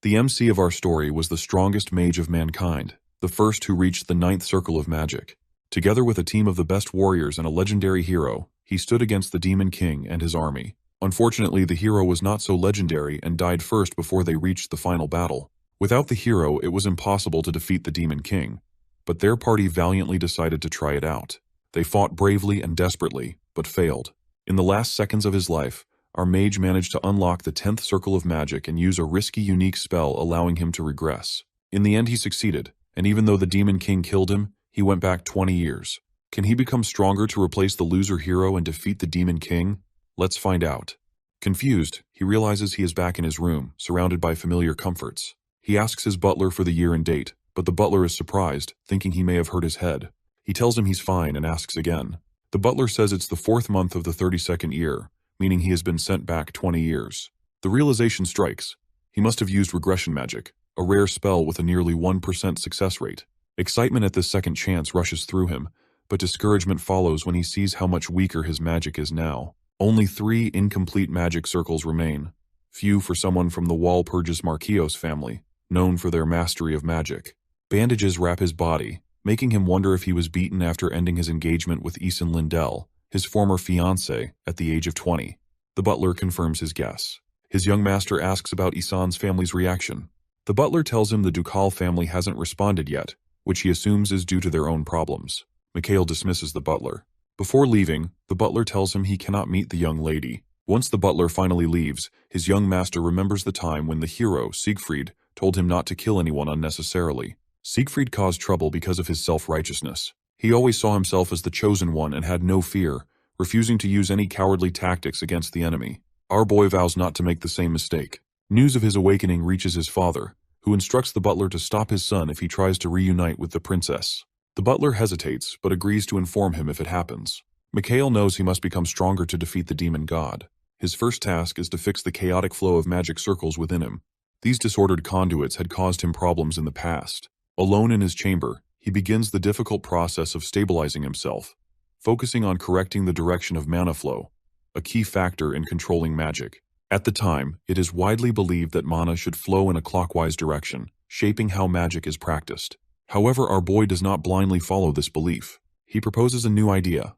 The MC of our story was the strongest mage of mankind, the first who reached the ninth circle of magic. Together with a team of the best warriors and a legendary hero, he stood against the Demon King and his army. Unfortunately, the hero was not so legendary and died first before they reached the final battle. Without the hero, it was impossible to defeat the Demon King, but their party valiantly decided to try it out. They fought bravely and desperately, but failed. In the last seconds of his life, our mage managed to unlock the 10th circle of magic and use a risky, unique spell allowing him to regress. In the end, he succeeded, and even though the Demon King killed him, he went back 20 years. Can he become stronger to replace the loser hero and defeat the Demon King? Let's find out. Confused, he realizes he is back in his room, surrounded by familiar comforts. He asks his butler for the year and date, but the butler is surprised, thinking he may have hurt his head. He tells him he's fine and asks again. The butler says it's the 4th month of the 32nd year, meaning he has been sent back 20 years. The realization strikes. He must have used regression magic, a rare spell with a nearly 1% success rate. Excitement at this second chance rushes through him, but discouragement follows when he sees how much weaker his magic is now. Only 3 incomplete magic circles remain, few for someone from the Walpurgis Marquillos family, known for their mastery of magic. Bandages wrap his body, making him wonder if he was beaten after ending his engagement with Isan Lindell, his former fiancée, at the age of 20. The butler confirms his guess. His young master asks about Isan's family's reaction. The butler tells him the Ducal family hasn't responded yet, which he assumes is due to their own problems. Mikhail dismisses the butler. Before leaving, the butler tells him he cannot meet the young lady. Once the butler finally leaves, his young master remembers the time when the hero, Siegfried, told him not to kill anyone unnecessarily. Siegfried caused trouble because of his self-righteousness. He always saw himself as the chosen one and had no fear, refusing to use any cowardly tactics against the enemy. Our boy vows not to make the same mistake. News of his awakening reaches his father, who instructs the butler to stop his son if he tries to reunite with the princess. The butler hesitates, but agrees to inform him if it happens. Mikhail knows he must become stronger to defeat the demon god. His first task is to fix the chaotic flow of magic circles within him. These disordered conduits had caused him problems in the past. Alone in his chamber, he begins the difficult process of stabilizing himself, focusing on correcting the direction of mana flow, a key factor in controlling magic. At the time, it is widely believed that mana should flow in a clockwise direction, shaping how magic is practiced. However, our boy does not blindly follow this belief. He proposes a new idea.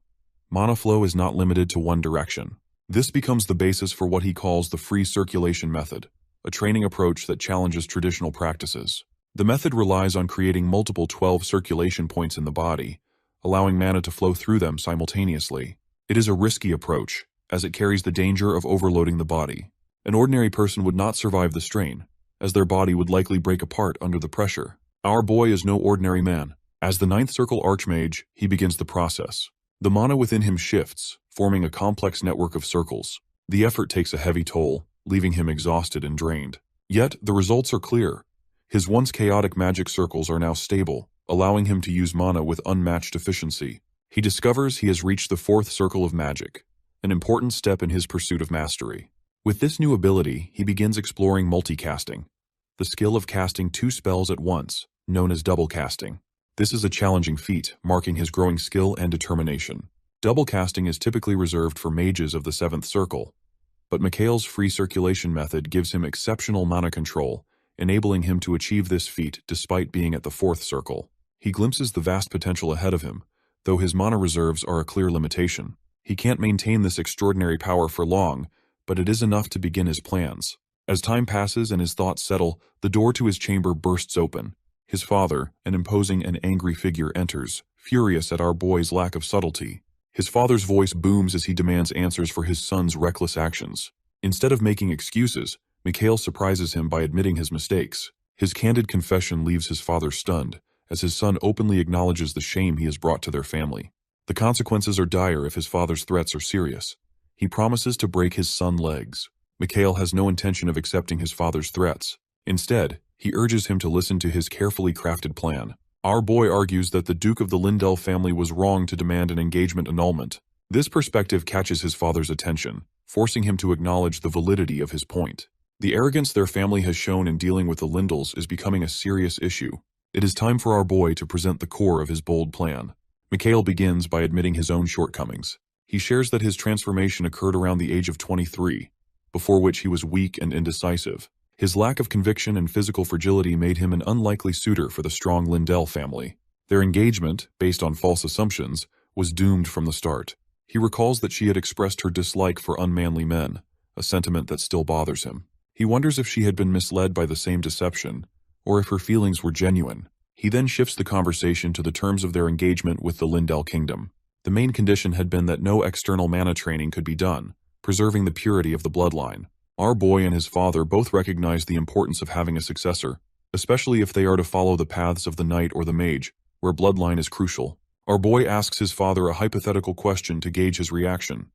Mana flow is not limited to one direction. This becomes the basis for what he calls the free circulation method, a training approach that challenges traditional practices. The method relies on creating multiple 12 circulation points in the body, allowing mana to flow through them simultaneously. It is a risky approach, as it carries the danger of overloading the body. An ordinary person would not survive the strain, as their body would likely break apart under the pressure. Our boy is no ordinary man. As the 9th Circle Archmage, he begins the process. The mana within him shifts, forming a complex network of circles. The effort takes a heavy toll, leaving him exhausted and drained. Yet, the results are clear. His once chaotic magic circles are now stable, allowing him to use mana with unmatched efficiency. He discovers he has reached the 4th circle of magic, an important step in his pursuit of mastery. With this new ability, he begins exploring multicasting, the skill of casting 2 spells at once, known as double casting. This is a challenging feat, marking his growing skill and determination. Double casting is typically reserved for mages of the 7th circle, but Mikhail's free circulation method gives him exceptional mana control, enabling him to achieve this feat despite being at the 4th circle. He glimpses the vast potential ahead of him, though his mana reserves are a clear limitation. He can't maintain this extraordinary power for long, but it is enough to begin his plans. As time passes and his thoughts settle, the door to his chamber bursts open. His father, an imposing and angry figure, enters, furious at our boy's lack of subtlety. His father's voice booms as he demands answers for his son's reckless actions. Instead of making excuses, Mikhail surprises him by admitting his mistakes. His candid confession leaves his father stunned, as his son openly acknowledges the shame he has brought to their family. The consequences are dire if his father's threats are serious. He promises to break his son's legs. Mikhail has no intention of accepting his father's threats. Instead, he urges him to listen to his carefully crafted plan. Our boy argues that the Duke of the Lindell family was wrong to demand an engagement annulment. This perspective catches his father's attention, forcing him to acknowledge the validity of his point. The arrogance their family has shown in dealing with the Lindells is becoming a serious issue. It is time for our boy to present the core of his bold plan. Mikhail begins by admitting his own shortcomings. He shares that his transformation occurred around the age of 23, before which he was weak and indecisive. His lack of conviction and physical fragility made him an unlikely suitor for the strong Lindell family. Their engagement, based on false assumptions, was doomed from the start. He recalls that she had expressed her dislike for unmanly men, a sentiment that still bothers him. He wonders if she had been misled by the same deception, or if her feelings were genuine. He then shifts the conversation to the terms of their engagement with the Lindell kingdom. The main condition had been that no external mana training could be done, preserving the purity of the bloodline. Our boy and his father both recognize the importance of having a successor, especially if they are to follow the paths of the knight or the mage, where bloodline is crucial. Our boy asks his father a hypothetical question to gauge his reaction.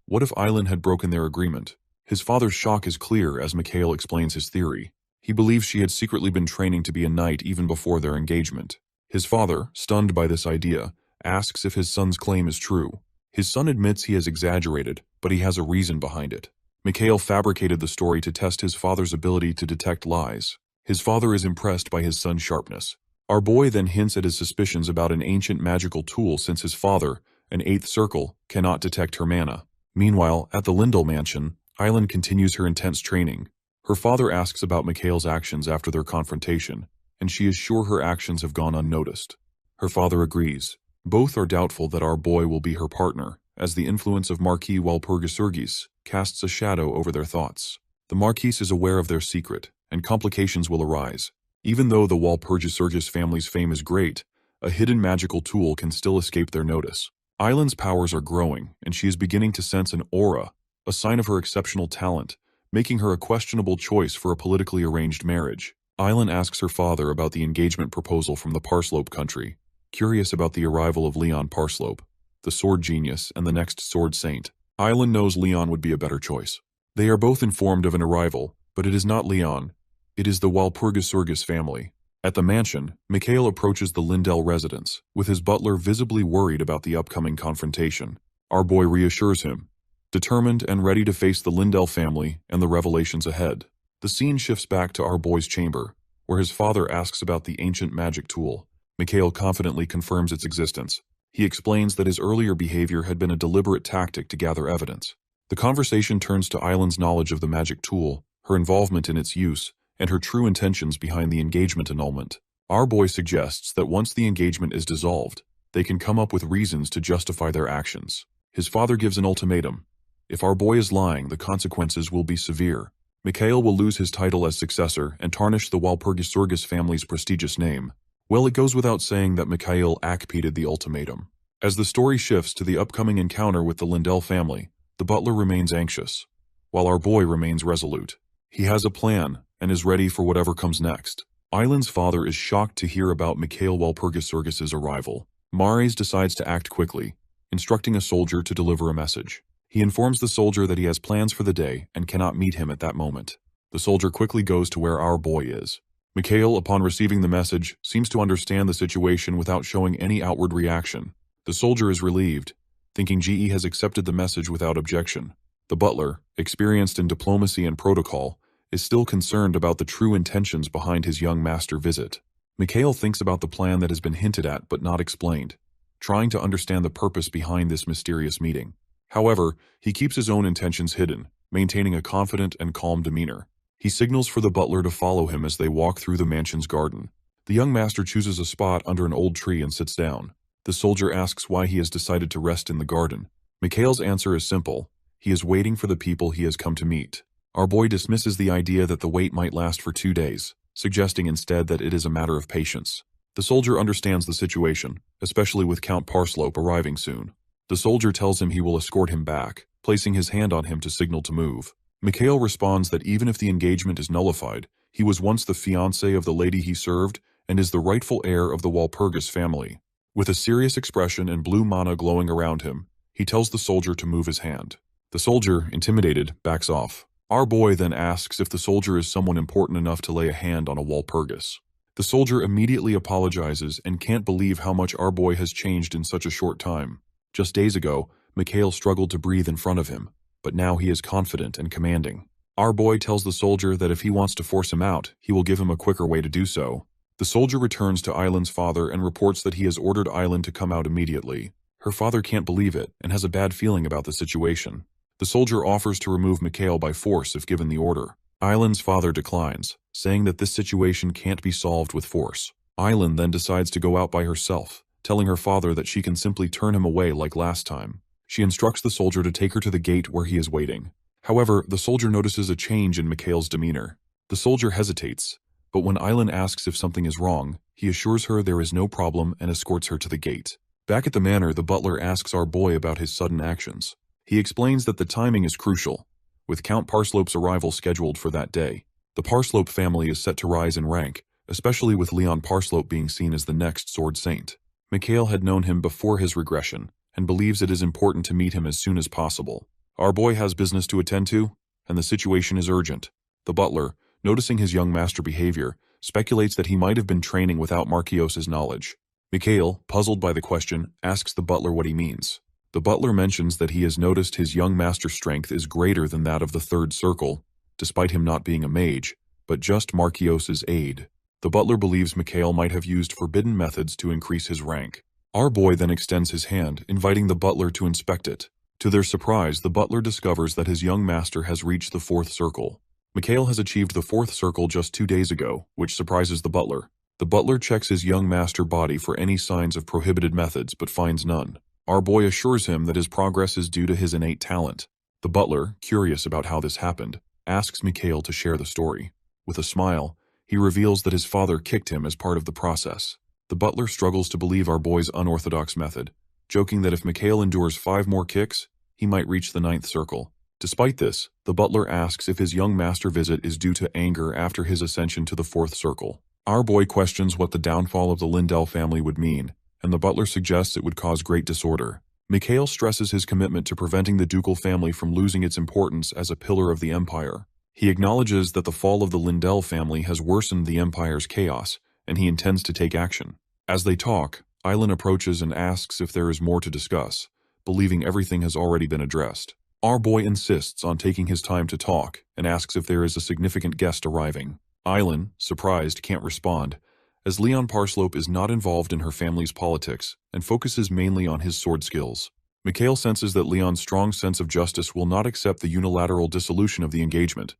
What if Island had broken their agreement? His father's shock is clear as Mikhail explains his theory. He believes she had secretly been training to be a knight even before their engagement. His father, stunned by this idea, asks if his son's claim is true. His son admits he has exaggerated, but he has a reason behind it. Mikhail fabricated the story to test his father's ability to detect lies. His father is impressed by his son's sharpness. Our boy then hints at his suspicions about an ancient magical tool since his father, an eighth circle, cannot detect her mana. Meanwhile, at the Lindell mansion, Island continues her intense training. Her father asks about Mikhail's actions after their confrontation, and she is sure her actions have gone unnoticed. Her father agrees. Both are doubtful that our boy will be her partner, as the influence of Marquis Walpurgisargis casts a shadow over their thoughts. The Marquis is aware of their secret, and complications will arise. Even though the Walpurgisargis family's fame is great, a hidden magical tool can still escape their notice. Island's powers are growing, and she is beginning to sense an aura, a sign of her exceptional talent, making her a questionable choice for a politically arranged marriage. Island asks her father about the engagement proposal from the Parslope country, curious about the arrival of Leon Parslope, the sword genius and the next sword saint. Island knows Leon would be a better choice. They are both informed of an arrival, but it is not Leon. It is the Walpurgisargis family. At the mansion, Mikhail approaches the Lindell residence, with his butler visibly worried about the upcoming confrontation. Our boy reassures him, determined and ready to face the Lindell family and the revelations ahead. The scene shifts back to our boy's chamber, where his father asks about the ancient magic tool. Mikhail confidently confirms its existence. He explains that his earlier behavior had been a deliberate tactic to gather evidence. The conversation turns to Island's knowledge of the magic tool, her involvement in its use, and her true intentions behind the engagement annulment. Our boy suggests that once the engagement is dissolved, they can come up with reasons to justify their actions. His father gives an ultimatum. If our boy is lying, the consequences will be severe. Mikhail will lose his title as successor and tarnish the Walpurgisargis family's prestigious name. Well, it goes without saying that Mikhail acpeated the ultimatum. As the story shifts to the upcoming encounter with the Lindell family, the butler remains anxious, while our boy remains resolute. He has a plan and is ready for whatever comes next. Island's father is shocked to hear about Mikhail Walpurgisargis' arrival. Mares decides to act quickly, instructing a soldier to deliver a message. He informs the soldier that he has plans for the day and cannot meet him at that moment. The soldier quickly goes to where our boy is. Mikhail, upon receiving the message, seems to understand the situation without showing any outward reaction. The soldier is relieved, thinking GE has accepted the message without objection. The butler, experienced in diplomacy and protocol, is still concerned about the true intentions behind his young master visit. Mikhail thinks about the plan that has been hinted at but not explained, trying to understand the purpose behind this mysterious meeting. However, he keeps his own intentions hidden, maintaining a confident and calm demeanor. He signals for the butler to follow him as they walk through the mansion's garden. The young master chooses a spot under an old tree and sits down. The soldier asks why he has decided to rest in the garden. Mikhail's answer is simple. He is waiting for the people he has come to meet. Our boy dismisses the idea that the wait might last for 2 days, suggesting instead that it is a matter of patience. The soldier understands the situation, especially with Count Parslope arriving soon. The soldier tells him he will escort him back, placing his hand on him to signal to move. Mikhail responds that even if the engagement is nullified, he was once the fiancé of the lady he served and is the rightful heir of the Walpurgis family. With a serious expression and blue mana glowing around him, he tells the soldier to move his hand. The soldier, intimidated, backs off. Our boy then asks if the soldier is someone important enough to lay a hand on a Walpurgis. The soldier immediately apologizes and can't believe how much our boy has changed in such a short time. Just days ago, Mikhail struggled to breathe in front of him, but now he is confident and commanding. Our boy tells the soldier that if he wants to force him out, he will give him a quicker way to do so. The soldier returns to Island's father and reports that he has ordered Island to come out immediately. Her father can't believe it and has a bad feeling about the situation. The soldier offers to remove Mikhail by force if given the order. Island's father declines, saying that this situation can't be solved with force. Island then decides to go out by herself, telling her father that she can simply turn him away like last time. She instructs the soldier to take her to the gate where he is waiting. However, the soldier notices a change in Mikhail's demeanor. The soldier hesitates, but when Island asks if something is wrong, he assures her there is no problem and escorts her to the gate. Back at the manor, the butler asks our boy about his sudden actions. He explains that the timing is crucial, with Count Parslope's arrival scheduled for that day. The Parslope family is set to rise in rank, especially with Leon Parslope being seen as the next sword saint. Mikhail had known him before his regression, and believes it is important to meet him as soon as possible. Our boy has business to attend to, and the situation is urgent. The butler, noticing his young master behavior, speculates that he might have been training without Marchios's knowledge. Mikhail, puzzled by the question, asks the butler what he means. The butler mentions that he has noticed his young master's strength is greater than that of the third circle, despite him not being a mage, but just Marchios's aid. The butler believes Mikhail might have used forbidden methods to increase his rank. Our boy then extends his hand, inviting the butler to inspect it. To their surprise, the butler discovers that his young master has reached the fourth circle. Mikhail has achieved the fourth circle just 2 days ago, which surprises the butler. The butler checks his young master body for any signs of prohibited methods, but finds none. Our boy assures him that his progress is due to his innate talent. The butler, curious about how this happened, asks Mikhail to share the story. With a smile, he reveals that his father kicked him as part of the process. The butler struggles to believe our boy's unorthodox method, joking that if Mikhail endures 5 more kicks, he might reach the 9th circle. Despite this, the butler asks if his young master visit is due to anger after his ascension to the 4th circle. Our boy questions what the downfall of the Lindell family would mean, and the butler suggests it would cause great disorder. Mikhail stresses his commitment to preventing the ducal family from losing its importance as a pillar of the empire. He acknowledges that the fall of the Lindell family has worsened the empire's chaos, and he intends to take action. As they talk, Island approaches and asks if there is more to discuss, believing everything has already been addressed. Our boy insists on taking his time to talk and asks if there is a significant guest arriving. Island, surprised, can't respond, as Leon Parslope is not involved in her family's politics and focuses mainly on his sword skills. Mikhail senses that Leon's strong sense of justice will not accept the unilateral dissolution of the engagement,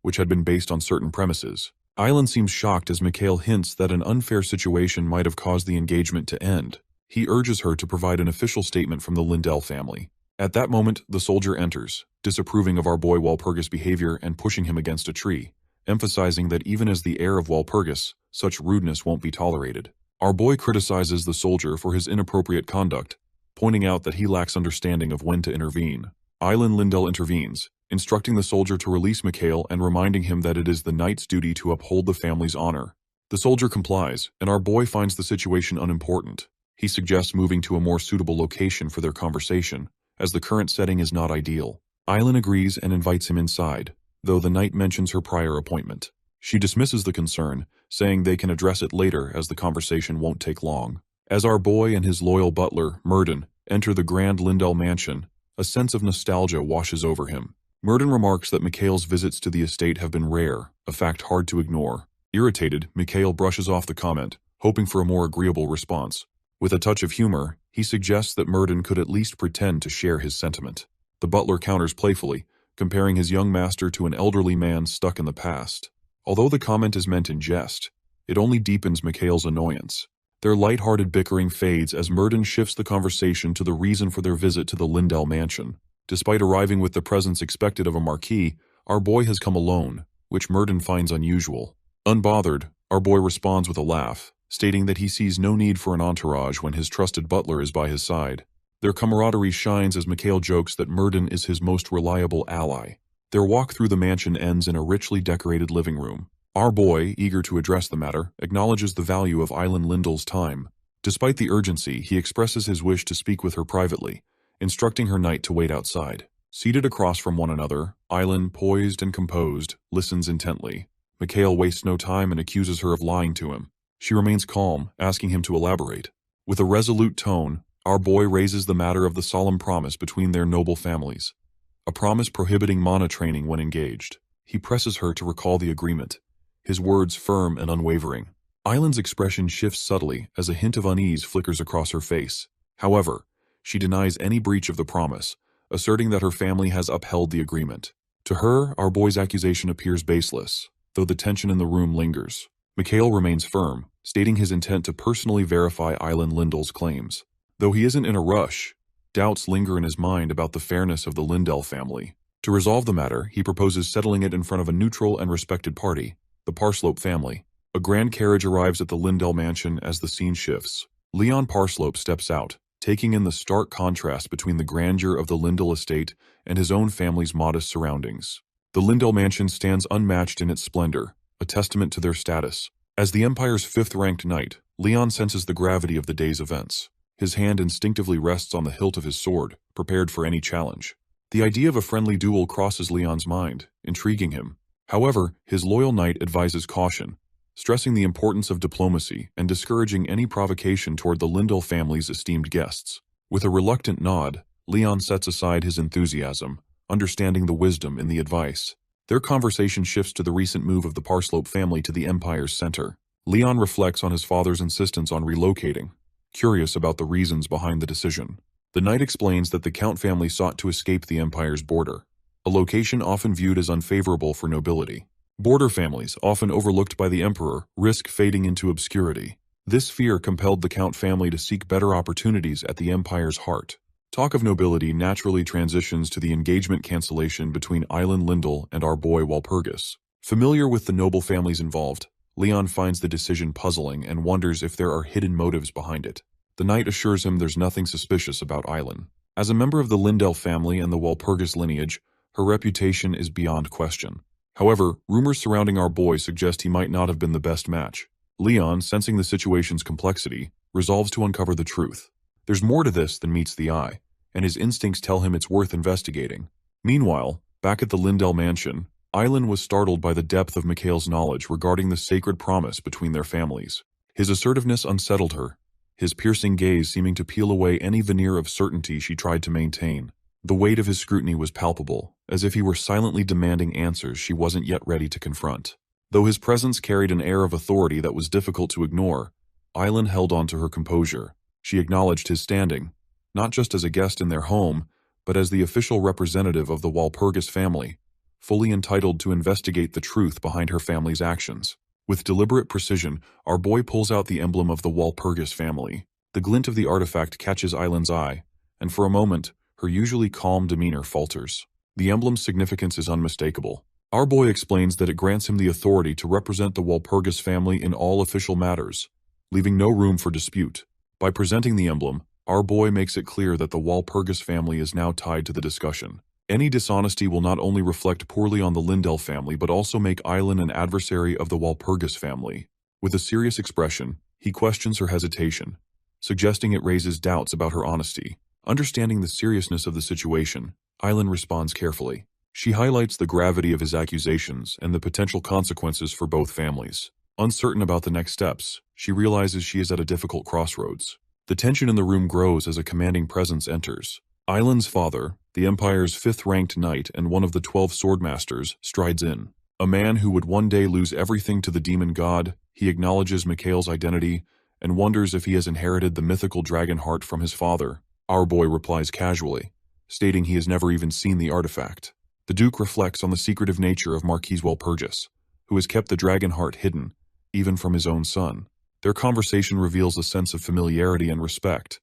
which had been based on certain premises. Island seems shocked as Mikhail hints that an unfair situation might have caused the engagement to end. He urges her to provide an official statement from the Lindell family. At that moment, the soldier enters, disapproving of our boy Walpurgis' behavior and pushing him against a tree, emphasizing that even as the heir of Walpurgis, such rudeness won't be tolerated. Our boy criticizes the soldier for his inappropriate conduct, pointing out that he lacks understanding of when to intervene. Island Lindell intervenes, instructing the soldier to release Mikhail and reminding him that it is the knight's duty to uphold the family's honor. The soldier complies, and our boy finds the situation unimportant. He suggests moving to a more suitable location for their conversation, as the current setting is not ideal. Island agrees and invites him inside, though the knight mentions her prior appointment. She dismisses the concern, saying they can address it later as the conversation won't take long. As our boy and his loyal butler, Murden, enter the grand Lindell mansion, a sense of nostalgia washes over him. Murden remarks that Mikhail's visits to the estate have been rare, a fact hard to ignore. Irritated, Mikhail brushes off the comment, hoping for a more agreeable response. With a touch of humor, he suggests that Murden could at least pretend to share his sentiment. The butler counters playfully, comparing his young master to an elderly man stuck in the past. Although the comment is meant in jest, it only deepens Mikhail's annoyance. Their light-hearted bickering fades as Murden shifts the conversation to the reason for their visit to the Lindell mansion. Despite arriving with the presence expected of a marquis, our boy has come alone, which Murden finds unusual. Unbothered, our boy responds with a laugh, stating that he sees no need for an entourage when his trusted butler is by his side. Their camaraderie shines as Mikhail jokes that Murden is his most reliable ally. Their walk through the mansion ends in a richly decorated living room. Our boy, eager to address the matter, acknowledges the value of Island Lindell's time. Despite the urgency, he expresses his wish to speak with her privately, instructing her knight to wait outside. Seated across from one another, Island, poised and composed, listens intently. Mikhail wastes no time and accuses her of lying to him. She remains calm, asking him to elaborate. With a resolute tone, our boy raises the matter of the solemn promise between their noble families, a promise prohibiting mana training when engaged. He presses her to recall the agreement, his words firm and unwavering. Island's expression shifts subtly as a hint of unease flickers across her face. However, she denies any breach of the promise, asserting that her family has upheld the agreement. To her, our boy's accusation appears baseless, though the tension in the room lingers. Mikhail remains firm, stating his intent to personally verify Island Lindell's claims. Though he isn't in a rush, doubts linger in his mind about the fairness of the Lindell family. To resolve the matter, he proposes settling it in front of a neutral and respected party, the Parslope family. A grand carriage arrives at the Lindell mansion as the scene shifts. Leon Parslope steps out, taking in the stark contrast between the grandeur of the Lindell estate and his own family's modest surroundings. The Lindell mansion stands unmatched in its splendor, a testament to their status. As the Empire's fifth-ranked knight, Leon senses the gravity of the day's events. His hand instinctively rests on the hilt of his sword, prepared for any challenge. The idea of a friendly duel crosses Leon's mind, intriguing him. However, his loyal knight advises caution, stressing the importance of diplomacy and discouraging any provocation toward the Lindell family's esteemed guests. With a reluctant nod, Leon sets aside his enthusiasm, understanding the wisdom in the advice. Their conversation shifts to the recent move of the Parslope family to the Empire's center. Leon reflects on his father's insistence on relocating, curious about the reasons behind the decision. The knight explains that the Count family sought to escape the Empire's border, a location often viewed as unfavorable for nobility. Border families, often overlooked by the Emperor, risk fading into obscurity. This fear compelled the Count family to seek better opportunities at the Empire's heart. Talk of nobility naturally transitions to the engagement cancellation between Island Lindell and our boy Walpurgis. Familiar with the noble families involved, Leon finds the decision puzzling and wonders if there are hidden motives behind it. The knight assures him there's nothing suspicious about Island. As a member of the Lindell family and the Walpurgis lineage, her reputation is beyond question. However, rumors surrounding our boy suggest he might not have been the best match. Leon, sensing the situation's complexity, resolves to uncover the truth. There's more to this than meets the eye, and his instincts tell him it's worth investigating. Meanwhile, back at the Lindell mansion, Island was startled by the depth of Mikhail's knowledge regarding the sacred promise between their families. His assertiveness unsettled her, his piercing gaze seeming to peel away any veneer of certainty she tried to maintain. The weight of his scrutiny was palpable, as if he were silently demanding answers she wasn't yet ready to confront. Though his presence carried an air of authority that was difficult to ignore, Island held on to her composure. She acknowledged his standing, not just as a guest in their home, but as the official representative of the Walpurgis family, fully entitled to investigate the truth behind her family's actions. With deliberate precision, our boy pulls out the emblem of the Walpurgis family. The glint of the artifact catches Island's eye, and for a moment, her usually calm demeanor falters. The emblem's significance is unmistakable. Our boy explains that it grants him the authority to represent the Walpurgis family in all official matters, leaving no room for dispute. By presenting the emblem, our boy makes it clear that the Walpurgis family is now tied to the discussion. Any dishonesty will not only reflect poorly on the Lindell family but also make Island an adversary of the Walpurgis family. With a serious expression, he questions her hesitation, suggesting it raises doubts about her honesty. Understanding the seriousness of the situation, Island responds carefully. She highlights the gravity of his accusations and the potential consequences for both families. Uncertain about the next steps, she realizes she is at a difficult crossroads. The tension in the room grows as a commanding presence enters. Island's father, the Empire's fifth-ranked knight and one of the 12 swordmasters, strides in. A man who would one day lose everything to the demon god, he acknowledges Mikhail's identity and wonders if he has inherited the mythical dragon heart from his father. Our boy replies casually, stating he has never even seen the artifact. The Duke reflects on the secretive nature of Marquis Walpurgis, who has kept the dragon heart hidden, even from his own son. Their conversation reveals a sense of familiarity and respect,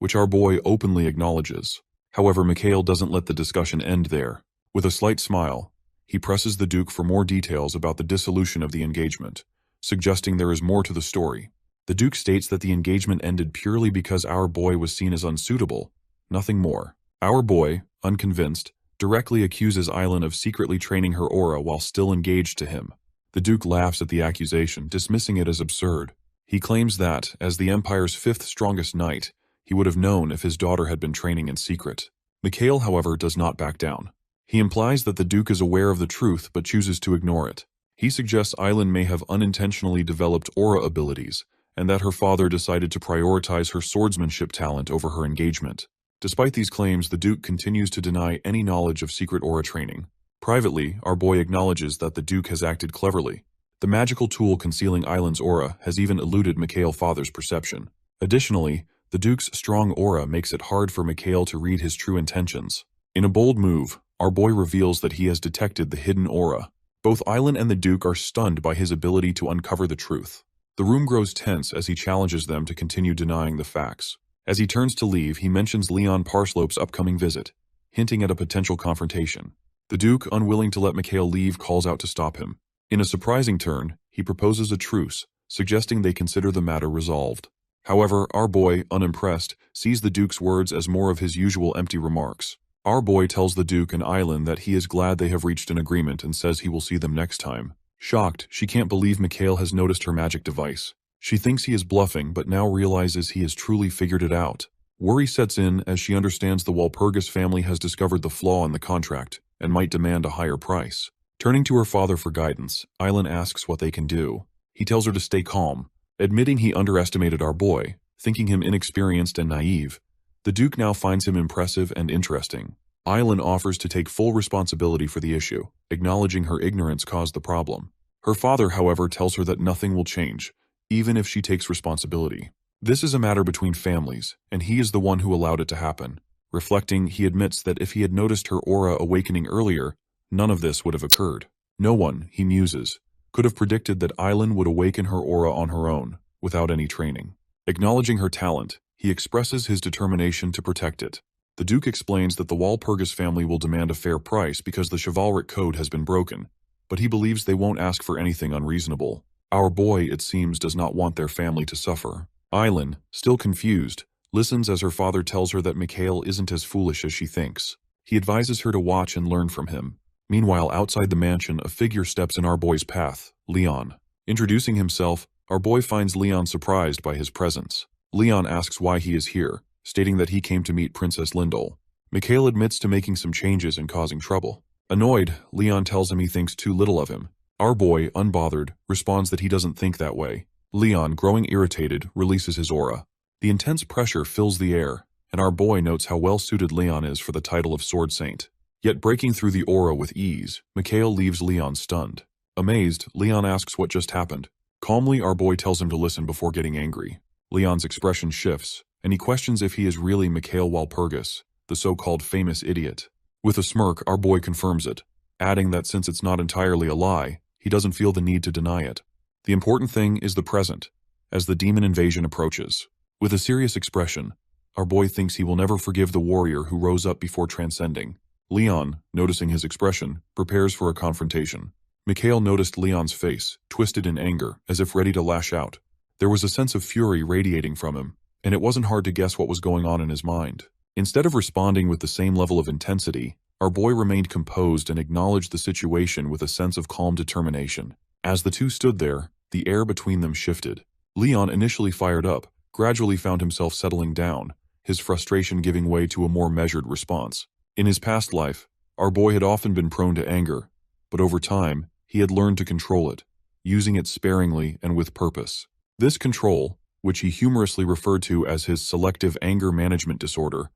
which our boy openly acknowledges. However, Mikhail doesn't let the discussion end there. With a slight smile, he presses the Duke for more details about the dissolution of the engagement, suggesting there is more to the story. The Duke states that the engagement ended purely because our boy was seen as unsuitable, nothing more. Our boy, unconvinced, directly accuses Island of secretly training her aura while still engaged to him. The Duke laughs at the accusation, dismissing it as absurd. He claims that, as the Empire's fifth strongest knight, he would have known if his daughter had been training in secret. Mikhail, however, does not back down. He implies that the Duke is aware of the truth but chooses to ignore it. He suggests Island may have unintentionally developed aura abilities, and that her father decided to prioritize her swordsmanship talent over her engagement. Despite these claims, the Duke continues to deny any knowledge of secret aura training. Privately, our boy acknowledges that the Duke has acted cleverly. The magical tool concealing Island's aura has even eluded Mikhail's father's perception. Additionally, the Duke's strong aura makes it hard for Mikhail to read his true intentions. In a bold move, Our boy reveals that he has detected the hidden aura. Both Island and the Duke are stunned by his ability to uncover the truth. The room grows tense as he challenges them to continue denying the facts. As he turns to leave, he mentions Leon Parslope's upcoming visit, hinting at a potential confrontation. The Duke, unwilling to let Mikhail leave, calls out to stop him. In a surprising turn, he proposes a truce, suggesting they consider the matter resolved. However, our boy, unimpressed, sees the Duke's words as more of his usual empty remarks. Our boy tells the Duke and Island that he is glad they have reached an agreement and says he will see them next time. Shocked, she can't believe Mikhail has noticed her magic device. She thinks he is bluffing, but now realizes he has truly figured it out. Worry sets in as she understands the Walpurgis family has discovered the flaw in the contract and might demand a higher price. Turning to her father for guidance, Island asks what they can do. He tells her to stay calm, admitting he underestimated our boy, thinking him inexperienced and naive. The Duke now finds him impressive and interesting. Island offers to take full responsibility for the issue, acknowledging her ignorance caused the problem. Her father, however, tells her that nothing will change, even if she takes responsibility. This is a matter between families, and he is the one who allowed it to happen. Reflecting, he admits that if he had noticed her aura awakening earlier, none of this would have occurred. No one, he muses, could have predicted that Island would awaken her aura on her own, without any training. Acknowledging her talent, he expresses his determination to protect it. The Duke explains that the Walpurgis family will demand a fair price because the chivalric code has been broken, but he believes they won't ask for anything unreasonable. Our boy, it seems, does not want their family to suffer. Island, still confused, listens as her father tells her that Mikhail isn't as foolish as she thinks. He advises her to watch and learn from him. Meanwhile, outside the mansion, a figure steps in our boy's path, Leon. Introducing himself, our boy finds Leon surprised by his presence. Leon asks why he is here, stating that he came to meet Princess Lindell. Mikhail admits to making some changes and causing trouble. Annoyed, Leon tells him he thinks too little of him. Our boy, unbothered, responds that he doesn't think that way. Leon, growing irritated, releases his aura. The intense pressure fills the air, and our boy notes how well-suited Leon is for the title of Sword Saint. Yet breaking through the aura with ease, Mikhail leaves Leon stunned. Amazed, Leon asks what just happened. Calmly, our boy tells him to listen before getting angry. Leon's expression shifts, and he questions if he is really Mikhail Walpurgis, the so-called famous idiot. With a smirk, our boy confirms it, adding that since it's not entirely a lie, he doesn't feel the need to deny it. The important thing is the present, as the demon invasion approaches. With a serious expression, our boy thinks he will never forgive the warrior who rose up before transcending. Leon, noticing his expression, prepares for a confrontation. Mikhail noticed Leon's face, twisted in anger, as if ready to lash out. There was a sense of fury radiating from him, and it wasn't hard to guess what was going on in his mind. Instead of responding with the same level of intensity, our boy remained composed and acknowledged the situation with a sense of calm determination. As the two stood there, the air between them shifted. Leon, initially fired up, gradually found himself settling down, his frustration giving way to a more measured response. In his past life, our boy had often been prone to anger, but over time, he had learned to control it, using it sparingly and with purpose. This control, which he humorously referred to as his selective anger management disorder,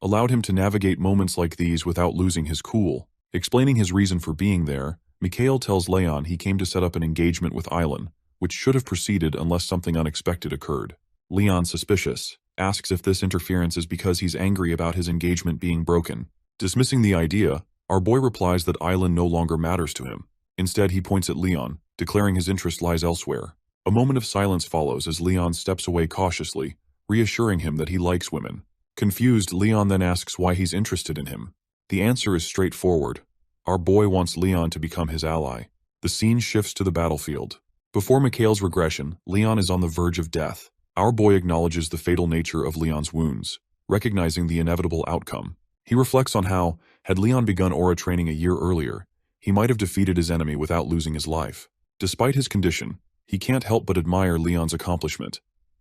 allowed him to navigate moments like these without losing his cool. Explaining his reason for being there, Mikhail tells Leon he came to set up an engagement with Island, which should have proceeded unless something unexpected occurred. Leon, suspicious, asks if this interference is because he's angry about his engagement being broken. Dismissing the idea, our boy replies that Island no longer matters to him. Instead, he points at Leon, declaring his interest lies elsewhere. A moment of silence follows as Leon steps away cautiously, reassuring him that he likes women. Confused, Leon then asks why he's interested in him. The answer is straightforward. Our boy wants Leon to become his ally. The scene shifts to the battlefield. Before Mikhail's regression, Leon is on the verge of death. Our boy acknowledges the fatal nature of Leon's wounds, recognizing the inevitable outcome. He reflects on how, had Leon begun aura training a year earlier, he might have defeated his enemy without losing his life. Despite his condition, he can't help but admire Leon's accomplishment,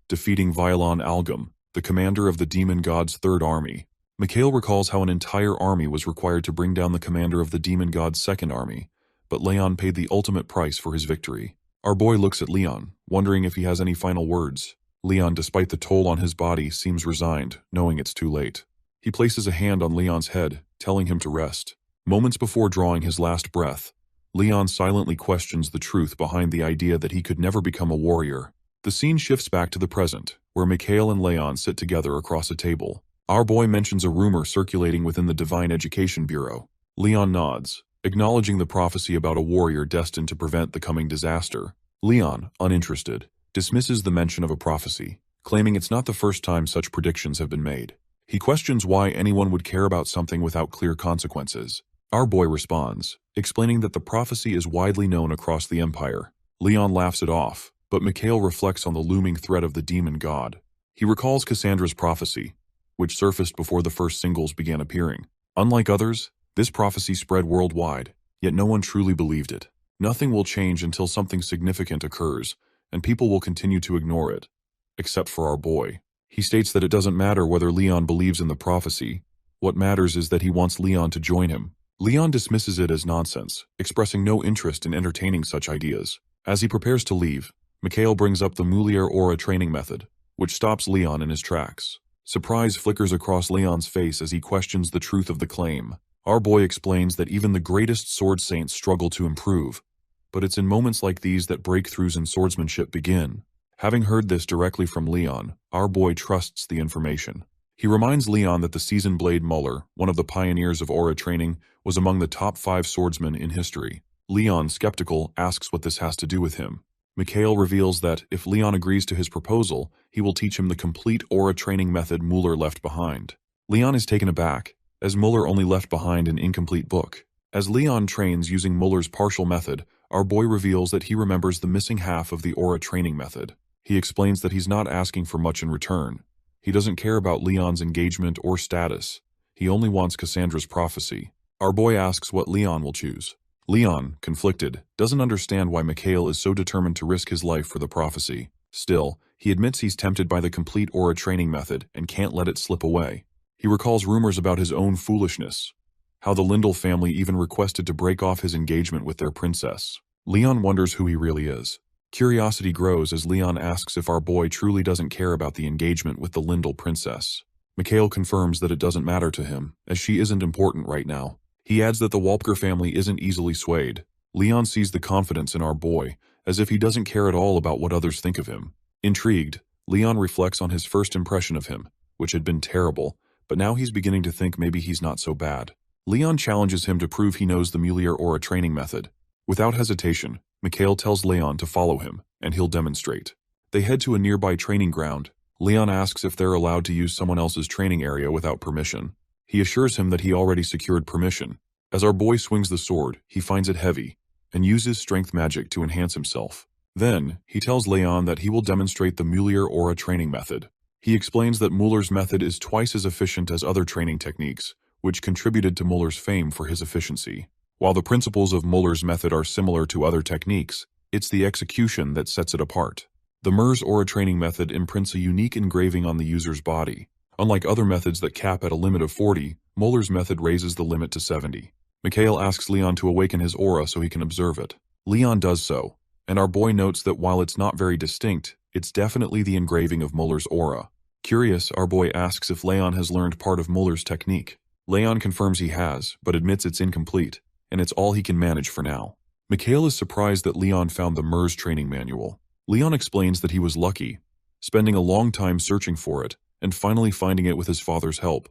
defeating Violon Algum, the commander of the demon god's third army. Mikhail recalls how an entire army was required to bring down the commander of the demon god's second army, but Leon paid the ultimate price for his victory. Our boy looks at Leon, wondering if he has any final words. Leon, despite the toll on his body, seems resigned, knowing it's too late. He places a hand on Leon's head, telling him to rest. Moments before drawing his last breath, Leon silently questions the truth behind the idea that he could never become a warrior. The scene shifts back to the present, where Mikhail and Leon sit together across a table. Our boy mentions a rumor circulating within the Divine Education Bureau. Leon nods, acknowledging the prophecy about a warrior destined to prevent the coming disaster. Leon, uninterested, dismisses the mention of a prophecy, claiming it's not the first time such predictions have been made. He questions why anyone would care about something without clear consequences. Our boy responds, explaining that the prophecy is widely known across the Empire. Leon laughs it off, but Mikhail reflects on the looming threat of the demon god. He recalls Cassandra's prophecy, which surfaced before the first singles began appearing. Unlike others, this prophecy spread worldwide, yet no one truly believed it. Nothing will change until something significant occurs, and people will continue to ignore it. Except for our boy. He states that it doesn't matter whether Leon believes in the prophecy. What matters is that he wants Leon to join him. Leon dismisses it as nonsense, expressing no interest in entertaining such ideas. As he prepares to leave, Mikhail brings up the Mulier Aura training method, which stops Leon in his tracks. Surprise flickers across Leon's face as he questions the truth of the claim. Our boy explains that even the greatest sword saints struggle to improve, but it's in moments like these that breakthroughs in swordsmanship begin. Having heard this directly from Leon, our boy trusts the information. He reminds Leon that the seasoned blade Muller, one of the pioneers of aura training, was among the top 5 swordsmen in history. Leon, skeptical, asks what this has to do with him. Mikhail reveals that, if Leon agrees to his proposal, he will teach him the complete aura training method Muller left behind. Leon is taken aback, as Muller only left behind an incomplete book. As Leon trains using Muller's partial method, our boy reveals that he remembers the missing half of the aura training method. He explains that he's not asking for much in return. He doesn't care about Leon's engagement or status. He only wants Cassandra's prophecy. Our boy asks what Leon will choose. Leon, conflicted, doesn't understand why Mikhail is so determined to risk his life for the prophecy. Still, he admits he's tempted by the complete aura training method and can't let it slip away. He recalls rumors about his own foolishness, how the Lindell family even requested to break off his engagement with their princess. Leon wonders who he really is. Curiosity grows as Leon asks if our boy truly doesn't care about the engagement with the Lindell princess. Mikhail confirms that it doesn't matter to him, as she isn't important right now. He adds that the Walpker family isn't easily swayed. Leon sees the confidence in our boy, as if he doesn't care at all about what others think of him. Intrigued, Leon reflects on his first impression of him, which had been terrible, but now he's beginning to think maybe he's not so bad. Leon challenges him to prove he knows the Mulier Aura training method. Without hesitation, Mikhail tells Leon to follow him, and he'll demonstrate. They head to a nearby training ground. Leon asks if they're allowed to use someone else's training area without permission. He assures him that he already secured permission. As our boy swings the sword, he finds it heavy, and uses strength magic to enhance himself. Then, he tells Leon that he will demonstrate the Mulier Aura training method. He explains that Muller's method is twice as efficient as other training techniques, which contributed to Muller's fame for his efficiency. While the principles of Muller's method are similar to other techniques, it's the execution that sets it apart. The Mers Aura training method imprints a unique engraving on the user's body. Unlike other methods that cap at a limit of 40, Muller's method raises the limit to 70. Mikhail asks Leon to awaken his aura so he can observe it. Leon does so, and our boy notes that while it's not very distinct, it's definitely the engraving of Muller's aura. Curious, our boy asks if Leon has learned part of Muller's technique. Leon confirms he has, but admits it's incomplete, and it's all he can manage for now. Mikhail is surprised that Leon found the Mers training manual. Leon explains that he was lucky, spending a long time searching for it, and finally finding it with his father's help,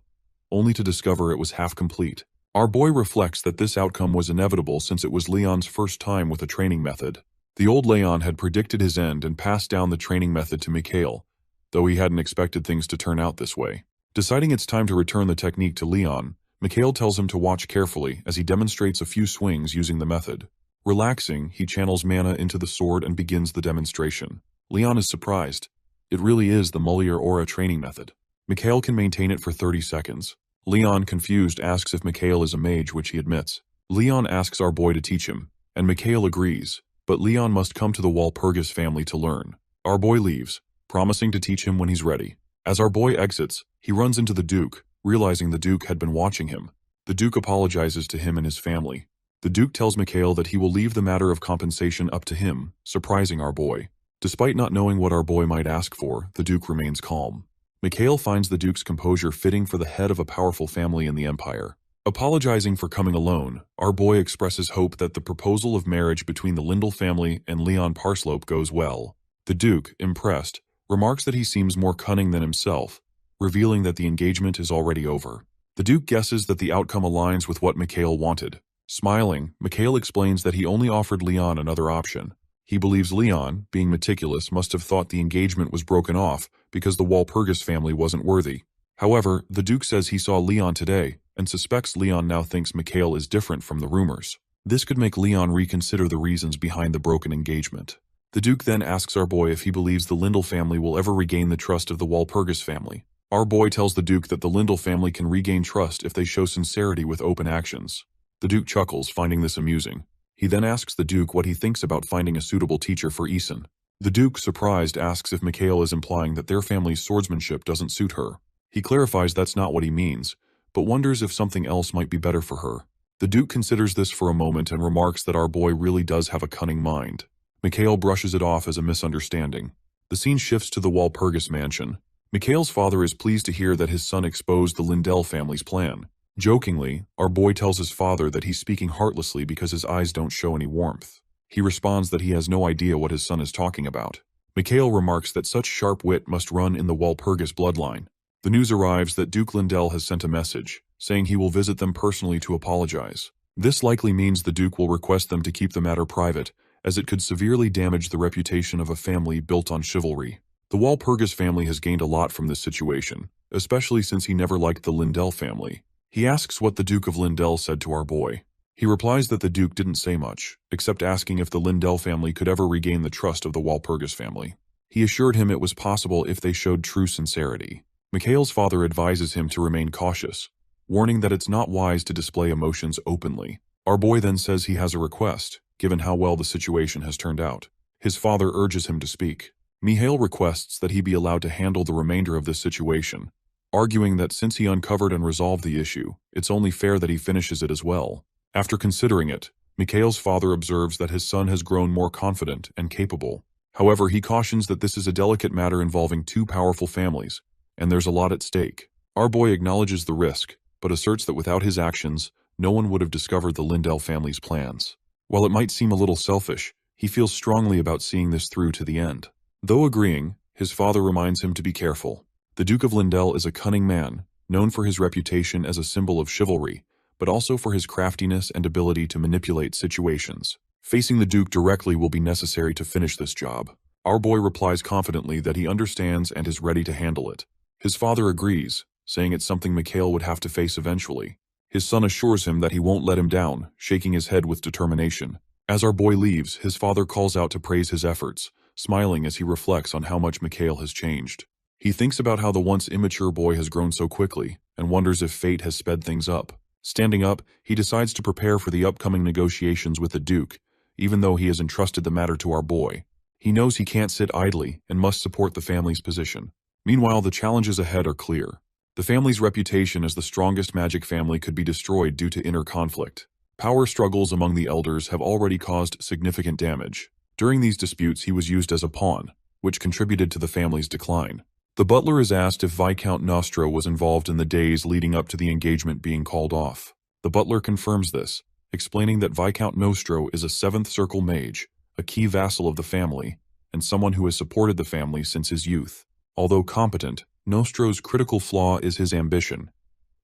only to discover it was half complete. Our boy reflects that this outcome was inevitable since it was Leon's first time with a training method. The old Leon had predicted his end and passed down the training method to Mikhail, though he hadn't expected things to turn out this way. Deciding it's time to return the technique to Leon, Mikhail tells him to watch carefully as he demonstrates a few swings using the method. Relaxing, he channels mana into the sword and begins the demonstration. Leon is surprised. It really is the Mulier Aura training method. Mikhail can maintain it for 30 seconds. Leon, confused, asks if Mikhail is a mage, which he admits. Leon asks our boy to teach him, and Mikhail agrees, but Leon must come to the Walpurgis family to learn. Our boy leaves, promising to teach him when he's ready. As our boy exits, he runs into the Duke, realizing the Duke had been watching him. The Duke apologizes to him and his family. The Duke tells Mikhail that he will leave the matter of compensation up to him, surprising our boy. Despite not knowing what our boy might ask for, the Duke remains calm. Mikhail finds the Duke's composure fitting for the head of a powerful family in the Empire. Apologizing for coming alone, our boy expresses hope that the proposal of marriage between the Lindell family and Leon Parslope goes well. The Duke, impressed, remarks that he seems more cunning than himself, revealing that the engagement is already over. The Duke guesses that the outcome aligns with what Mikhail wanted. Smiling, Mikhail explains that he only offered Leon another option. He believes Leon, being meticulous, must have thought the engagement was broken off because the Walpurgis family wasn't worthy. However, the Duke says he saw Leon today and suspects Leon now thinks Mikhail is different from the rumors. This could make Leon reconsider the reasons behind the broken engagement. The Duke then asks our boy if he believes the Lindell family will ever regain the trust of the Walpurgis family. Our boy tells the Duke that the Lindell family can regain trust if they show sincerity with open actions. The Duke chuckles, finding this amusing. He then asks the Duke what he thinks about finding a suitable teacher for Eason. The Duke, surprised, asks if Mikhail is implying that their family's swordsmanship doesn't suit her. He clarifies that's not what he means, but wonders if something else might be better for her. The Duke considers this for a moment and remarks that our boy really does have a cunning mind. Mikhail brushes it off as a misunderstanding. The scene shifts to the Walpurgis mansion. Mikhail's father is pleased to hear that his son exposed the Lindell family's plan. Jokingly, our boy tells his father that he's speaking heartlessly because his eyes don't show any warmth. He responds that he has no idea what his son is talking about. Mikhail remarks that such sharp wit must run in the Walpurgis bloodline. The news arrives that Duke Lindell has sent a message, saying he will visit them personally to apologize. This likely means the Duke will request them to keep the matter private, as it could severely damage the reputation of a family built on chivalry. The Walpurgis family has gained a lot from this situation, especially since he never liked the Lindell family. He asks what the Duke of Lindell said to our boy. He replies that the Duke didn't say much, except asking if the Lindell family could ever regain the trust of the Walpurgis family. He assured him it was possible if they showed true sincerity. Mikhail's father advises him to remain cautious, warning that it's not wise to display emotions openly. Our boy then says he has a request, given how well the situation has turned out. His father urges him to speak. Mikhail requests that he be allowed to handle the remainder of this situation, arguing that since he uncovered and resolved the issue, it's only fair that he finishes it as well. After considering it, Mikhail's father observes that his son has grown more confident and capable. However, he cautions that this is a delicate matter involving two powerful families, and there's a lot at stake. Our boy acknowledges the risk, but asserts that without his actions, no one would have discovered the Lindell family's plans. While it might seem a little selfish, he feels strongly about seeing this through to the end. Though agreeing, his father reminds him to be careful. The Duke of Lindell is a cunning man, known for his reputation as a symbol of chivalry, but also for his craftiness and ability to manipulate situations. Facing the Duke directly will be necessary to finish this job. Our boy replies confidently that he understands and is ready to handle it. His father agrees, saying it's something Mikhail would have to face eventually. His son assures him that he won't let him down, shaking his head with determination. As our boy leaves, his father calls out to praise his efforts, smiling as he reflects on how much Mikhail has changed. He thinks about how the once immature boy has grown so quickly, and wonders if fate has sped things up. Standing up, he decides to prepare for the upcoming negotiations with the Duke, even though he has entrusted the matter to our boy. He knows he can't sit idly and must support the family's position. Meanwhile, the challenges ahead are clear. The family's reputation as the strongest magic family could be destroyed due to inner conflict. Power struggles among the elders have already caused significant damage. During these disputes, he was used as a pawn, which contributed to the family's decline. The butler is asked if Viscount Nostro was involved in the days leading up to the engagement being called off. The butler confirms this, explaining that Viscount Nostro is a 7th Circle mage, a key vassal of the family, and someone who has supported the family since his youth. Although competent, Nostro's critical flaw is his ambition.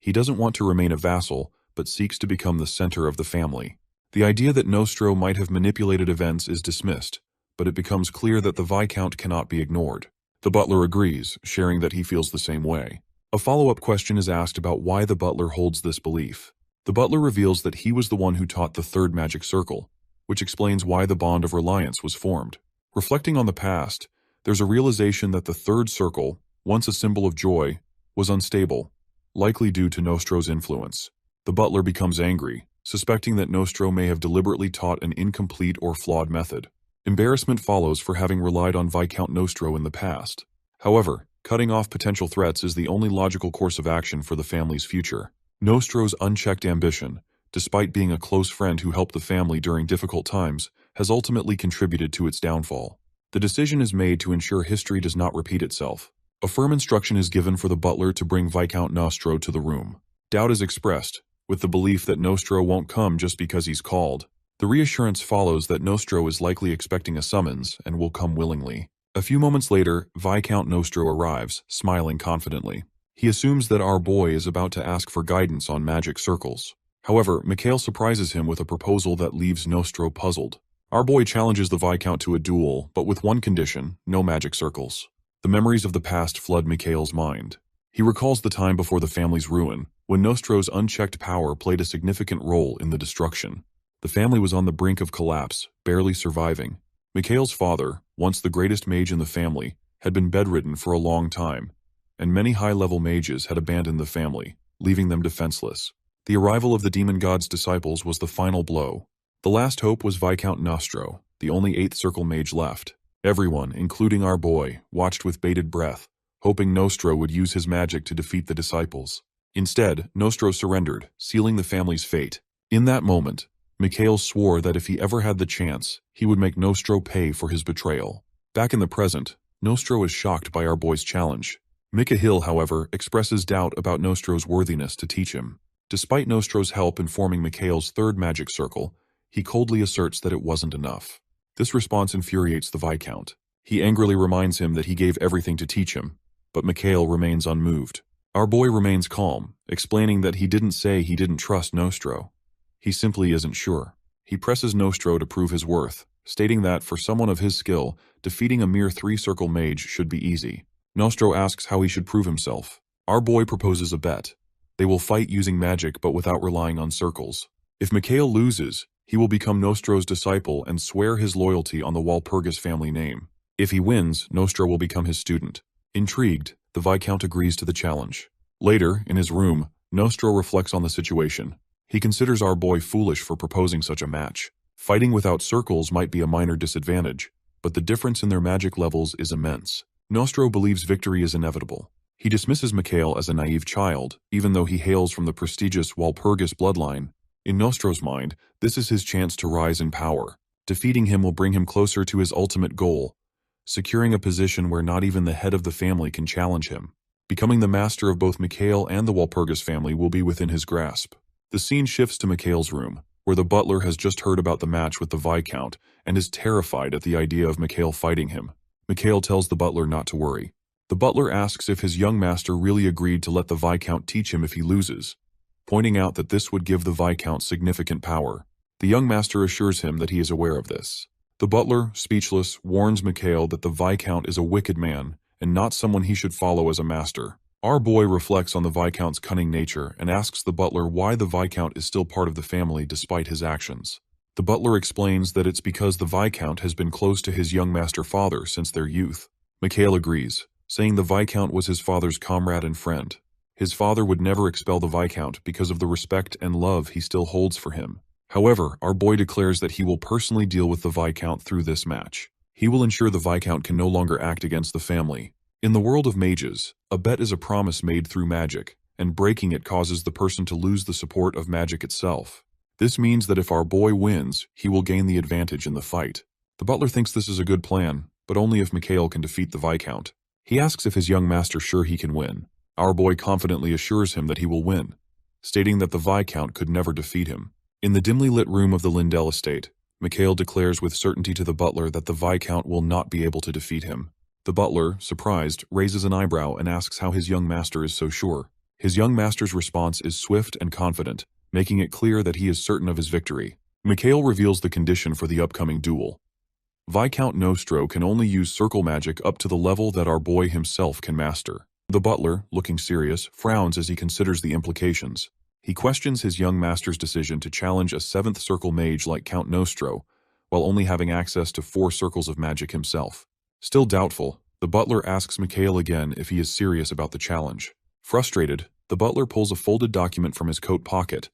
He doesn't want to remain a vassal, but seeks to become the center of the family. The idea that Nostro might have manipulated events is dismissed, but it becomes clear that the Viscount cannot be ignored. The butler agrees, sharing that he feels the same way. A follow-up question is asked about why the butler holds this belief. The butler reveals that he was the one who taught the third magic circle, which explains why the bond of reliance was formed. Reflecting on the past, there's a realization that the third circle, once a symbol of joy, was unstable, likely due to Nostro's influence. The butler becomes angry, suspecting that Nostro may have deliberately taught an incomplete or flawed method. Embarrassment follows for having relied on Viscount Nostro in the past. However, cutting off potential threats is the only logical course of action for the family's future. Nostro's unchecked ambition, despite being a close friend who helped the family during difficult times, has ultimately contributed to its downfall. The decision is made to ensure history does not repeat itself. A firm instruction is given for the butler to bring Viscount Nostro to the room. Doubt is expressed, with the belief that Nostro won't come just because he's called. The reassurance follows that Nostro is likely expecting a summons and will come willingly. A few moments later, Viscount Nostro arrives, smiling confidently. He assumes that our boy is about to ask for guidance on magic circles. However, Mikhail surprises him with a proposal that leaves Nostro puzzled. Our boy challenges the Viscount to a duel, but with one condition: no magic circles. The memories of the past flood Mikhail's mind. He recalls the time before the family's ruin, when Nostro's unchecked power played a significant role in the destruction. The family was on the brink of collapse, barely surviving. Mikhail's father, once the greatest mage in the family, had been bedridden for a long time, and many high-level mages had abandoned the family, leaving them defenseless. The arrival of the demon god's disciples was the final blow. The last hope was Viscount Nostro, the only 8th Circle mage left. Everyone, including our boy, watched with bated breath, hoping Nostro would use his magic to defeat the disciples. Instead, Nostro surrendered, sealing the family's fate. In that moment, Mikhail swore that if he ever had the chance, he would make Nostro pay for his betrayal. Back in the present, Nostro is shocked by our boy's challenge. Mikhail, however, expresses doubt about Nostro's worthiness to teach him. Despite Nostro's help in forming Mikhail's 3rd magic circle, he coldly asserts that it wasn't enough. This response infuriates the Viscount. He angrily reminds him that he gave everything to teach him, but Mikhail remains unmoved. Our boy remains calm, explaining that he didn't say he didn't trust Nostro. He simply isn't sure. He presses Nostro to prove his worth, stating that for someone of his skill, defeating a mere 3-circle mage should be easy. Nostro asks how he should prove himself. Our boy proposes a bet. They will fight using magic but without relying on circles. If Mikhail loses, he will become Nostro's disciple and swear his loyalty on the Walpurgis family name. If he wins, Nostro will become his student. Intrigued, the Viscount agrees to the challenge. Later, in his room, Nostro reflects on the situation. He considers our boy foolish for proposing such a match. Fighting without circles might be a minor disadvantage, but the difference in their magic levels is immense. Nostro believes victory is inevitable. He dismisses Mikhail as a naive child, even though he hails from the prestigious Walpurgis bloodline. In Nostro's mind, this is his chance to rise in power. Defeating him will bring him closer to his ultimate goal, securing a position where not even the head of the family can challenge him. Becoming the master of both Mikhail and the Walpurgis family will be within his grasp. The scene shifts to Mikhail's room, where the butler has just heard about the match with the Viscount and is terrified at the idea of Mikhail fighting him. Mikhail tells the butler not to worry. The butler asks if his young master really agreed to let the Viscount teach him if he loses, pointing out that this would give the Viscount significant power. The young master assures him that he is aware of this. The butler, speechless, warns Mikhail that the Viscount is a wicked man and not someone he should follow as a master. Our boy reflects on the Viscount's cunning nature and asks the butler why the Viscount is still part of the family despite his actions. The butler explains that it's because the Viscount has been close to his young master father since their youth. Mikhail agrees, saying the Viscount was his father's comrade and friend. His father would never expel the Viscount because of the respect and love he still holds for him. However, our boy declares that he will personally deal with the Viscount through this match. He will ensure the Viscount can no longer act against the family. In the world of mages, a bet is a promise made through magic, and breaking it causes the person to lose the support of magic itself. This means that if our boy wins, he will gain the advantage in the fight. The butler thinks this is a good plan, but only if Mikhail can defeat the Viscount. He asks if his young master sure he can win. Our boy confidently assures him that he will win, stating that the Viscount could never defeat him. In the dimly lit room of the Lindell estate, Mikhail declares with certainty to the butler that the Viscount will not be able to defeat him. The butler, surprised, raises an eyebrow and asks how his young master is so sure. His young master's response is swift and confident, making it clear that he is certain of his victory. Mikhail reveals the condition for the upcoming duel. Viscount Nostro can only use circle magic up to the level that our boy himself can master. The butler, looking serious, frowns as he considers the implications. He questions his young master's decision to challenge a 7th circle mage like Count Nostro, while only having access to 4 circles of magic himself. Still doubtful, the butler asks Mikhail again if he is serious about the challenge. Frustrated, the butler pulls a folded document from his coat pocket,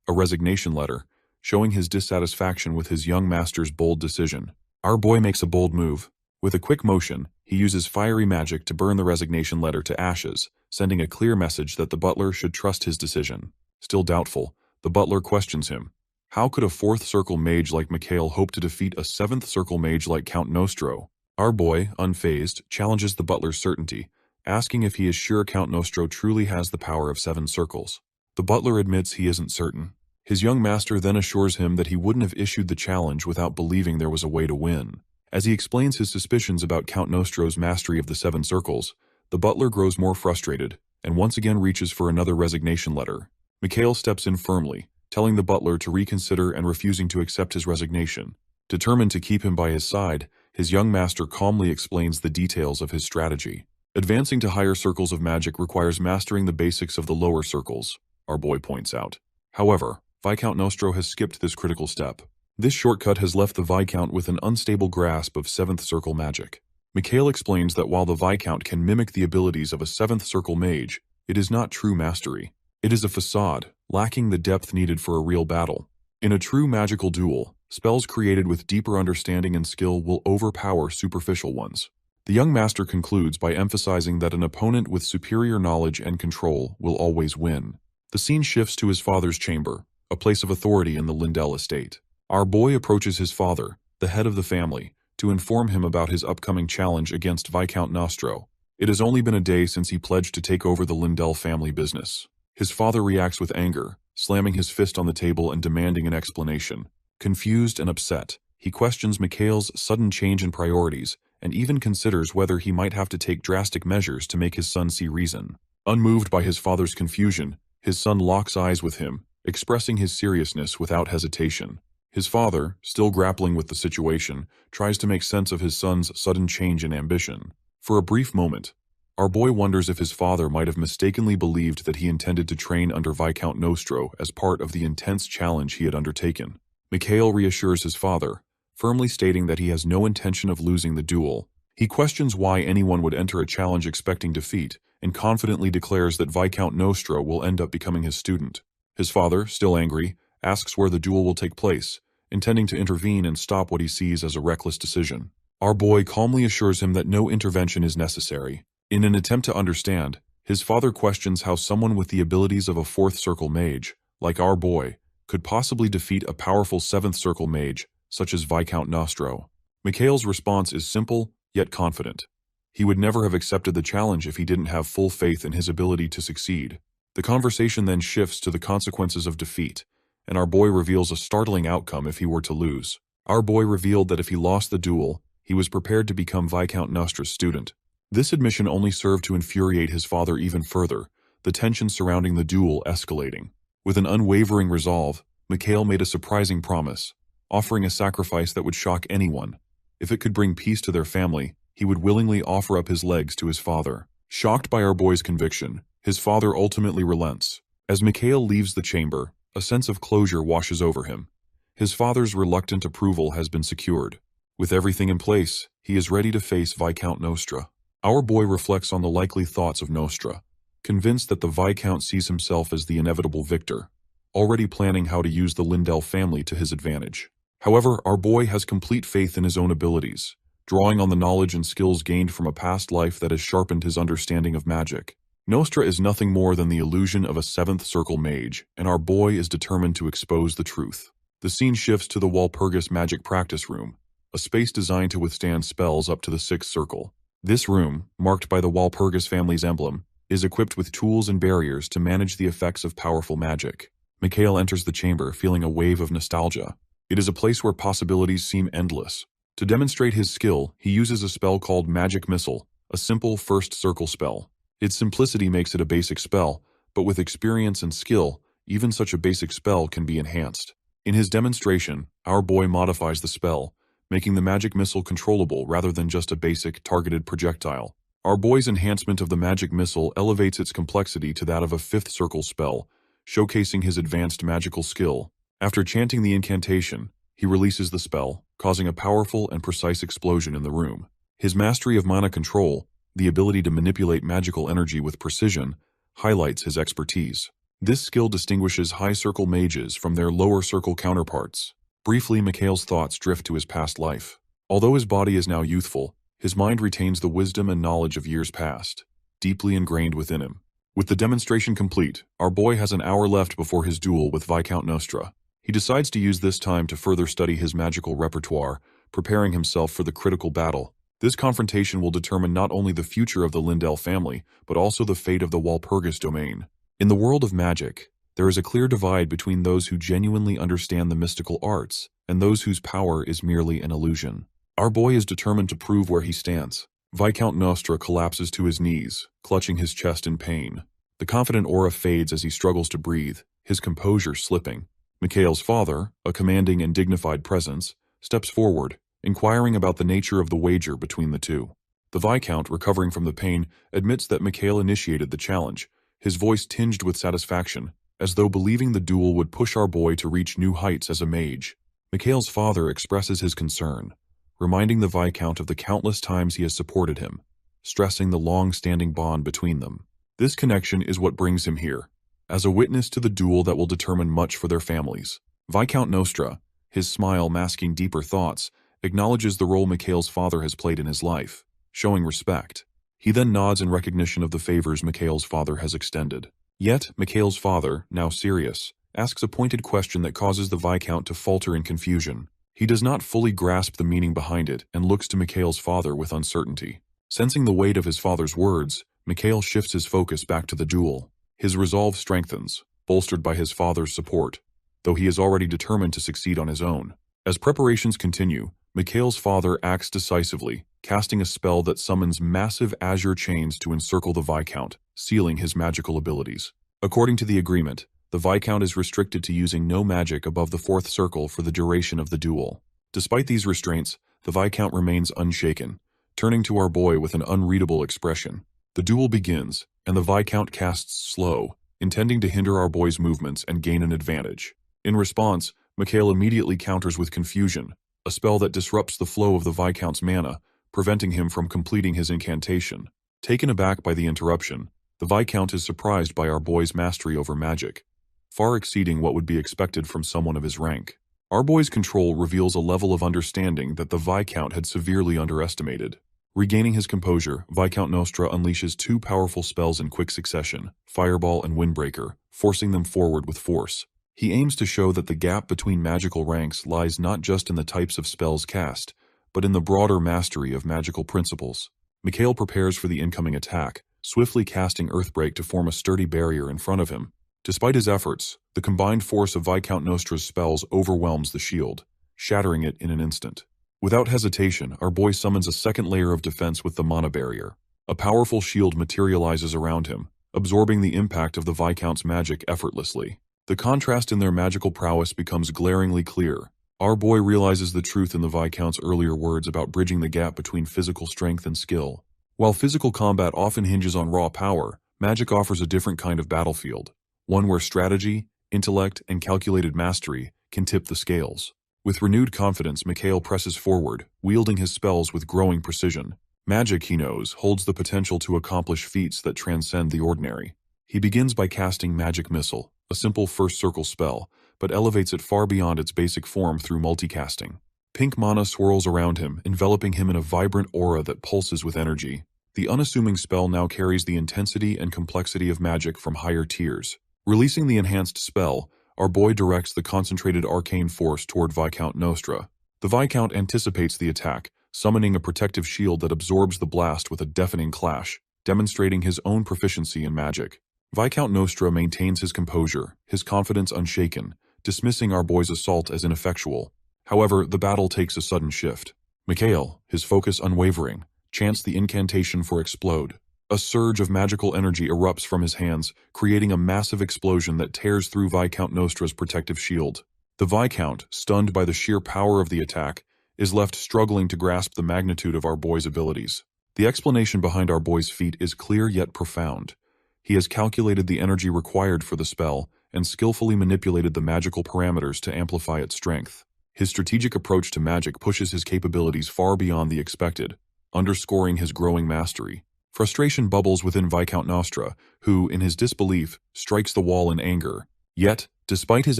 a resignation letter, showing his dissatisfaction with his young master's bold decision. Our boy makes a bold move. With a quick motion, he uses fiery magic to burn the resignation letter to ashes, sending a clear message that the butler should trust his decision. Still doubtful, the butler questions him. How could a 4th circle mage like Mikhail hope to defeat a 7th circle mage like Count Nostro? Our boy, unfazed, challenges the butler's certainty, asking if he is sure Count Nostro truly has the power of 7 circles. The butler admits he isn't certain. His young master then assures him that he wouldn't have issued the challenge without believing there was a way to win. As he explains his suspicions about Count Nostro's mastery of the 7 circles, the butler grows more frustrated, and once again reaches for another resignation letter. Mikhail steps in firmly, telling the butler to reconsider and refusing to accept his resignation. Determined to keep him by his side, his young master calmly explains the details of his strategy. Advancing to higher circles of magic requires mastering the basics of the lower circles, our boy points out. However, Viscount Nostro has skipped this critical step. This shortcut has left the Viscount with an unstable grasp of 7th circle magic. Mikhail explains that while the Viscount can mimic the abilities of a 7th circle mage, it is not true mastery. It is a facade, lacking the depth needed for a real battle. In a true magical duel, spells created with deeper understanding and skill will overpower superficial ones. The young master concludes by emphasizing that an opponent with superior knowledge and control will always win. The scene shifts to his father's chamber, a place of authority in the Lindell estate. Our boy approaches his father, the head of the family, to inform him about his upcoming challenge against Viscount Nostro. It has only been a day since he pledged to take over the Lindell family business. His father reacts with anger, slamming his fist on the table and demanding an explanation. Confused and upset, he questions Mikhail's sudden change in priorities and even considers whether he might have to take drastic measures to make his son see reason. Unmoved by his father's confusion, his son locks eyes with him, expressing his seriousness without hesitation. His father, still grappling with the situation, tries to make sense of his son's sudden change in ambition. For a brief moment, our boy wonders if his father might have mistakenly believed that he intended to train under Viscount Nostro as part of the intense challenge he had undertaken. Mikhail reassures his father, firmly stating that he has no intention of losing the duel. He questions why anyone would enter a challenge expecting defeat, and confidently declares that Viscount Nostro will end up becoming his student. His father, still angry, asks where the duel will take place, intending to intervene and stop what he sees as a reckless decision. Our boy calmly assures him that no intervention is necessary. In an attempt to understand, his father questions how someone with the abilities of a 4th circle mage, like our boy, could possibly defeat a powerful 7th circle mage, such as Viscount Nostro. Mikhail's response is simple, yet confident. He would never have accepted the challenge if he didn't have full faith in his ability to succeed. The conversation then shifts to the consequences of defeat, and our boy reveals a startling outcome if he were to lose. Our boy revealed that if he lost the duel, he was prepared to become Viscount Nostro's student. This admission only served to infuriate his father even further, the tension surrounding the duel escalating. With an unwavering resolve, Mikhail made a surprising promise, offering a sacrifice that would shock anyone. If it could bring peace to their family, he would willingly offer up his legs to his father. Shocked by our boy's conviction, his father ultimately relents. As Mikhail leaves the chamber, a sense of closure washes over him. His father's reluctant approval has been secured. With everything in place, he is ready to face Viscount Nostra. Our boy reflects on the likely thoughts of Nostra, convinced that the Viscount sees himself as the inevitable victor, already planning how to use the Lindell family to his advantage. However, our boy has complete faith in his own abilities, drawing on the knowledge and skills gained from a past life that has sharpened his understanding of magic. Nostra is nothing more than the illusion of a 7th circle mage, and our boy is determined to expose the truth. The scene shifts to the Walpurgis magic practice room, a space designed to withstand spells up to the 6th circle. This room, marked by the Walpurgis family's emblem, is equipped with tools and barriers to manage the effects of powerful magic. Mikhail enters the chamber feeling a wave of nostalgia. It is a place where possibilities seem endless. To demonstrate his skill, he uses a spell called Magic Missile, a simple 1st circle spell. Its simplicity makes it a basic spell, but with experience and skill, even such a basic spell can be enhanced. In his demonstration, our boy modifies the spell, making the magic missile controllable rather than just a basic, targeted projectile. Our boy's enhancement of the magic missile elevates its complexity to that of a 5th circle spell, showcasing his advanced magical skill. After chanting the incantation, he releases the spell, causing a powerful and precise explosion in the room. His mastery of mana control, the ability to manipulate magical energy with precision, highlights his expertise. This skill distinguishes high circle mages from their lower circle counterparts. Briefly, Mikhail's thoughts drift to his past life. Although his body is now youthful, his mind retains the wisdom and knowledge of years past, deeply ingrained within him. With the demonstration complete, our boy has an hour left before his duel with Viscount Nostra. He decides to use this time to further study his magical repertoire, preparing himself for the critical battle. This confrontation will determine not only the future of the Lindell family, but also the fate of the Walpurgis domain. In the world of magic, there is a clear divide between those who genuinely understand the mystical arts and those whose power is merely an illusion. Our boy is determined to prove where he stands. Viscount Nostra collapses to his knees, clutching his chest in pain. The confident aura fades as he struggles to breathe, his composure slipping. Mikhail's father, a commanding and dignified presence, steps forward, inquiring about the nature of the wager between the two. The Viscount, recovering from the pain, admits that Mikhail initiated the challenge, his voice tinged with satisfaction, as though believing the duel would push our boy to reach new heights as a mage. Mikhail's father expresses his concern, reminding the Viscount of the countless times he has supported him, stressing the long-standing bond between them. This connection is what brings him here, as a witness to the duel that will determine much for their families. Viscount Nostra, his smile masking deeper thoughts, acknowledges the role Mikhail's father has played in his life, showing respect. He then nods in recognition of the favors Mikhail's father has extended. Yet, Mikhail's father, now serious, asks a pointed question that causes the Viscount to falter in confusion. He does not fully grasp the meaning behind it and looks to Mikhail's father with uncertainty. Sensing the weight of his father's words, Mikhail shifts his focus back to the duel. His resolve strengthens, bolstered by his father's support, though he is already determined to succeed on his own. As preparations continue, Mikhail's father acts decisively, casting a spell that summons massive azure chains to encircle the Viscount, sealing his magical abilities. According to the agreement, the Viscount is restricted to using no magic above the 4th circle for the duration of the duel. Despite these restraints, the Viscount remains unshaken, turning to our boy with an unreadable expression. The duel begins, and the Viscount casts slow, intending to hinder our boy's movements and gain an advantage. In response, Mikhail immediately counters with confusion, a spell that disrupts the flow of the Viscount's mana, preventing him from completing his incantation. Taken aback by the interruption, the Viscount is surprised by our boy's mastery over magic, far exceeding what would be expected from someone of his rank. Our boy's control reveals a level of understanding that the Viscount had severely underestimated. Regaining his composure, Viscount Nostra unleashes 2 powerful spells in quick succession, Fireball and Windbreaker, forcing them forward with force. He aims to show that the gap between magical ranks lies not just in the types of spells cast, but in the broader mastery of magical principles. Mikhail prepares for the incoming attack, swiftly casting Earthbreak to form a sturdy barrier in front of him. Despite his efforts, the combined force of Viscount Nostra's spells overwhelms the shield, shattering it in an instant. Without hesitation, our boy summons a second layer of defense with the mana barrier. A powerful shield materializes around him, absorbing the impact of the Viscount's magic effortlessly. The contrast in their magical prowess becomes glaringly clear. Our boy realizes the truth in the Viscount's earlier words about bridging the gap between physical strength and skill. While physical combat often hinges on raw power, magic offers a different kind of battlefield, one where strategy, intellect, and calculated mastery can tip the scales. With renewed confidence, Mikhail presses forward, wielding his spells with growing precision. Magic, he knows, holds the potential to accomplish feats that transcend the ordinary. He begins by casting Magic Missile, a simple first circle spell, but elevates it far beyond its basic form through multicasting. Pink mana swirls around him, enveloping him in a vibrant aura that pulses with energy. The unassuming spell now carries the intensity and complexity of magic from higher tiers. Releasing the enhanced spell, our boy directs the concentrated arcane force toward Viscount Nostra. The Viscount anticipates the attack, summoning a protective shield that absorbs the blast with a deafening clash, demonstrating his own proficiency in magic. Viscount Nostra maintains his composure, his confidence unshaken, dismissing our boy's assault as ineffectual. However, the battle takes a sudden shift. Mikhail, his focus unwavering, chants the incantation for Explode. A surge of magical energy erupts from his hands, creating a massive explosion that tears through Viscount Nostra's protective shield. The Viscount, stunned by the sheer power of the attack, is left struggling to grasp the magnitude of our boy's abilities. The explanation behind our boy's feat is clear yet profound. He has calculated the energy required for the spell and skillfully manipulated the magical parameters to amplify its strength. His strategic approach to magic pushes his capabilities far beyond the expected, underscoring his growing mastery. Frustration bubbles within Viscount Nostra, who, in his disbelief, strikes the wall in anger. Yet, despite his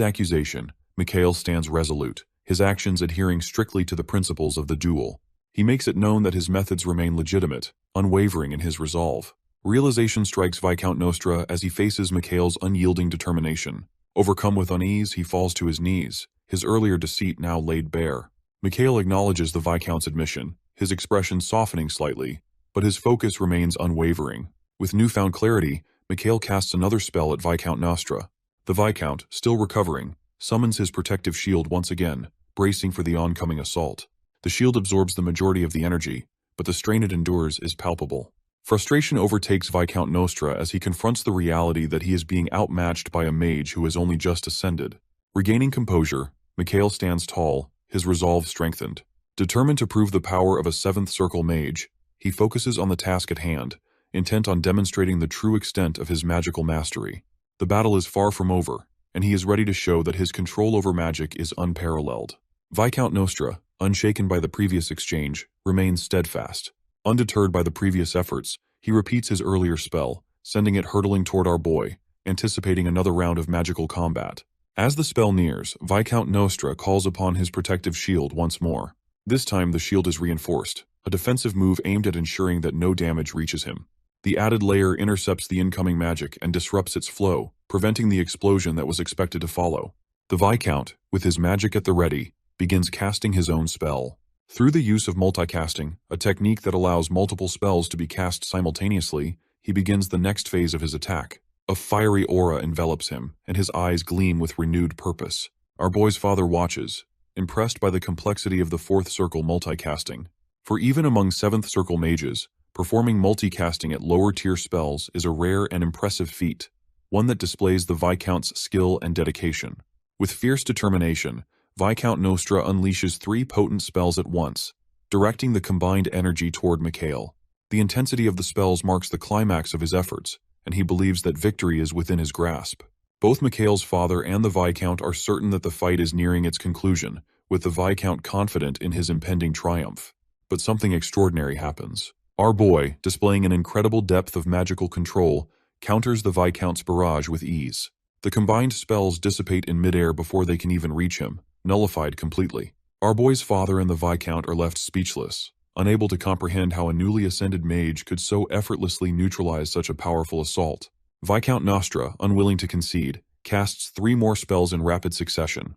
accusation, Mikhail stands resolute, his actions adhering strictly to the principles of the duel. He makes it known that his methods remain legitimate, unwavering in his resolve. Realization strikes Viscount Nostra as he faces Mikhail's unyielding determination. Overcome with unease, he falls to his knees, his earlier deceit now laid bare. Mikhail acknowledges the Viscount's admission, his expression softening slightly, but his focus remains unwavering. With newfound clarity, Mikhail casts another spell at Viscount Nostra. The Viscount, still recovering, summons his protective shield once again, bracing for the oncoming assault. The shield absorbs the majority of the energy, but the strain it endures is palpable. Frustration overtakes Viscount Nostra as he confronts the reality that he is being outmatched by a mage who has only just ascended. Regaining composure, Mikhail stands tall, his resolve strengthened. Determined to prove the power of a 7th Circle mage, he focuses on the task at hand, intent on demonstrating the true extent of his magical mastery. The battle is far from over, and he is ready to show that his control over magic is unparalleled. Viscount Nostra, unshaken by the previous exchange, remains steadfast. Undeterred by the previous efforts, he repeats his earlier spell, sending it hurtling toward our boy, anticipating another round of magical combat. As the spell nears, Viscount Nostra calls upon his protective shield once more. This time the shield is reinforced, a defensive move aimed at ensuring that no damage reaches him. The added layer intercepts the incoming magic and disrupts its flow, preventing the explosion that was expected to follow. The Viscount, with his magic at the ready, begins casting his own spell. Through the use of multicasting, a technique that allows multiple spells to be cast simultaneously, he begins the next phase of his attack. A fiery aura envelops him, and his eyes gleam with renewed purpose. Our boy's father watches, impressed by the complexity of the 4th Circle multicasting. For even among 7th Circle mages, performing multicasting at lower-tier spells is a rare and impressive feat, one that displays the Viscount's skill and dedication. With fierce determination, Viscount Nostra unleashes 3 potent spells at once, directing the combined energy toward Mikhail. The intensity of the spells marks the climax of his efforts, and he believes that victory is within his grasp. Both Mikhail's father and the Viscount are certain that the fight is nearing its conclusion, with the Viscount confident in his impending triumph. But something extraordinary happens. Our boy, displaying an incredible depth of magical control, counters the Viscount's barrage with ease. The combined spells dissipate in midair before they can even reach him, nullified completely. Our boy's father and the Viscount are left speechless, unable to comprehend how a newly ascended mage could so effortlessly neutralize such a powerful assault. Viscount Nostra, unwilling to concede, casts 3 more spells in rapid succession: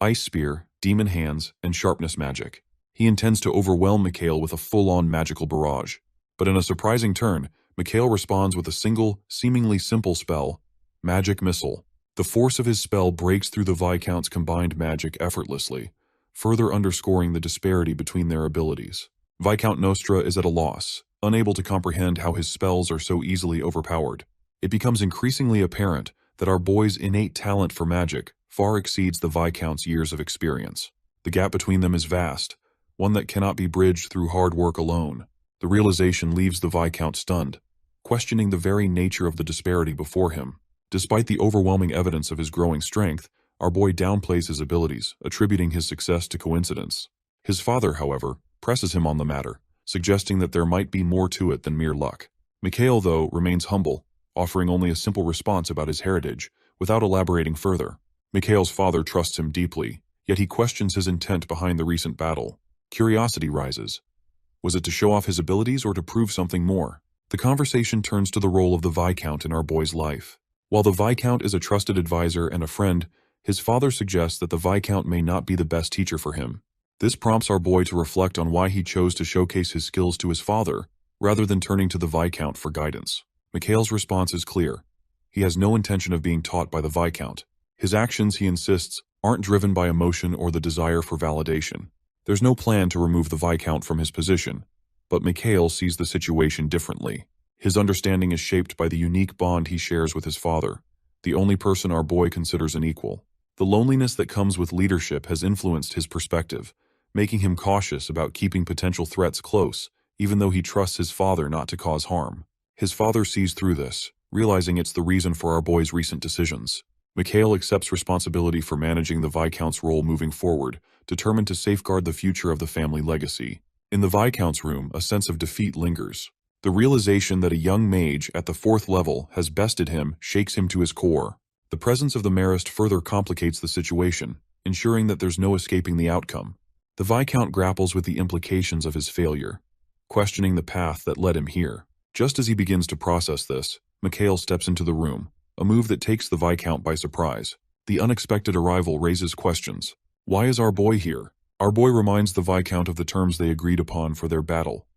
Ice Spear, Demon Hands, and Sharpness Magic. He intends to overwhelm Mikhail with a full-on magical barrage. But in a surprising turn, Mikhail responds with a single, seemingly simple spell: Magic Missile. The force of his spell breaks through the Viscount's combined magic effortlessly, further underscoring the disparity between their abilities. Viscount Nostra is at a loss, unable to comprehend how his spells are so easily overpowered. It becomes increasingly apparent that our boy's innate talent for magic far exceeds the Viscount's years of experience. The gap between them is vast, one that cannot be bridged through hard work alone. The realization leaves the Viscount stunned, questioning the very nature of the disparity before him. Despite the overwhelming evidence of his growing strength, our boy downplays his abilities, attributing his success to coincidence. His father, however, presses him on the matter, suggesting that there might be more to it than mere luck. Mikhail, though, remains humble, offering only a simple response about his heritage, without elaborating further. Mikhail's father trusts him deeply, yet he questions his intent behind the recent battle. Curiosity rises. Was it to show off his abilities or to prove something more? The conversation turns to the role of the Viscount in our boy's life. While the Viscount is a trusted advisor and a friend, his father suggests that the Viscount may not be the best teacher for him. This prompts our boy to reflect on why he chose to showcase his skills to his father, rather than turning to the Viscount for guidance. Mikhail's response is clear. He has no intention of being taught by the Viscount. His actions, he insists, aren't driven by emotion or the desire for validation. There's no plan to remove the Viscount from his position, but Mikhail sees the situation differently. His understanding is shaped by the unique bond he shares with his father, the only person our boy considers an equal. The loneliness that comes with leadership has influenced his perspective, making him cautious about keeping potential threats close, even though he trusts his father not to cause harm. His father sees through this, realizing it's the reason for our boy's recent decisions. Mikhail accepts responsibility for managing the Viscount's role moving forward, determined to safeguard the future of the family legacy. In the Viscount's room, a sense of defeat lingers. The realization that a young mage at the 4th level has bested him shakes him to his core. The presence of the Marist further complicates the situation, ensuring that there's no escaping the outcome. The Viscount grapples with the implications of his failure, questioning the path that led him here. Just as he begins to process this, Mikhail steps into the room, a move that takes the Viscount by surprise. The unexpected arrival raises questions. Why is our boy here? Our boy reminds the Viscount of the terms they agreed upon for their battle.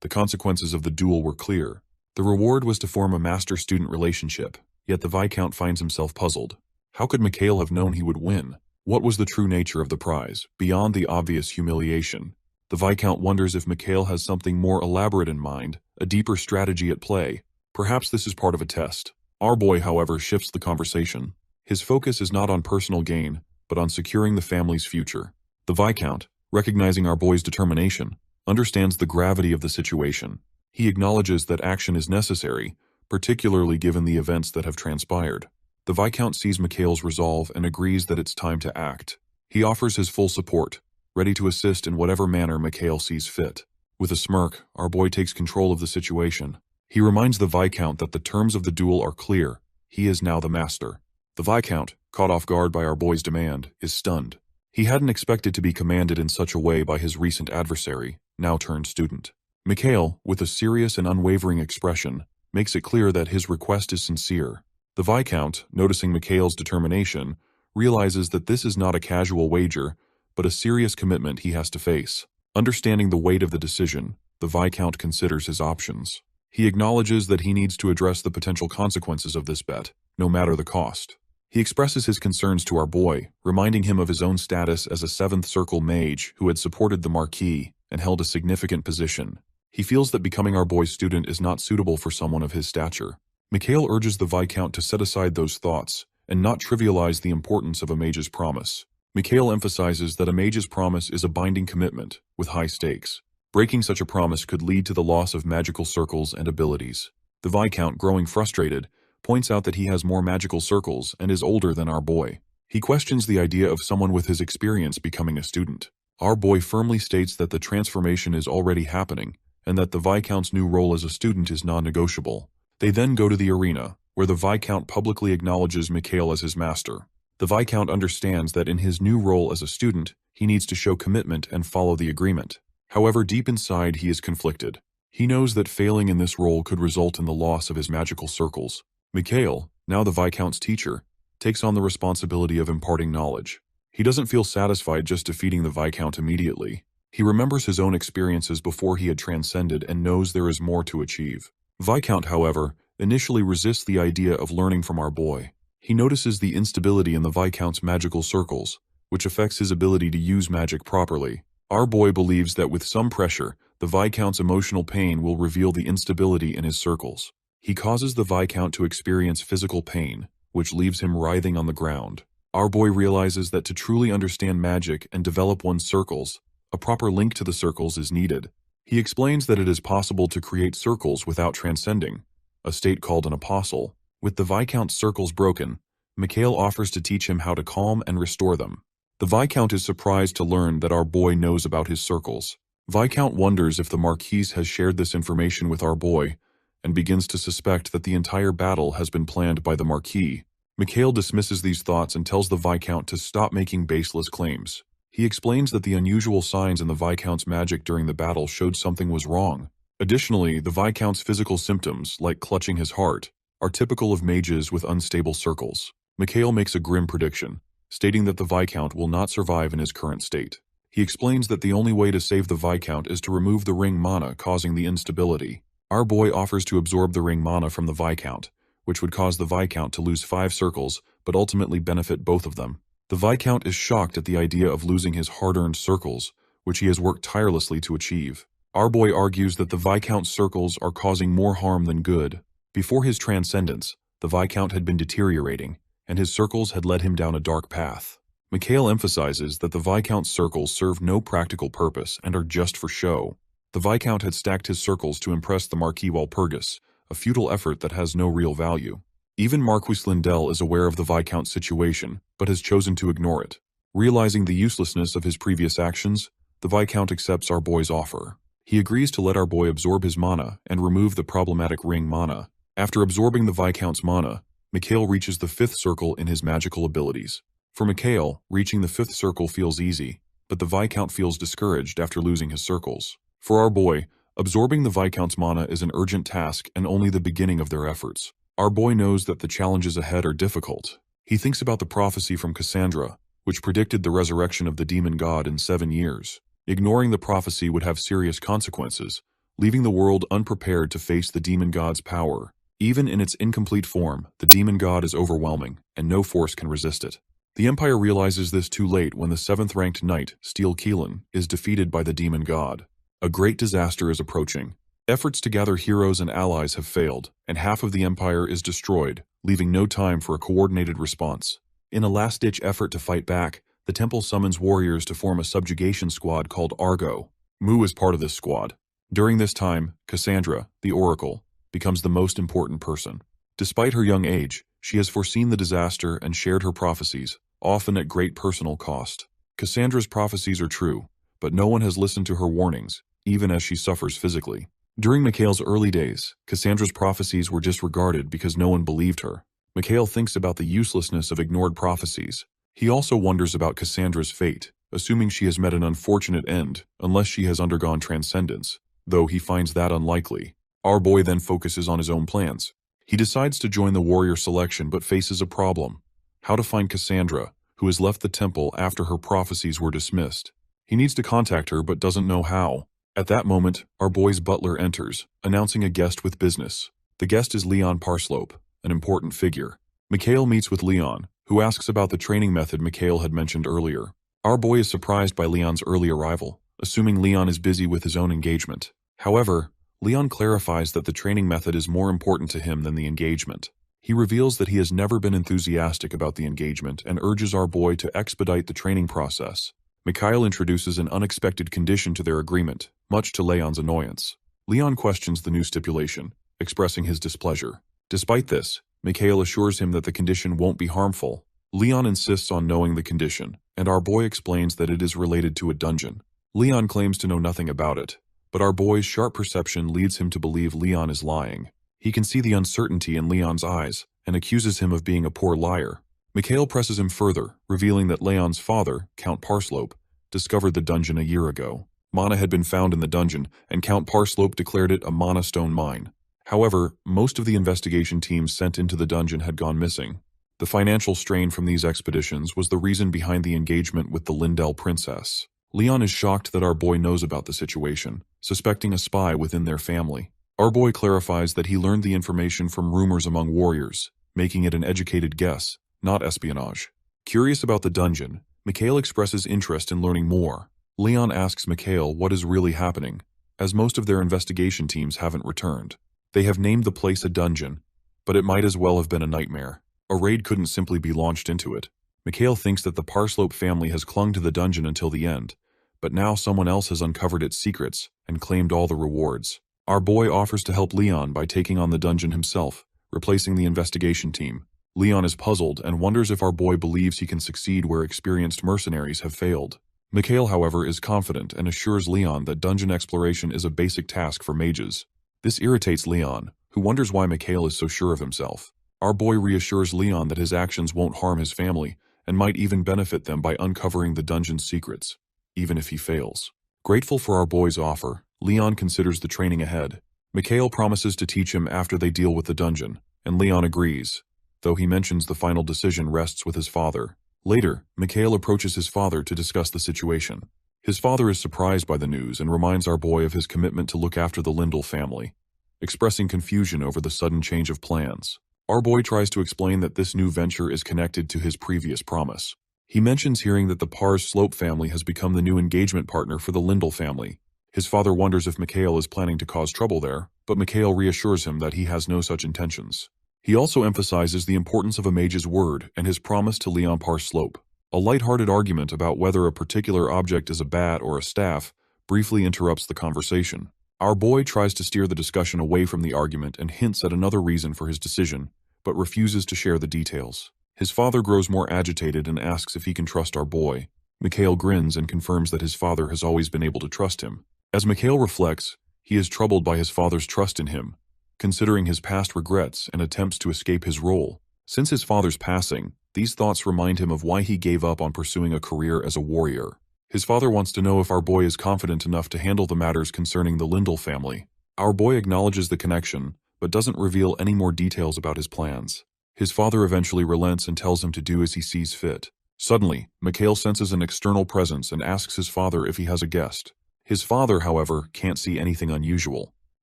The consequences of the duel were clear. The reward was to form a master-student relationship, yet the Viscount finds himself puzzled. How could Mikhail have known he would win? What was the true nature of the prize, beyond the obvious humiliation? The Viscount wonders if Mikhail has something more elaborate in mind, a deeper strategy at play. Perhaps this is part of a test. Our boy, however, shifts the conversation. His focus is not on personal gain, but on securing the family's future. The Viscount, recognizing our boy's determination, understands the gravity of the situation. He acknowledges that action is necessary, particularly given the events that have transpired. The Viscount sees Mikhail's resolve and agrees that it's time to act. He offers his full support, ready to assist in whatever manner Mikhail sees fit. With a smirk, our boy takes control of the situation. He reminds the Viscount that the terms of the duel are clear. He is now the master. The Viscount, caught off guard by our boy's demand, is stunned. He hadn't expected to be commanded in such a way by his recent adversary, now turned student. Mikhail, with a serious and unwavering expression, makes it clear that his request is sincere. The Viscount, noticing Mikhail's determination, realizes that this is not a casual wager, but a serious commitment he has to face. Understanding the weight of the decision, the Viscount considers his options. He acknowledges that he needs to address the potential consequences of this bet, no matter the cost. He expresses his concerns to our boy, reminding him of his own status as a 7th Circle mage who had supported the Marquis and held a significant position. He feels that becoming our boy's student is not suitable for someone of his stature. Mikhail urges the Viscount to set aside those thoughts and not trivialize the importance of a mage's promise. Mikhail emphasizes that a mage's promise is a binding commitment, with high stakes. Breaking such a promise could lead to the loss of magical circles and abilities. The Viscount, growing frustrated, points out that he has more magical circles and is older than our boy. He questions the idea of someone with his experience becoming a student. Our boy firmly states that the transformation is already happening, and that the Viscount's new role as a student is non-negotiable. They then go to the arena, where the Viscount publicly acknowledges Mikhail as his master. The Viscount understands that in his new role as a student, he needs to show commitment and follow the agreement. However, deep inside he is conflicted. He knows that failing in this role could result in the loss of his magical circles. Mikhail, now the Viscount's teacher, takes on the responsibility of imparting knowledge. He doesn't feel satisfied just defeating the Viscount immediately. He remembers his own experiences before he had transcended and knows there is more to achieve. Viscount, however, initially resists the idea of learning from our boy. He notices the instability in the Viscount's magical circles, which affects his ability to use magic properly. Our boy believes that with some pressure, the Viscount's emotional pain will reveal the instability in his circles. He causes the Viscount to experience physical pain, which leaves him writhing on the ground. Our boy realizes that to truly understand magic and develop one's circles, a proper link to the circles is needed. He explains that it is possible to create circles without transcending, a state called an apostle. With the Viscount's circles broken, Mikhail offers to teach him how to calm and restore them. The Viscount is surprised to learn that our boy knows about his circles. Viscount wonders if the Marquis has shared this information with our boy, and begins to suspect that the entire battle has been planned by the Marquis. Mikhail dismisses these thoughts and tells the Viscount to stop making baseless claims. He explains that the unusual signs in the Viscount's magic during the battle showed something was wrong. Additionally, the Viscount's physical symptoms, like clutching his heart, are typical of mages with unstable circles. Mikhail makes a grim prediction, stating that the Viscount will not survive in his current state. He explains that the only way to save the Viscount is to remove the ring mana causing the instability. Our boy offers to absorb the ring mana from the Viscount, which would cause the Viscount to lose 5 circles, but ultimately benefit both of them. The Viscount is shocked at the idea of losing his hard-earned circles, which he has worked tirelessly to achieve. Our boy argues that the Viscount's circles are causing more harm than good. Before his transcendence, the Viscount had been deteriorating, and his circles had led him down a dark path. Mikhail emphasizes that the Viscount's circles serve no practical purpose and are just for show. The Viscount had stacked his circles to impress the Marquis Walpurgis, a futile effort that has no real value. Even Marquis Lindell is aware of the Viscount's situation, but has chosen to ignore it. Realizing the uselessness of his previous actions, the Viscount accepts our boy's offer. He agrees to let our boy absorb his mana and remove the problematic ring mana. After absorbing the Viscount's mana, Mikhail reaches the 5th circle in his magical abilities. For Mikhail, reaching the 5th circle feels easy, but the Viscount feels discouraged after losing his circles. For our boy, absorbing the Viscount's mana is an urgent task and only the beginning of their efforts. Our boy knows that the challenges ahead are difficult. He thinks about the prophecy from Cassandra, which predicted the resurrection of the demon god in 7 years. Ignoring the prophecy would have serious consequences, leaving the world unprepared to face the demon god's power. Even in its incomplete form, the demon god is overwhelming, and no force can resist it. The Empire realizes this too late when the 7th-ranked knight, Steel Keelan, is defeated by the demon god. A great disaster is approaching. Efforts to gather heroes and allies have failed, and half of the Empire is destroyed, leaving no time for a coordinated response. In a last-ditch effort to fight back, the temple summons warriors to form a subjugation squad called Argo. Mu is part of this squad. During this time, Cassandra, the Oracle, becomes the most important person. Despite her young age, she has foreseen the disaster and shared her prophecies, often at great personal cost. Cassandra's prophecies are true, but no one has listened to her warnings, even as she suffers physically. During Mikhail's early days, Cassandra's prophecies were disregarded because no one believed her. Mikhail thinks about the uselessness of ignored prophecies. He also wonders about Cassandra's fate, assuming she has met an unfortunate end, unless she has undergone transcendence, though he finds that unlikely. Our boy then focuses on his own plans. He decides to join the warrior selection but faces a problem: how to find Cassandra, who has left the temple after her prophecies were dismissed. He needs to contact her but doesn't know how. At that moment, our boy's butler enters, announcing a guest with business. The guest is Leon Parslope, an important figure. Mikhail meets with Leon, who asks about the training method Mikhail had mentioned earlier. Our boy is surprised by Leon's early arrival, assuming Leon is busy with his own engagement. However, Leon clarifies that the training method is more important to him than the engagement. He reveals that he has never been enthusiastic about the engagement and urges our boy to expedite the training process. Mikhail introduces an unexpected condition to their agreement, much to Leon's annoyance. Leon questions the new stipulation, expressing his displeasure. Despite this, Mikhail assures him that the condition won't be harmful. Leon insists on knowing the condition, and our boy explains that it is related to a dungeon. Leon claims to know nothing about it, but our boy's sharp perception leads him to believe Leon is lying. He can see the uncertainty in Leon's eyes and accuses him of being a poor liar. Mikhail presses him further, revealing that Leon's father, Count Parslope, discovered the dungeon a year ago. Mana had been found in the dungeon, and Count Parslope declared it a mana stone mine. However, most of the investigation teams sent into the dungeon had gone missing. The financial strain from these expeditions was the reason behind the engagement with the Lindell princess. Leon is shocked that our boy knows about the situation, suspecting a spy within their family. Our boy clarifies that he learned the information from rumors among warriors, making it an educated guess, not espionage. Curious about the dungeon, Mikhail expresses interest in learning more. Leon asks Mikhail what is really happening, as most of their investigation teams haven't returned. They have named the place a dungeon, but it might as well have been a nightmare. A raid couldn't simply be launched into it. Mikhail thinks that the Parslope family has clung to the dungeon until the end, but now someone else has uncovered its secrets and claimed all the rewards. Our boy offers to help Leon by taking on the dungeon himself, replacing the investigation team. Leon is puzzled and wonders if our boy believes he can succeed where experienced mercenaries have failed. Mikhail, however, is confident and assures Leon that dungeon exploration is a basic task for mages. This irritates Leon, who wonders why Mikhail is so sure of himself. Our boy reassures Leon that his actions won't harm his family and might even benefit them by uncovering the dungeon's secrets, even if he fails. Grateful for our boy's offer, Leon considers the training ahead. Mikhail promises to teach him after they deal with the dungeon, and Leon agrees, though he mentions the final decision rests with his father. Later, Mikhail approaches his father to discuss the situation. His father is surprised by the news and reminds our boy of his commitment to look after the Lindell family, expressing confusion over the sudden change of plans. Our boy tries to explain that this new venture is connected to his previous promise. He mentions hearing that the Parslope family has become the new engagement partner for the Lindell family. His father wonders if Mikhail is planning to cause trouble there, but Mikhail reassures him that he has no such intentions. He also emphasizes the importance of a mage's word and his promise to Leon Parslope. A light-hearted argument about whether a particular object is a bat or a staff briefly interrupts the conversation. Our boy tries to steer the discussion away from the argument and hints at another reason for his decision, but refuses to share the details. His father grows more agitated and asks if he can trust our boy. Mikhail grins and confirms that his father has always been able to trust him. As Mikhail reflects, he is troubled by his father's trust in him, considering his past regrets and attempts to escape his role. Since his father's passing, these thoughts remind him of why he gave up on pursuing a career as a warrior. His father wants to know if our boy is confident enough to handle the matters concerning the Lindell family. Our boy acknowledges the connection, but doesn't reveal any more details about his plans. His father eventually relents and tells him to do as he sees fit. Suddenly, Mikhail senses an external presence and asks his father if he has a guest. His father, however, can't see anything unusual.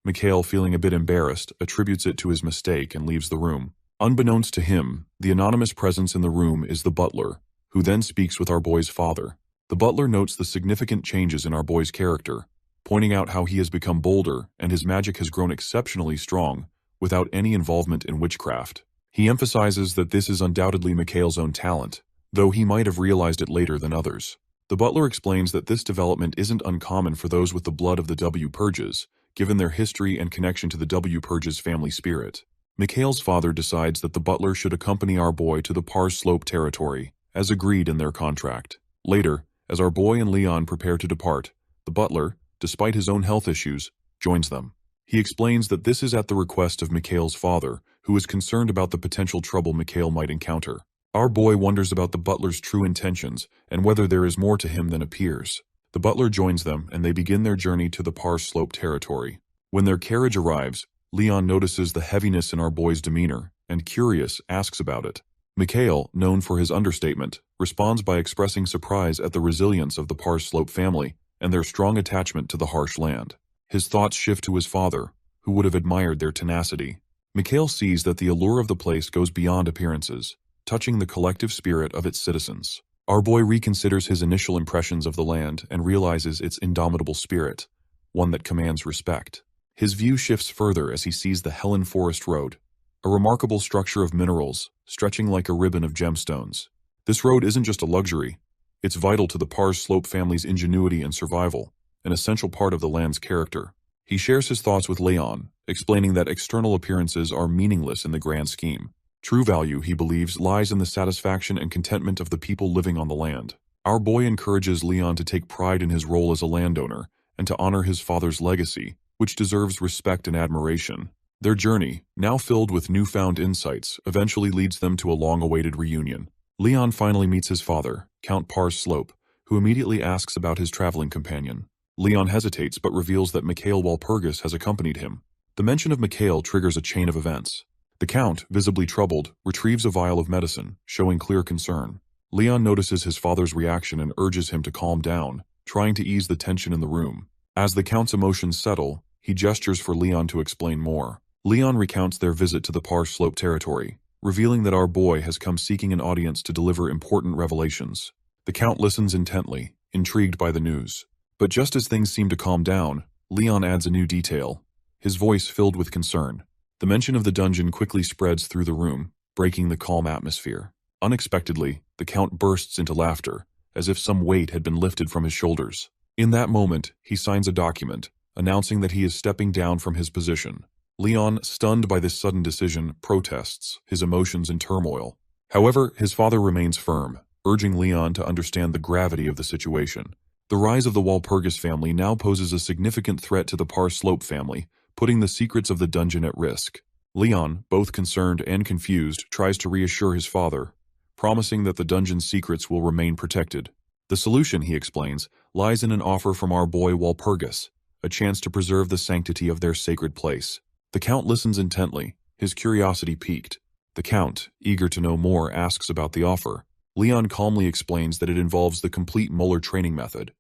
Mikhail, feeling a bit embarrassed, attributes it to his mistake and leaves the room. Unbeknownst to him, the anonymous presence in the room is the butler, who then speaks with our boy's father. The butler notes the significant changes in our boy's character, pointing out how he has become bolder and his magic has grown exceptionally strong, without any involvement in witchcraft. He emphasizes that this is undoubtedly Mikhail's own talent, though he might have realized it later than others. The butler explains that this development isn't uncommon for those with the blood of the W. Purges, given their history and connection to the W. Purges family spirit. Mikhail's father decides that the butler should accompany our boy to the Pars Slope territory, as agreed in their contract. Later, as our boy and Leon prepare to depart, the butler, despite his own health issues, joins them. He explains that this is at the request of Mikhail's father, who is concerned about the potential trouble Mikhail might encounter. Our boy wonders about the butler's true intentions and whether there is more to him than appears. The butler joins them and they begin their journey to the Pars Slope territory. When their carriage arrives, Leon notices the heaviness in our boy's demeanor and, curious, asks about it. Mikhail, known for his understatement, responds by expressing surprise at the resilience of the Pars Slope family and their strong attachment to the harsh land. His thoughts shift to his father, who would have admired their tenacity. Mikhail sees that the allure of the place goes beyond appearances, touching the collective spirit of its citizens. Our boy reconsiders his initial impressions of the land and realizes its indomitable spirit, one that commands respect. His view shifts further as he sees the Helen Forest Road, a remarkable structure of minerals stretching like a ribbon of gemstones. This road isn't just a luxury, it's vital to the Pars Slope family's ingenuity and survival, an essential part of the land's character. He shares his thoughts with Leon, explaining that external appearances are meaningless in the grand scheme. True value, he believes, lies in the satisfaction and contentment of the people living on the land. Our boy encourages Leon to take pride in his role as a landowner and to honor his father's legacy, which deserves respect and admiration. Their journey, now filled with newfound insights, eventually leads them to a long-awaited reunion. Leon finally meets his father, Count Pars Slope, who immediately asks about his traveling companion. Leon hesitates but reveals that Mikhail Walpurgis has accompanied him. The mention of Mikhail triggers a chain of events. The Count, visibly troubled, retrieves a vial of medicine, showing clear concern. Leon notices his father's reaction and urges him to calm down, trying to ease the tension in the room. As the Count's emotions settle, he gestures for Leon to explain more. Leon recounts their visit to the Pars Slope territory, revealing that our boy has come seeking an audience to deliver important revelations. The Count listens intently, intrigued by the news. But just as things seem to calm down, Leon adds a new detail, his voice filled with concern. The mention of the dungeon quickly spreads through the room, breaking the calm atmosphere. Unexpectedly, the Count bursts into laughter, as if some weight had been lifted from his shoulders. In that moment, he signs a document, announcing that he is stepping down from his position. Leon, stunned by this sudden decision, protests, his emotions in turmoil. However, his father remains firm, urging Leon to understand the gravity of the situation. The rise of the Walpurgis family now poses a significant threat to the Pars Slope family, putting the secrets of the dungeon at risk. Leon, both concerned and confused, tries to reassure his father, promising that the dungeon's secrets will remain protected. The solution, he explains, lies in an offer from our boy Walpurgis, a chance to preserve the sanctity of their sacred place. The Count listens intently, his curiosity piqued. The Count, eager to know more, asks about the offer. Leon calmly explains that it involves the complete molar training method,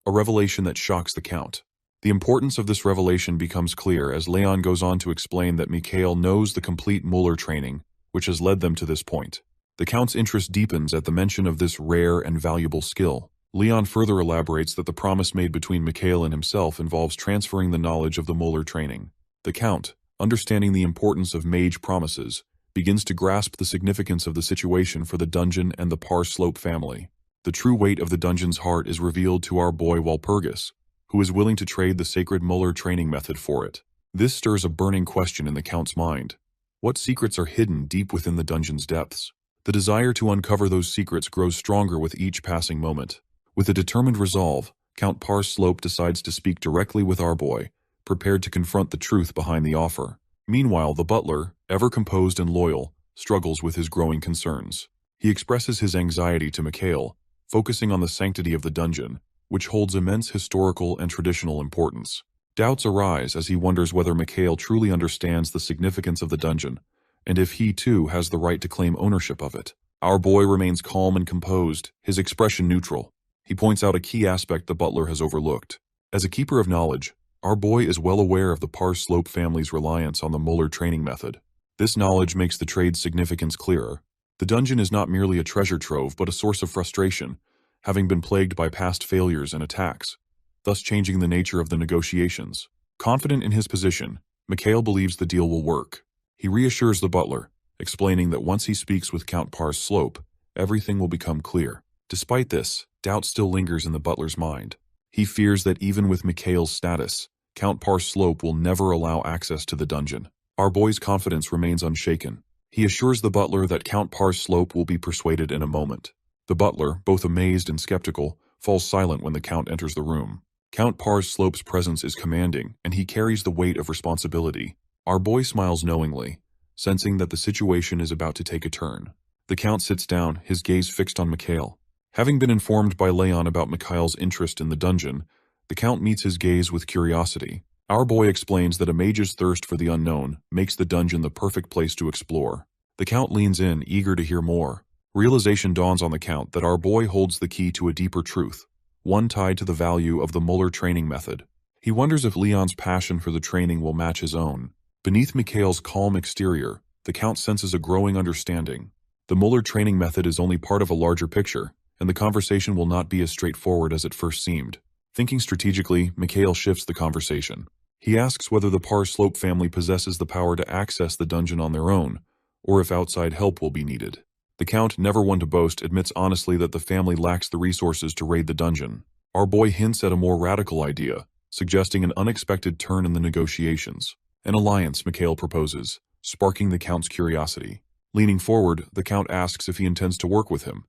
a revelation that shocks the Count. The importance of this revelation becomes clear as Leon goes on to explain that Mikhail knows the complete molar training, which has led them to this point. The Count's interest deepens at the mention of this rare and valuable skill. Leon further elaborates that the promise made between Mikhail and himself involves transferring the knowledge of the molar training. The Count, understanding the importance of mage promises, begins to grasp the significance of the situation for the dungeon and the Pars Slope family. The true weight of the dungeon's heart is revealed to our boy Walpurgis, who is willing to trade the sacred molar training method for it. This stirs a burning question in the Count's mind. What secrets are hidden deep within the dungeon's depths? The desire to uncover those secrets grows stronger with each passing moment. With a determined resolve, Count Pars Slope decides to speak directly with our boy, prepared to confront the truth behind the offer. Meanwhile, the butler, ever composed and loyal, struggles with his growing concerns. He expresses his anxiety to Mikhail, focusing on the sanctity of the dungeon, which holds immense historical and traditional importance. Doubts arise as he wonders whether Mikhail truly understands the significance of the dungeon, and if he too has the right to claim ownership of it. Our boy remains calm and composed, his expression neutral. He points out a key aspect the butler has overlooked. As a keeper of knowledge, our boy is well aware of the Pars Slope family's reliance on the molar training method. This knowledge makes the trade's significance clearer. The dungeon is not merely a treasure trove but a source of frustration, having been plagued by past failures and attacks, thus changing the nature of the negotiations. Confident in his position, Mikhail believes the deal will work. He reassures the butler, explaining that once he speaks with Count Par's Slope, everything will become clear. Despite this, doubt still lingers in the butler's mind. He fears that even with Mikhail's status, Count Par's Slope will never allow access to the dungeon. Our boy's confidence remains unshaken. He assures the butler that Count Par's Slope will be persuaded in a moment. The butler, both amazed and skeptical, falls silent when the Count enters the room. Count Par's Slope's presence is commanding, and he carries the weight of responsibility. Our boy smiles knowingly, sensing that the situation is about to take a turn. The Count sits down, his gaze fixed on Mikhail. Having been informed by Leon about Mikhail's interest in the dungeon, the Count meets his gaze with curiosity. Our boy explains that a mage's thirst for the unknown makes the dungeon the perfect place to explore. The Count leans in, eager to hear more. Realization dawns on the Count that our boy holds the key to a deeper truth, one tied to the value of the Muller training method. He wonders if Leon's passion for the training will match his own. Beneath Mikhail's calm exterior, the Count senses a growing understanding. The Muller training method is only part of a larger picture, and the conversation will not be as straightforward as it first seemed. Thinking strategically, Mikhail shifts the conversation. He asks whether the Par Slope family possesses the power to access the dungeon on their own, or if outside help will be needed. The Count, never one to boast, admits honestly that the family lacks the resources to raid the dungeon. Our boy hints at a more radical idea, suggesting an unexpected turn in the negotiations. An alliance, Mikhail proposes, sparking the Count's curiosity. Leaning forward, the Count asks if he intends to work with him,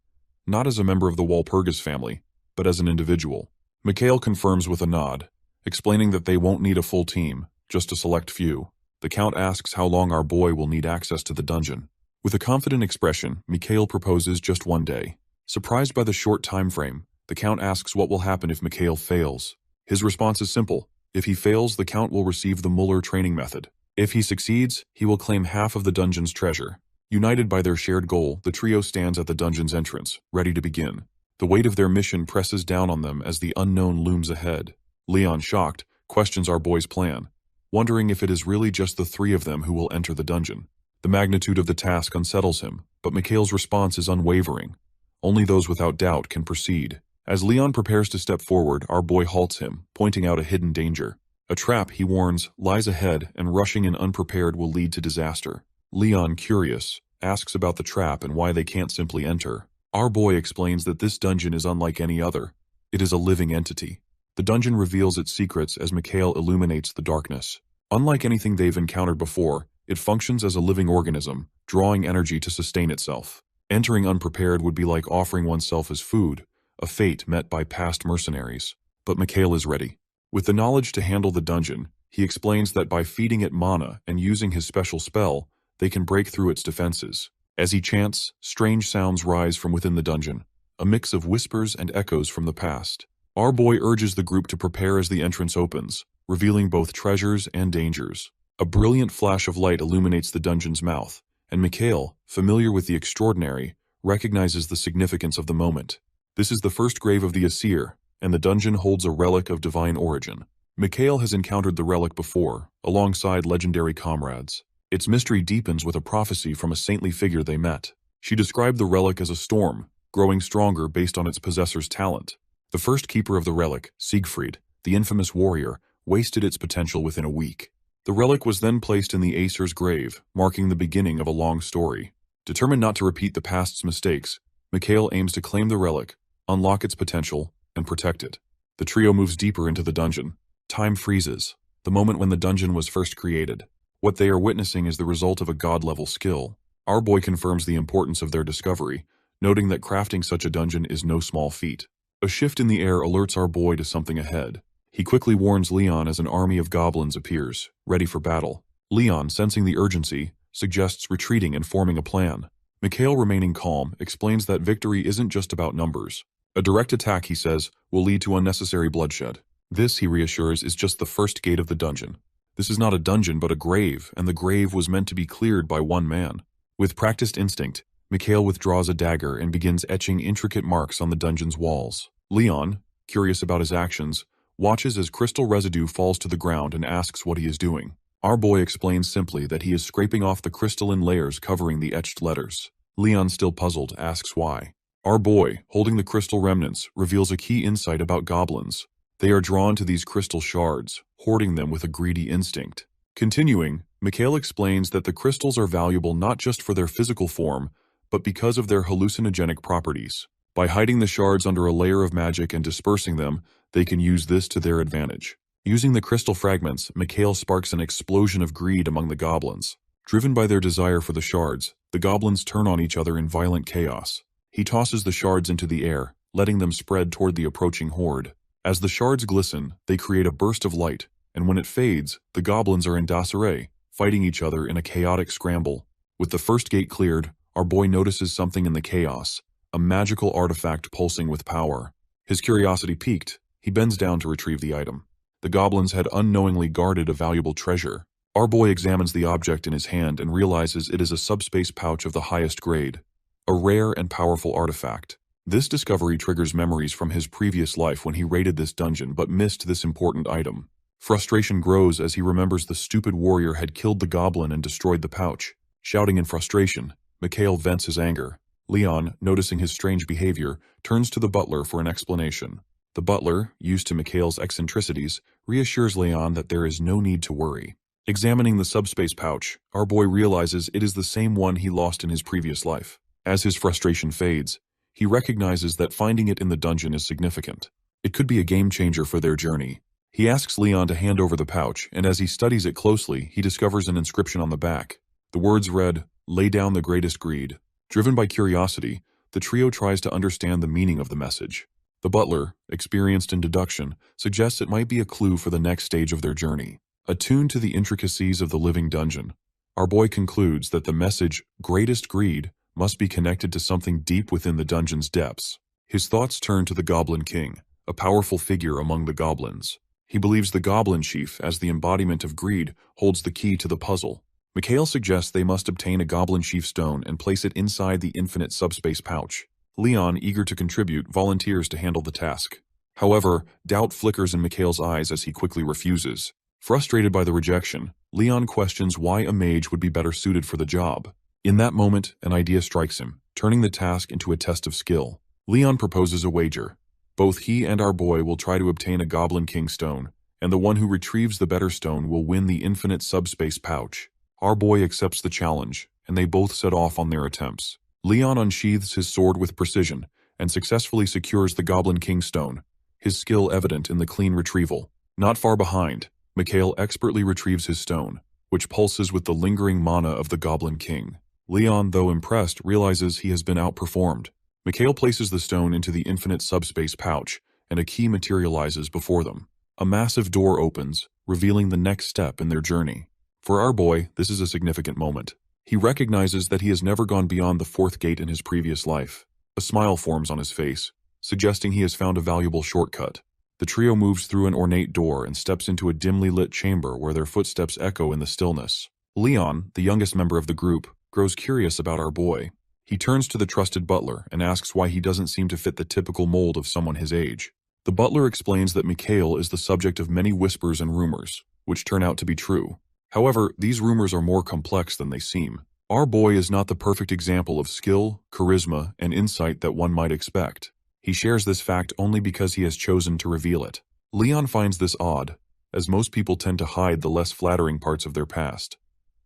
not as a member of the Walpurgis family, but as an individual. Mikhail confirms with a nod, explaining that they won't need a full team, just a select few. The Count asks how long our boy will need access to the dungeon. With a confident expression, Mikhail proposes just 1 day. Surprised by the short time frame, the Count asks what will happen if Mikhail fails. His response is simple. If he fails, the Count will receive the Muller training method. If he succeeds, he will claim half of the dungeon's treasure. United by their shared goal, the trio stands at the dungeon's entrance, ready to begin. The weight of their mission presses down on them as the unknown looms ahead. Leon, shocked, questions our boy's plan, wondering if it is really just the three of them who will enter the dungeon. The magnitude of the task unsettles him, but Mikhail's response is unwavering. Only those without doubt can proceed. As Leon prepares to step forward, our boy halts him, pointing out a hidden danger. A trap, he warns, lies ahead, and rushing in unprepared will lead to disaster. Leon, curious, asks about the trap and why they can't simply enter. Our boy explains that this dungeon is unlike any other. It is a living entity. The dungeon reveals its secrets as Mikhail illuminates the darkness. Unlike anything they've encountered before, it functions as a living organism, drawing energy to sustain itself. Entering unprepared would be like offering oneself as food, a fate met by past mercenaries. But Mikhail is ready. With the knowledge to handle the dungeon, he explains that by feeding it mana and using his special spell, they can break through its defenses. As he chants, strange sounds rise from within the dungeon, a mix of whispers and echoes from the past. Our boy urges the group to prepare as the entrance opens, revealing both treasures and dangers. A brilliant flash of light illuminates the dungeon's mouth, and Mikhail, familiar with the extraordinary, recognizes the significance of the moment. This is the first grave of the Asir, and the dungeon holds a relic of divine origin. Mikhail has encountered the relic before, alongside legendary comrades. Its mystery deepens with a prophecy from a saintly figure they met. She described the relic as a storm, growing stronger based on its possessor's talent. The first keeper of the relic, Siegfried, the infamous warrior, wasted its potential within a week. The relic was then placed in the Aesir's grave, marking the beginning of a long story. Determined not to repeat the past's mistakes, Mikhail aims to claim the relic, unlock its potential, and protect it. The trio moves deeper into the dungeon. Time freezes, the moment when the dungeon was first created. What they are witnessing is the result of a god-level skill. Our boy confirms the importance of their discovery, noting that crafting such a dungeon is no small feat. A shift in the air alerts our boy to something ahead. He quickly warns Leon as an army of goblins appears, ready for battle. Leon, sensing the urgency, suggests retreating and forming a plan. Mikhail, remaining calm, explains that victory isn't just about numbers. A direct attack, he says, will lead to unnecessary bloodshed. This, he reassures, is just the first gate of the dungeon. This is not a dungeon but a grave, and the grave was meant to be cleared by one man. With practiced instinct, Mikhail withdraws a dagger and begins etching intricate marks on the dungeon's walls. Leon, curious about his actions, watches as crystal residue falls to the ground and asks what he is doing. Our boy explains simply that he is scraping off the crystalline layers covering the etched letters. Leon, still puzzled, asks why. Our boy, holding the crystal remnants, reveals a key insight about goblins. They are drawn to these crystal shards, hoarding them with a greedy instinct. Continuing, Mikhail explains that the crystals are valuable not just for their physical form, but because of their hallucinogenic properties. By hiding the shards under a layer of magic and dispersing them, they can use this to their advantage. Using the crystal fragments, Mikhail sparks an explosion of greed among the goblins. Driven by their desire for the shards, the goblins turn on each other in violent chaos. He tosses the shards into the air, letting them spread toward the approaching horde. As the shards glisten, they create a burst of light, and when it fades, the goblins are in disarray, fighting each other in a chaotic scramble. With the first gate cleared, our boy notices something in the chaos, a magical artifact pulsing with power. His curiosity piqued, he bends down to retrieve the item. The goblins had unknowingly guarded a valuable treasure. Our boy examines the object in his hand and realizes it is a subspace pouch of the highest grade, a rare and powerful artifact. This discovery triggers memories from his previous life when he raided this dungeon but missed this important item. Frustration grows as he remembers the stupid warrior had killed the goblin and destroyed the pouch. Shouting in frustration, Mikhail vents his anger. Leon, noticing his strange behavior, turns to the butler for an explanation. The butler, used to Mikhail's eccentricities, reassures Leon that there is no need to worry. Examining the subspace pouch, our boy realizes it is the same one he lost in his previous life. As his frustration fades, he recognizes that finding it in the dungeon is significant. It could be a game changer for their journey. He asks Leon to hand over the pouch, and as he studies it closely, he discovers an inscription on the back. The words read, "Lay down the greatest greed." Driven by curiosity, the trio tries to understand the meaning of the message. The butler, experienced in deduction, suggests it might be a clue for the next stage of their journey. Attuned to the intricacies of the living dungeon, our boy concludes that the message, "greatest greed," must be connected to something deep within the dungeon's depths. His thoughts turn to the Goblin King, a powerful figure among the goblins. He believes the Goblin Chief, as the embodiment of greed, holds the key to the puzzle. Mikhail suggests they must obtain a Goblin Chief stone and place it inside the infinite subspace pouch. Leon, eager to contribute, volunteers to handle the task. However, doubt flickers in Mikhail's eyes as he quickly refuses. Frustrated by the rejection, Leon questions why a mage would be better suited for the job. In that moment, an idea strikes him, turning the task into a test of skill. Leon proposes a wager. Both he and our boy will try to obtain a Goblin King stone, and the one who retrieves the better stone will win the infinite subspace pouch. Our boy accepts the challenge, and they both set off on their attempts. Leon unsheathes his sword with precision and successfully secures the Goblin King stone, his skill evident in the clean retrieval. Not far behind, Mikhail expertly retrieves his stone, which pulses with the lingering mana of the Goblin King. Leon, though impressed, realizes he has been outperformed. Mikhail places the stone into the infinite subspace pouch, and a key materializes before them. A massive door opens, revealing the next step in their journey. For our boy, this is a significant moment. He recognizes that he has never gone beyond the fourth gate in his previous life. A smile forms on his face, suggesting he has found a valuable shortcut. The trio moves through an ornate door and steps into a dimly lit chamber where their footsteps echo in the stillness. Leon, the youngest member of the group, grows curious about our boy. He turns to the trusted butler and asks why he doesn't seem to fit the typical mold of someone his age. The butler explains that Mikhail is the subject of many whispers and rumors, which turn out to be true. However, these rumors are more complex than they seem. Our boy is not the perfect example of skill, charisma, and insight that one might expect. He shares this fact only because he has chosen to reveal it. Leon finds this odd, as most people tend to hide the less flattering parts of their past.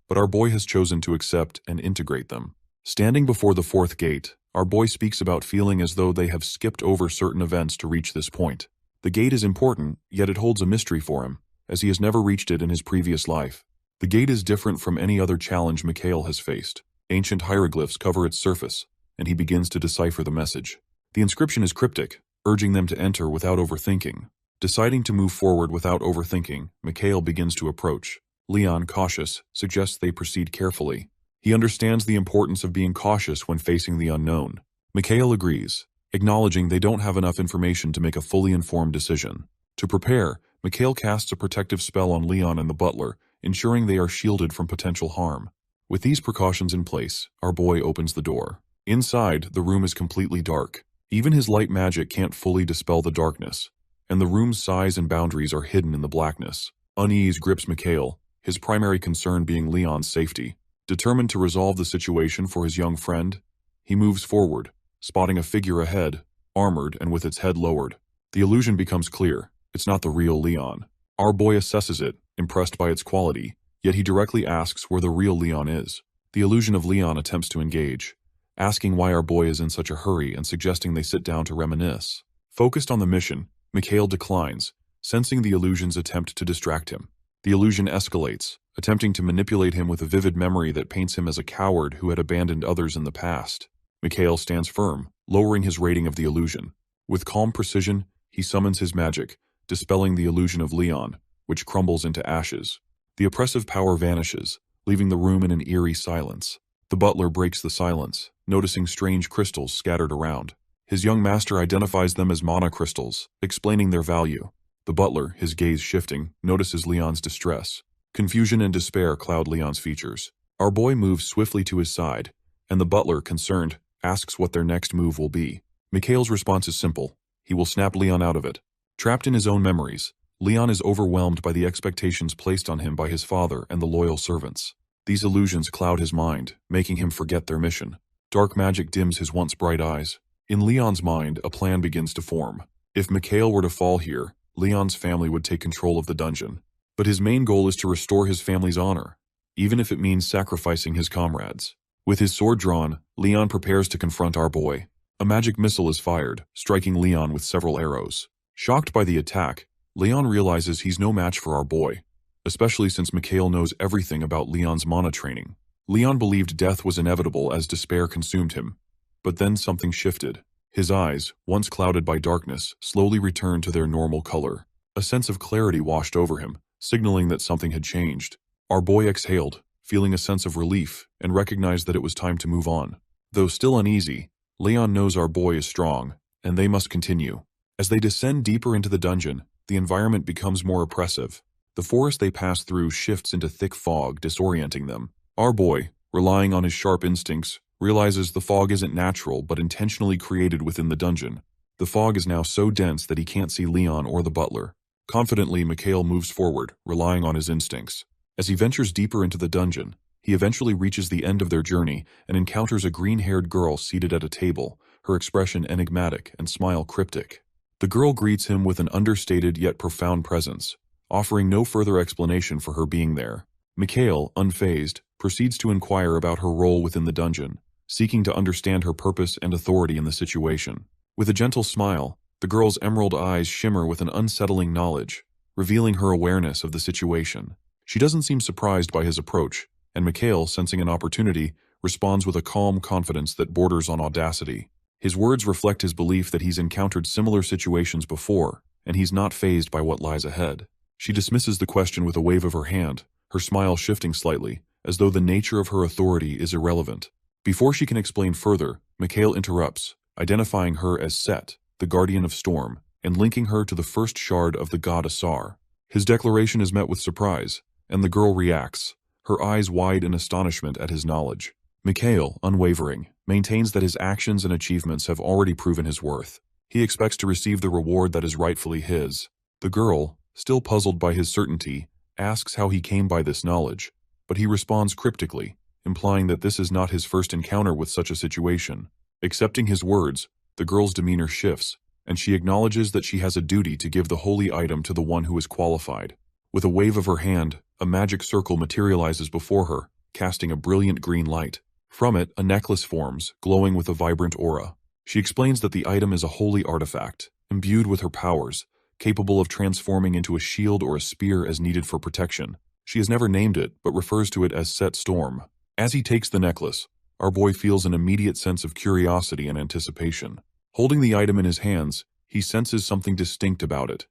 But our boy has chosen to accept and integrate them. Standing before the fourth gate, our boy speaks about feeling as though they have skipped over certain events to reach this point. The gate is important, yet it holds a mystery for him, as he has never reached it in his previous life. The gate is different from any other challenge Mikhail has faced. Ancient hieroglyphs cover its surface, and he begins to decipher the message. The inscription is cryptic, urging them to enter without overthinking. Deciding to move forward without overthinking, Mikhail begins to approach. Leon, cautious, suggests they proceed carefully. He understands the importance of being cautious when facing the unknown. Mikhail agrees, acknowledging they don't have enough information to make a fully informed decision. To prepare, Mikhail casts a protective spell on Leon and the butler, ensuring they are shielded from potential harm. With these precautions in place, our boy opens the door. Inside, the room is completely dark. Even his light magic can't fully dispel the darkness, and the room's size and boundaries are hidden in the blackness. Unease grips Mikhail, his primary concern being Leon's safety. Determined to resolve the situation for his young friend, He moves forward, spotting a figure ahead, armored and with its head lowered. The illusion becomes clear. It's not the real Leon. Our boy assesses it, impressed by its quality, yet he directly asks where the real Leon is. The illusion of Leon attempts to engage, asking why our boy is in such a hurry and suggesting they sit down to reminisce. Focused on the mission, Mikhail declines, sensing the illusion's attempt to distract him. The illusion escalates, attempting to manipulate him with a vivid memory that paints him as a coward who had abandoned others in the past. Mikhail stands firm, lowering his rating of the illusion. With calm precision, he summons his magic, dispelling the illusion of Leon, which crumbles into ashes. The oppressive power vanishes, leaving the room in an eerie silence. The butler breaks the silence, noticing strange crystals scattered around. His young master identifies them as mana crystals, explaining their value. The butler, his gaze shifting, notices Leon's distress. Confusion and despair cloud Leon's features. Our boy moves swiftly to his side, and the butler, concerned, asks what their next move will be. Mikhail's response is simple. He will snap Leon out of it. Trapped in his own memories, Leon is overwhelmed by the expectations placed on him by his father and the loyal servants. These illusions cloud his mind, making him forget their mission. Dark magic dims his once bright eyes. In Leon's mind, a plan begins to form. If Mikhail were to fall here, Leon's family would take control of the dungeon. But his main goal is to restore his family's honor, even if it means sacrificing his comrades. With his sword drawn, Leon prepares to confront our boy. A magic missile is fired, striking Leon with several arrows. Shocked by the attack, Leon realizes he's no match for our boy, especially since Mikhail knows everything about Leon's mana training. Leon believed death was inevitable as despair consumed him. But then something shifted. His eyes, once clouded by darkness, slowly returned to their normal color. A sense of clarity washed over him, signaling that something had changed. Our boy exhaled, feeling a sense of relief, and recognized that it was time to move on. Though still uneasy, Leon knows our boy is strong, and they must continue. As they descend deeper into the dungeon, the environment becomes more oppressive. The forest they pass through shifts into thick fog, disorienting them. Our boy, relying on his sharp instincts, realizes the fog isn't natural but intentionally created within the dungeon. The fog is now so dense that he can't see Leon or the butler. Confidently, Mikhail moves forward, relying on his instincts. As he ventures deeper into the dungeon, he eventually reaches the end of their journey and encounters a green-haired girl seated at a table, her expression enigmatic and smile cryptic. The girl greets him with an understated yet profound presence, offering no further explanation for her being there. Mikhail, unfazed, proceeds to inquire about her role within the dungeon, seeking to understand her purpose and authority in the situation. With a gentle smile, the girl's emerald eyes shimmer with an unsettling knowledge, revealing her awareness of the situation. She doesn't seem surprised by his approach, and Mikhail, sensing an opportunity, responds with a calm confidence that borders on audacity. His words reflect his belief that he's encountered similar situations before, and he's not fazed by what lies ahead. She dismisses the question with a wave of her hand, her smile shifting slightly, as though the nature of her authority is irrelevant. Before she can explain further, Mikhail interrupts, identifying her as Set, the guardian of storm, and linking her to the first shard of the god Asar. His declaration is met with surprise, and the girl reacts, her eyes wide in astonishment at his knowledge. Mikhail, unwavering, maintains that his actions and achievements have already proven his worth. He expects to receive the reward that is rightfully his. The girl, still puzzled by his certainty, asks how he came by this knowledge, but he responds cryptically, implying that this is not his first encounter with such a situation. Accepting his words, the girl's demeanor shifts, and she acknowledges that she has a duty to give the holy item to the one who is qualified. With a wave of her hand, a magic circle materializes before her, casting a brilliant green light. From it, a necklace forms, glowing with a vibrant aura. She explains that the item is a holy artifact, imbued with her powers, capable of transforming into a shield or a spear as needed for protection. She has never named it, but refers to it as Set Storm. As he takes the necklace, our boy feels an immediate sense of curiosity and anticipation. Holding the item in his hands, he senses something distinct about it,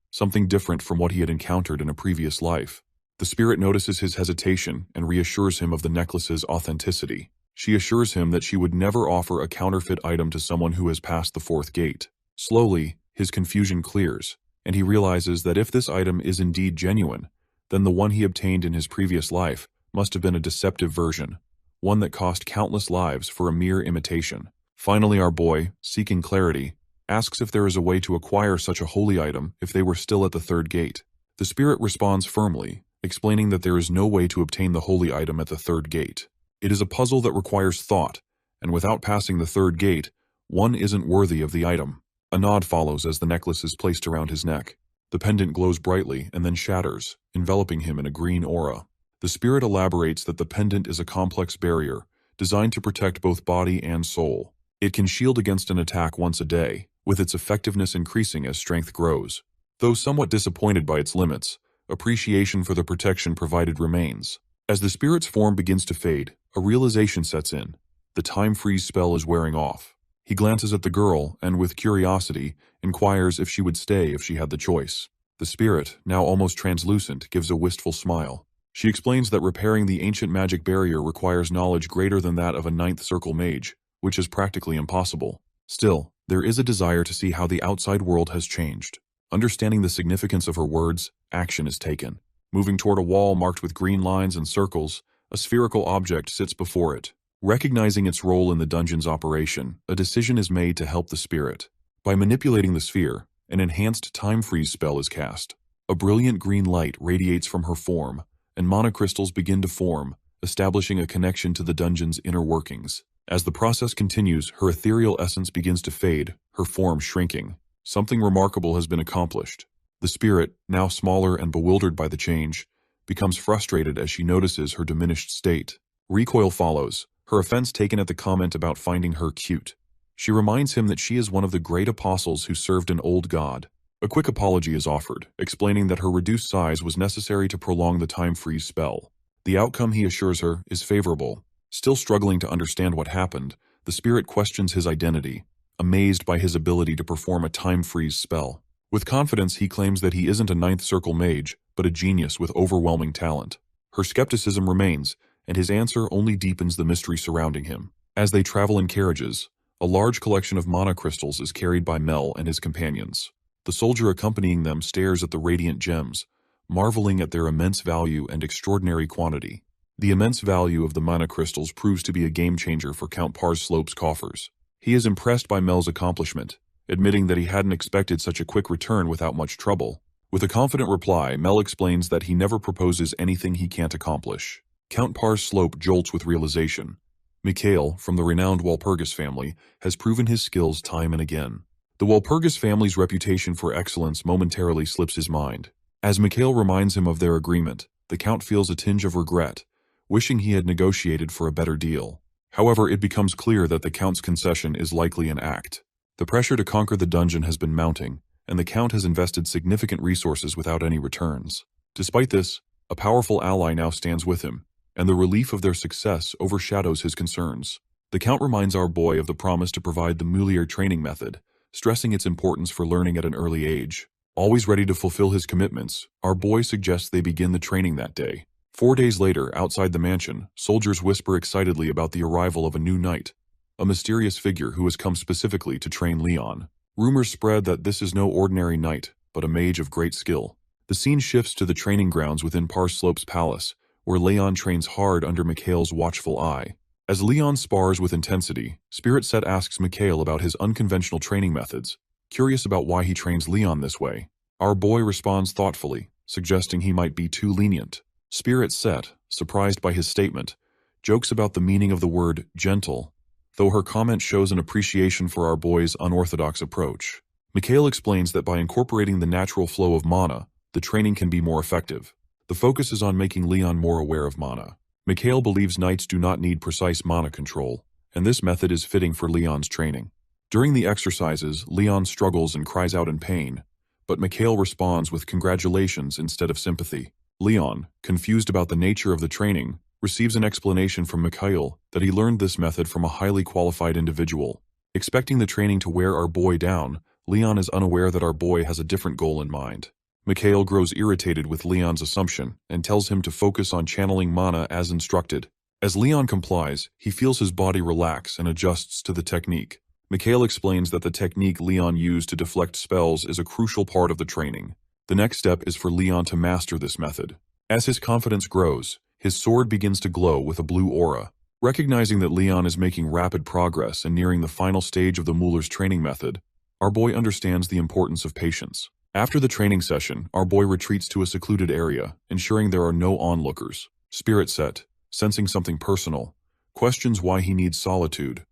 something different from what he had encountered in a previous life. The spirit notices his hesitation and reassures him of the necklace's authenticity. She assures him that she would never offer a counterfeit item to someone who has passed the fourth gate. Slowly, his confusion clears, and he realizes that if this item is indeed genuine, then the one he obtained in his previous life must have been a deceptive version, one that cost countless lives for a mere imitation. Finally, our boy, seeking clarity, asks if there is a way to acquire such a holy item if they were still at the third gate. The spirit responds firmly, explaining that there is no way to obtain the holy item at the third gate. It is a puzzle that requires thought, and without passing the third gate, one isn't worthy of the item. A nod follows as the necklace is placed around his neck. The pendant glows brightly and then shatters, enveloping him in a green aura. The spirit elaborates that the pendant is a complex barrier, designed to protect both body and soul. It can shield against an attack once a day, with its effectiveness increasing as strength grows. Though somewhat disappointed by its limits, appreciation for the protection provided remains. As the spirit's form begins to fade, a realization sets in. The time freeze spell is wearing off. He glances at the girl and, with curiosity, inquires if she would stay if she had the choice. The spirit, now almost translucent, gives a wistful smile. She explains that repairing the ancient magic barrier requires knowledge greater than that of a ninth circle mage, which is practically impossible. Still, there is a desire to see how the outside world has changed. Understanding the significance of her words, action is taken. Moving toward a wall marked with green lines and circles, a spherical object sits before it. Recognizing its role in the dungeon's operation, a decision is made to help the spirit. By manipulating the sphere, an enhanced time freeze spell is cast. A brilliant green light radiates from her form, and mana crystals begin to form, establishing a connection to the dungeon's inner workings. As the process continues, her ethereal essence begins to fade, her form shrinking. Something remarkable has been accomplished. The spirit, now smaller and bewildered by the change, becomes frustrated as she notices her diminished state. Recoil follows, her offense taken at the comment about finding her cute. She reminds him that she is one of the great apostles who served an old god. A quick apology is offered, explaining that her reduced size was necessary to prolong the time freeze spell. The outcome, he assures her, is favorable. Still struggling to understand what happened, the spirit questions his identity, amazed by his ability to perform a time freeze spell. With confidence, he claims that he isn't a ninth circle mage, but a genius with overwhelming talent. Her skepticism remains, and his answer only deepens the mystery surrounding him. As they travel in carriages, a large collection of mana crystals is carried by Mel and his companions. The soldier accompanying them stares at the radiant gems, marveling at their immense value and extraordinary quantity. The immense value of the mana crystals proves to be a game-changer for Count Parslope's coffers. He is impressed by Mel's accomplishment, admitting that he hadn't expected such a quick return without much trouble. With a confident reply, Mel explains that he never proposes anything he can't accomplish. Count Parslope jolts with realization. Mikhail, from the renowned Walpurgis family, has proven his skills time and again. The Walpurgis family's reputation for excellence momentarily slips his mind. As Mikhail reminds him of their agreement, the Count feels a tinge of regret, wishing he had negotiated for a better deal. However, it becomes clear that the Count's concession is likely an act. The pressure to conquer the dungeon has been mounting, and the Count has invested significant resources without any returns. Despite this, a powerful ally now stands with him, and the relief of their success overshadows his concerns. The Count reminds our boy of the promise to provide the Mulier training method, stressing its importance for learning at an early age. Always ready to fulfill his commitments, our boy suggests they begin the training that day. 4 days later, outside the mansion, soldiers whisper excitedly about the arrival of a new knight, a mysterious figure who has come specifically to train Leon. Rumors spread that this is no ordinary knight, but a mage of great skill. The scene shifts to the training grounds within Parslope's palace, where Leon trains hard under Mikhail's watchful eye. As Leon spars with intensity, Spirit Set asks Mikhail about his unconventional training methods, curious about why he trains Leon this way. Our boy responds thoughtfully, suggesting he might be too lenient. Spirit Set, surprised by his statement, jokes about the meaning of the word gentle, though her comment shows an appreciation for our boy's unorthodox approach. Mikhail explains that by incorporating the natural flow of mana, the training can be more effective. The focus is on making Leon more aware of mana. Mikhail believes knights do not need precise mana control, and this method is fitting for Leon's training. During the exercises, Leon struggles and cries out in pain, but Mikhail responds with congratulations instead of sympathy. Leon, confused about the nature of the training, receives an explanation from Mikhail that he learned this method from a highly qualified individual. Expecting the training to wear our boy down, Leon is unaware that our boy has a different goal in mind. Mikhail grows irritated with Leon's assumption and tells him to focus on channeling mana as instructed. As Leon complies, he feels his body relax and adjusts to the technique. Mikhail explains that the technique Leon used to deflect spells is a crucial part of the training. The next step is for Leon to master this method. As his confidence grows, his sword begins to glow with a blue aura. Recognizing that Leon is making rapid progress and nearing the final stage of the Muller's training method, our boy understands the importance of patience. After the training session, our boy retreats to a secluded area, ensuring there are no onlookers. Spirit Set, sensing something personal, questions why he needs solitude.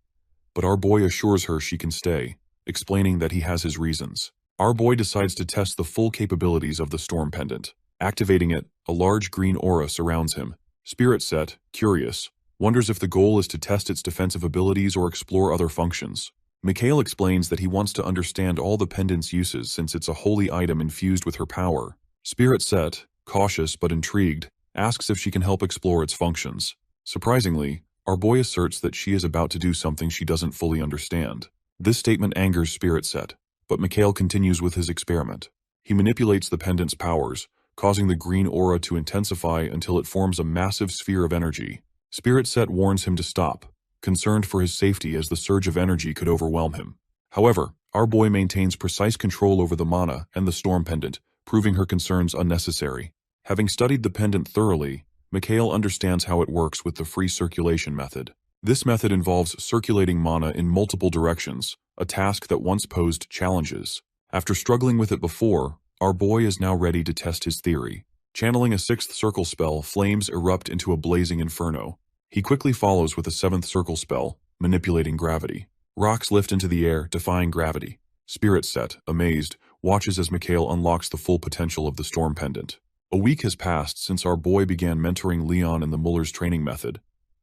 but our boy assures her she can stay, explaining that he has his reasons. Our boy decides to test the full capabilities of the storm pendant. Activating it, a large green aura surrounds him. Spirit Set, curious, wonders if the goal is to test its defensive abilities or explore other functions. Mikhail explains that he wants to understand all the pendant's uses since it's a holy item infused with her power. Spirit Set, cautious but intrigued, asks if she can help explore its functions. Surprisingly, our boy asserts that she is about to do something she doesn't fully understand. This statement angers Spirit Set, but Mikhail continues with his experiment. He manipulates the pendant's powers, causing the green aura to intensify until it forms a massive sphere of energy. Spirit Set warns him to stop, concerned for his safety as the surge of energy could overwhelm him. However, our boy maintains precise control over the mana and the storm pendant, proving her concerns unnecessary. Having studied the pendant thoroughly, Mikhail understands how it works with the free circulation method. This method involves circulating mana in multiple directions, a task that once posed challenges. After struggling with it before, our boy is now ready to test his theory. Channeling a 6th circle spell, flames erupt into a blazing inferno. He quickly follows with a 7th circle spell, manipulating gravity. Rocks lift into the air, defying gravity. Spirit Set, amazed, watches as Mikhail unlocks the full potential of the storm pendant. A week has passed since our boy began mentoring Leon in the Muller's training method,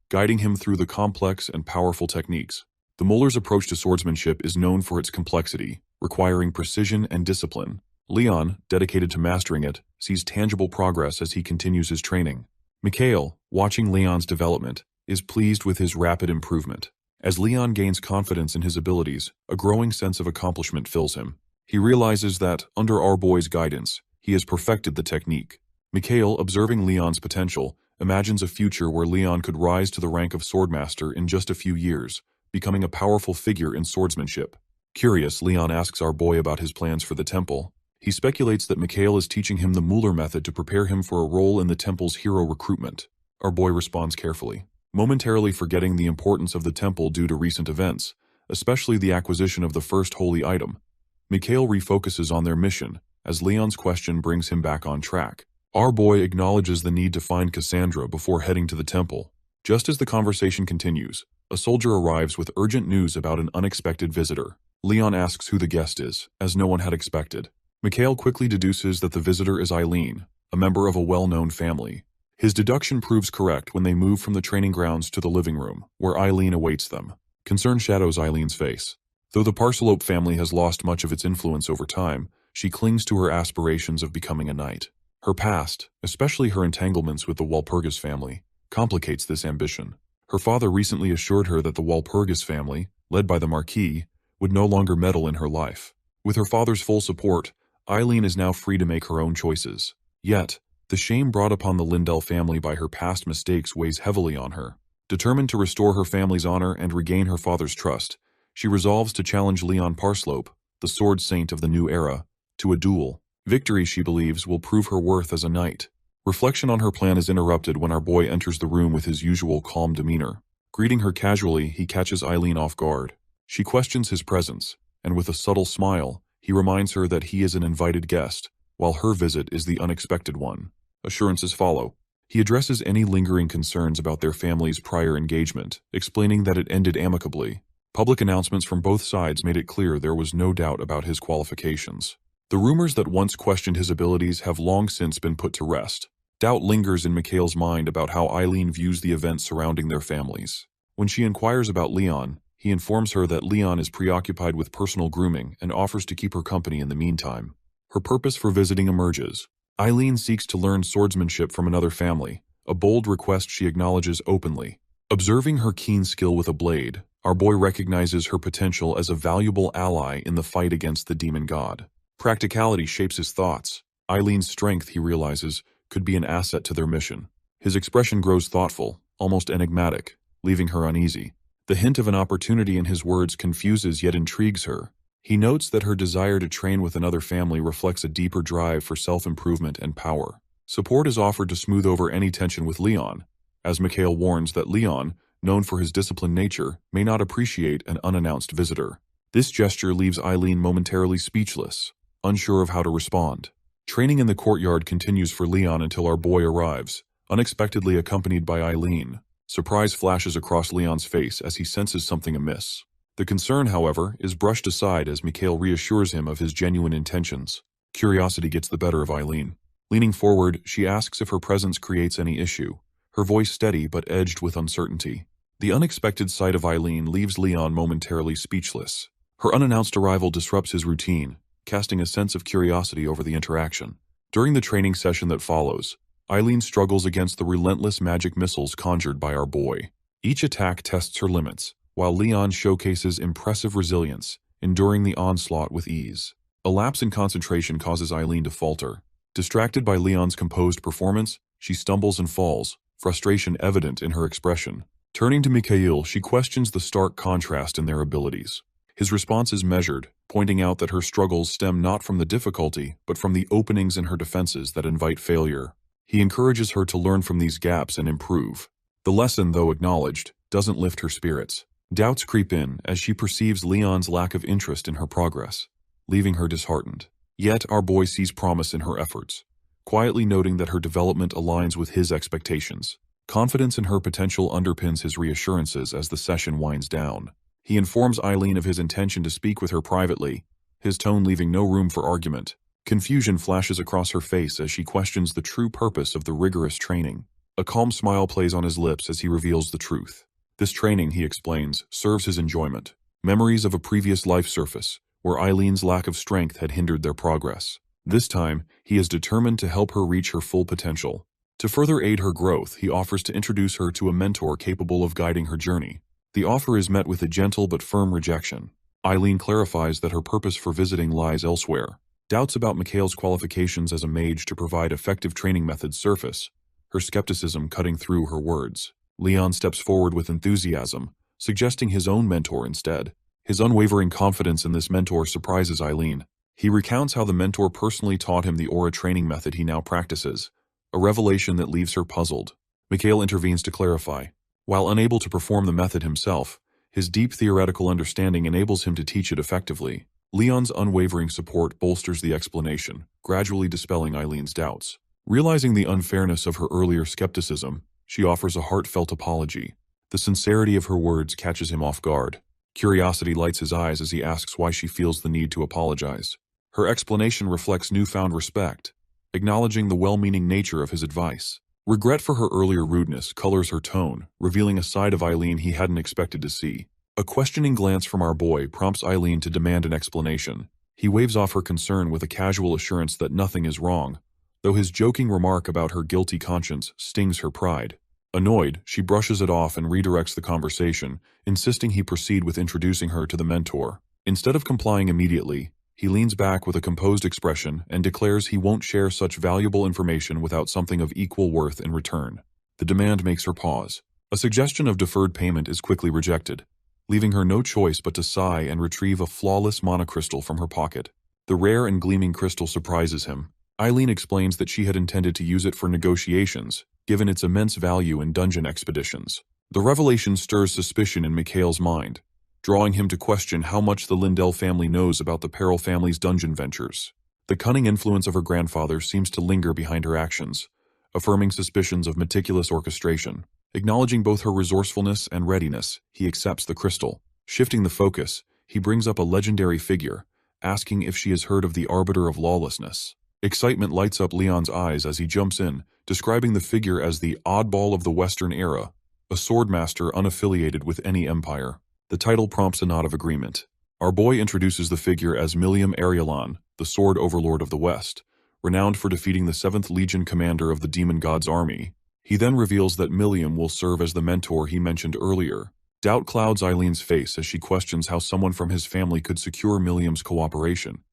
guiding him through the complex and powerful techniques. The Muller's approach to swordsmanship is known for its complexity, requiring precision and discipline. Leon, dedicated to mastering it, sees tangible progress as he continues his training. Mikhail, watching Leon's development, is pleased with his rapid improvement. As Leon gains confidence in his abilities, a growing sense of accomplishment fills him. He realizes that, under our boy's guidance, he has perfected the technique. Mikhail, observing Leon's potential, imagines a future where Leon could rise to the rank of swordmaster in just a few years, becoming a powerful figure in swordsmanship. Curious, Leon asks our boy about his plans for the temple. He speculates that Mikhail is teaching him the Muller method to prepare him for a role in the temple's hero recruitment. Our boy responds carefully, momentarily forgetting the importance of the temple due to recent events, especially the acquisition of the first holy item. Mikhail refocuses on their mission, as Leon's question brings him back on track. Our boy acknowledges the need to find Cassandra before heading to the temple. Just as the conversation continues, a soldier arrives with urgent news about an unexpected visitor. Leon asks who the guest is, as no one had expected. Mikhail quickly deduces that the visitor is Eileen, a member of a well-known family. His deduction proves correct when they move from the training grounds to the living room, where Eileen awaits them. Concern shadows Eileen's face. Though the Parcelope family has lost much of its influence over time, she clings to her aspirations of becoming a knight. Her past, especially her entanglements with the Walpurgis family, complicates this ambition. Her father recently assured her that the Walpurgis family, led by the Marquis, would no longer meddle in her life. With her father's full support, Eileen is now free to make her own choices. Yet, the shame brought upon the Lindell family by her past mistakes weighs heavily on her. Determined to restore her family's honor and regain her father's trust, she resolves to challenge Leon Parslope, the sword saint of the new era, to a duel. Victory, she believes, will prove her worth as a knight. Reflection on her plan is interrupted when our boy enters the room with his usual calm demeanor. Greeting her casually, he catches Eileen off guard. She questions his presence, and with a subtle smile, he reminds her that he is an invited guest, while her visit is the unexpected one. Assurances follow. He addresses any lingering concerns about their family's prior engagement, explaining that it ended amicably. Public announcements from both sides made it clear there was no doubt about his qualifications. The rumors that once questioned his abilities have long since been put to rest. Doubt lingers in Mikhail's mind about how Eileen views the events surrounding their families. When she inquires about Leon, he informs her that Leon is preoccupied with personal grooming and offers to keep her company in the meantime. Her purpose for visiting emerges. Eileen seeks to learn swordsmanship from another family, a bold request she acknowledges openly. Observing her keen skill with a blade, our boy recognizes her potential as a valuable ally in the fight against the demon god. Practicality shapes his thoughts. Eileen's strength, he realizes, could be an asset to their mission. His expression grows thoughtful, almost enigmatic, leaving her uneasy. The hint of an opportunity in his words confuses yet intrigues her. He notes that her desire to train with another family reflects a deeper drive for self-improvement and power. Support is offered to smooth over any tension with Leon, as Mikhail warns that Leon, known for his disciplined nature, may not appreciate an unannounced visitor. This gesture leaves Eileen momentarily speechless, unsure of how to respond. Training in the courtyard continues for Leon until our boy arrives, unexpectedly accompanied by Eileen. Surprise flashes across Leon's face as he senses something amiss. The concern, however, is brushed aside as Mikhail reassures him of his genuine intentions. Curiosity gets the better of Eileen. Leaning forward, she asks if her presence creates any issue, her voice steady but edged with uncertainty. The unexpected sight of Eileen leaves Leon momentarily speechless. Her unannounced arrival disrupts his routine, casting a sense of curiosity over the interaction. During the training session that follows, Eileen struggles against the relentless magic missiles conjured by our boy. Each attack tests her limits, while Leon showcases impressive resilience, enduring the onslaught with ease. A lapse in concentration causes Eileen to falter. Distracted by Leon's composed performance, she stumbles and falls, frustration evident in her expression. Turning to Mikhail, she questions the stark contrast in their abilities. His response is measured, pointing out that her struggles stem not from the difficulty, but from the openings in her defenses that invite failure. He encourages her to learn from these gaps and improve. The lesson, though acknowledged, doesn't lift her spirits. Doubts creep in as she perceives Leon's lack of interest in her progress, leaving her disheartened. Yet our boy sees promise in her efforts, quietly noting that her development aligns with his expectations. Confidence in her potential underpins his reassurances as the session winds down. He informs Eileen of his intention to speak with her privately, his tone leaving no room for argument. Confusion flashes across her face as she questions the true purpose of the rigorous training. A calm smile plays on his lips as he reveals the truth. This training, he explains, serves his enjoyment. Memories of a previous life surface, where Eileen's lack of strength had hindered their progress. This time, he is determined to help her reach her full potential. To further aid her growth, he offers to introduce her to a mentor capable of guiding her journey. The offer is met with a gentle but firm rejection. Eileen clarifies that her purpose for visiting lies elsewhere. Doubts about Mikhail's qualifications as a mage to provide effective training methods surface, her skepticism cutting through her words. Leon steps forward with enthusiasm, suggesting his own mentor instead. His unwavering confidence in this mentor surprises Eileen. He recounts how the mentor personally taught him the aura training method he now practices, a revelation that leaves her puzzled. Mikhail intervenes to clarify. While unable to perform the method himself, his deep theoretical understanding enables him to teach it effectively. Leon's unwavering support bolsters the explanation, gradually dispelling Eileen's doubts. Realizing the unfairness of her earlier skepticism, she offers a heartfelt apology. The sincerity of her words catches him off guard. Curiosity lights his eyes as he asks why she feels the need to apologize. Her explanation reflects newfound respect, acknowledging the well-meaning nature of his advice. Regret for her earlier rudeness colors her tone, revealing a side of Eileen he hadn't expected to see. A questioning glance from our boy prompts Eileen to demand an explanation. He waves off her concern with a casual assurance that nothing is wrong, though his joking remark about her guilty conscience stings her pride. Annoyed, she brushes it off and redirects the conversation, insisting he proceed with introducing her to the mentor. Instead of complying immediately, he leans back with a composed expression and declares he won't share such valuable information without something of equal worth in return. The demand makes her pause. A suggestion of deferred payment is quickly rejected, leaving her no choice but to sigh and retrieve a flawless monocrystal from her pocket. The rare and gleaming crystal surprises him. Eileen explains that she had intended to use it for negotiations, given its immense value in dungeon expeditions. The revelation stirs suspicion in Mikhail's mind, drawing him to question how much the Lindell family knows about the Peril family's dungeon ventures. The cunning influence of her grandfather seems to linger behind her actions, affirming suspicions of meticulous orchestration. Acknowledging both her resourcefulness and readiness, he accepts the crystal. Shifting the focus, he brings up a legendary figure, asking if she has heard of the Arbiter of Lawlessness. Excitement lights up Leon's eyes as he jumps in, describing the figure as the oddball of the Western era, a swordmaster unaffiliated with any empire. The title prompts a nod of agreement. Our boy introduces the figure as Milium Arielon, the sword overlord of the West, renowned for defeating the 7th Legion commander of the demon god's army. He then reveals that Milium will serve as the mentor he mentioned earlier. Doubt clouds Eileen's face as she questions how someone from his family could secure Milium's cooperation,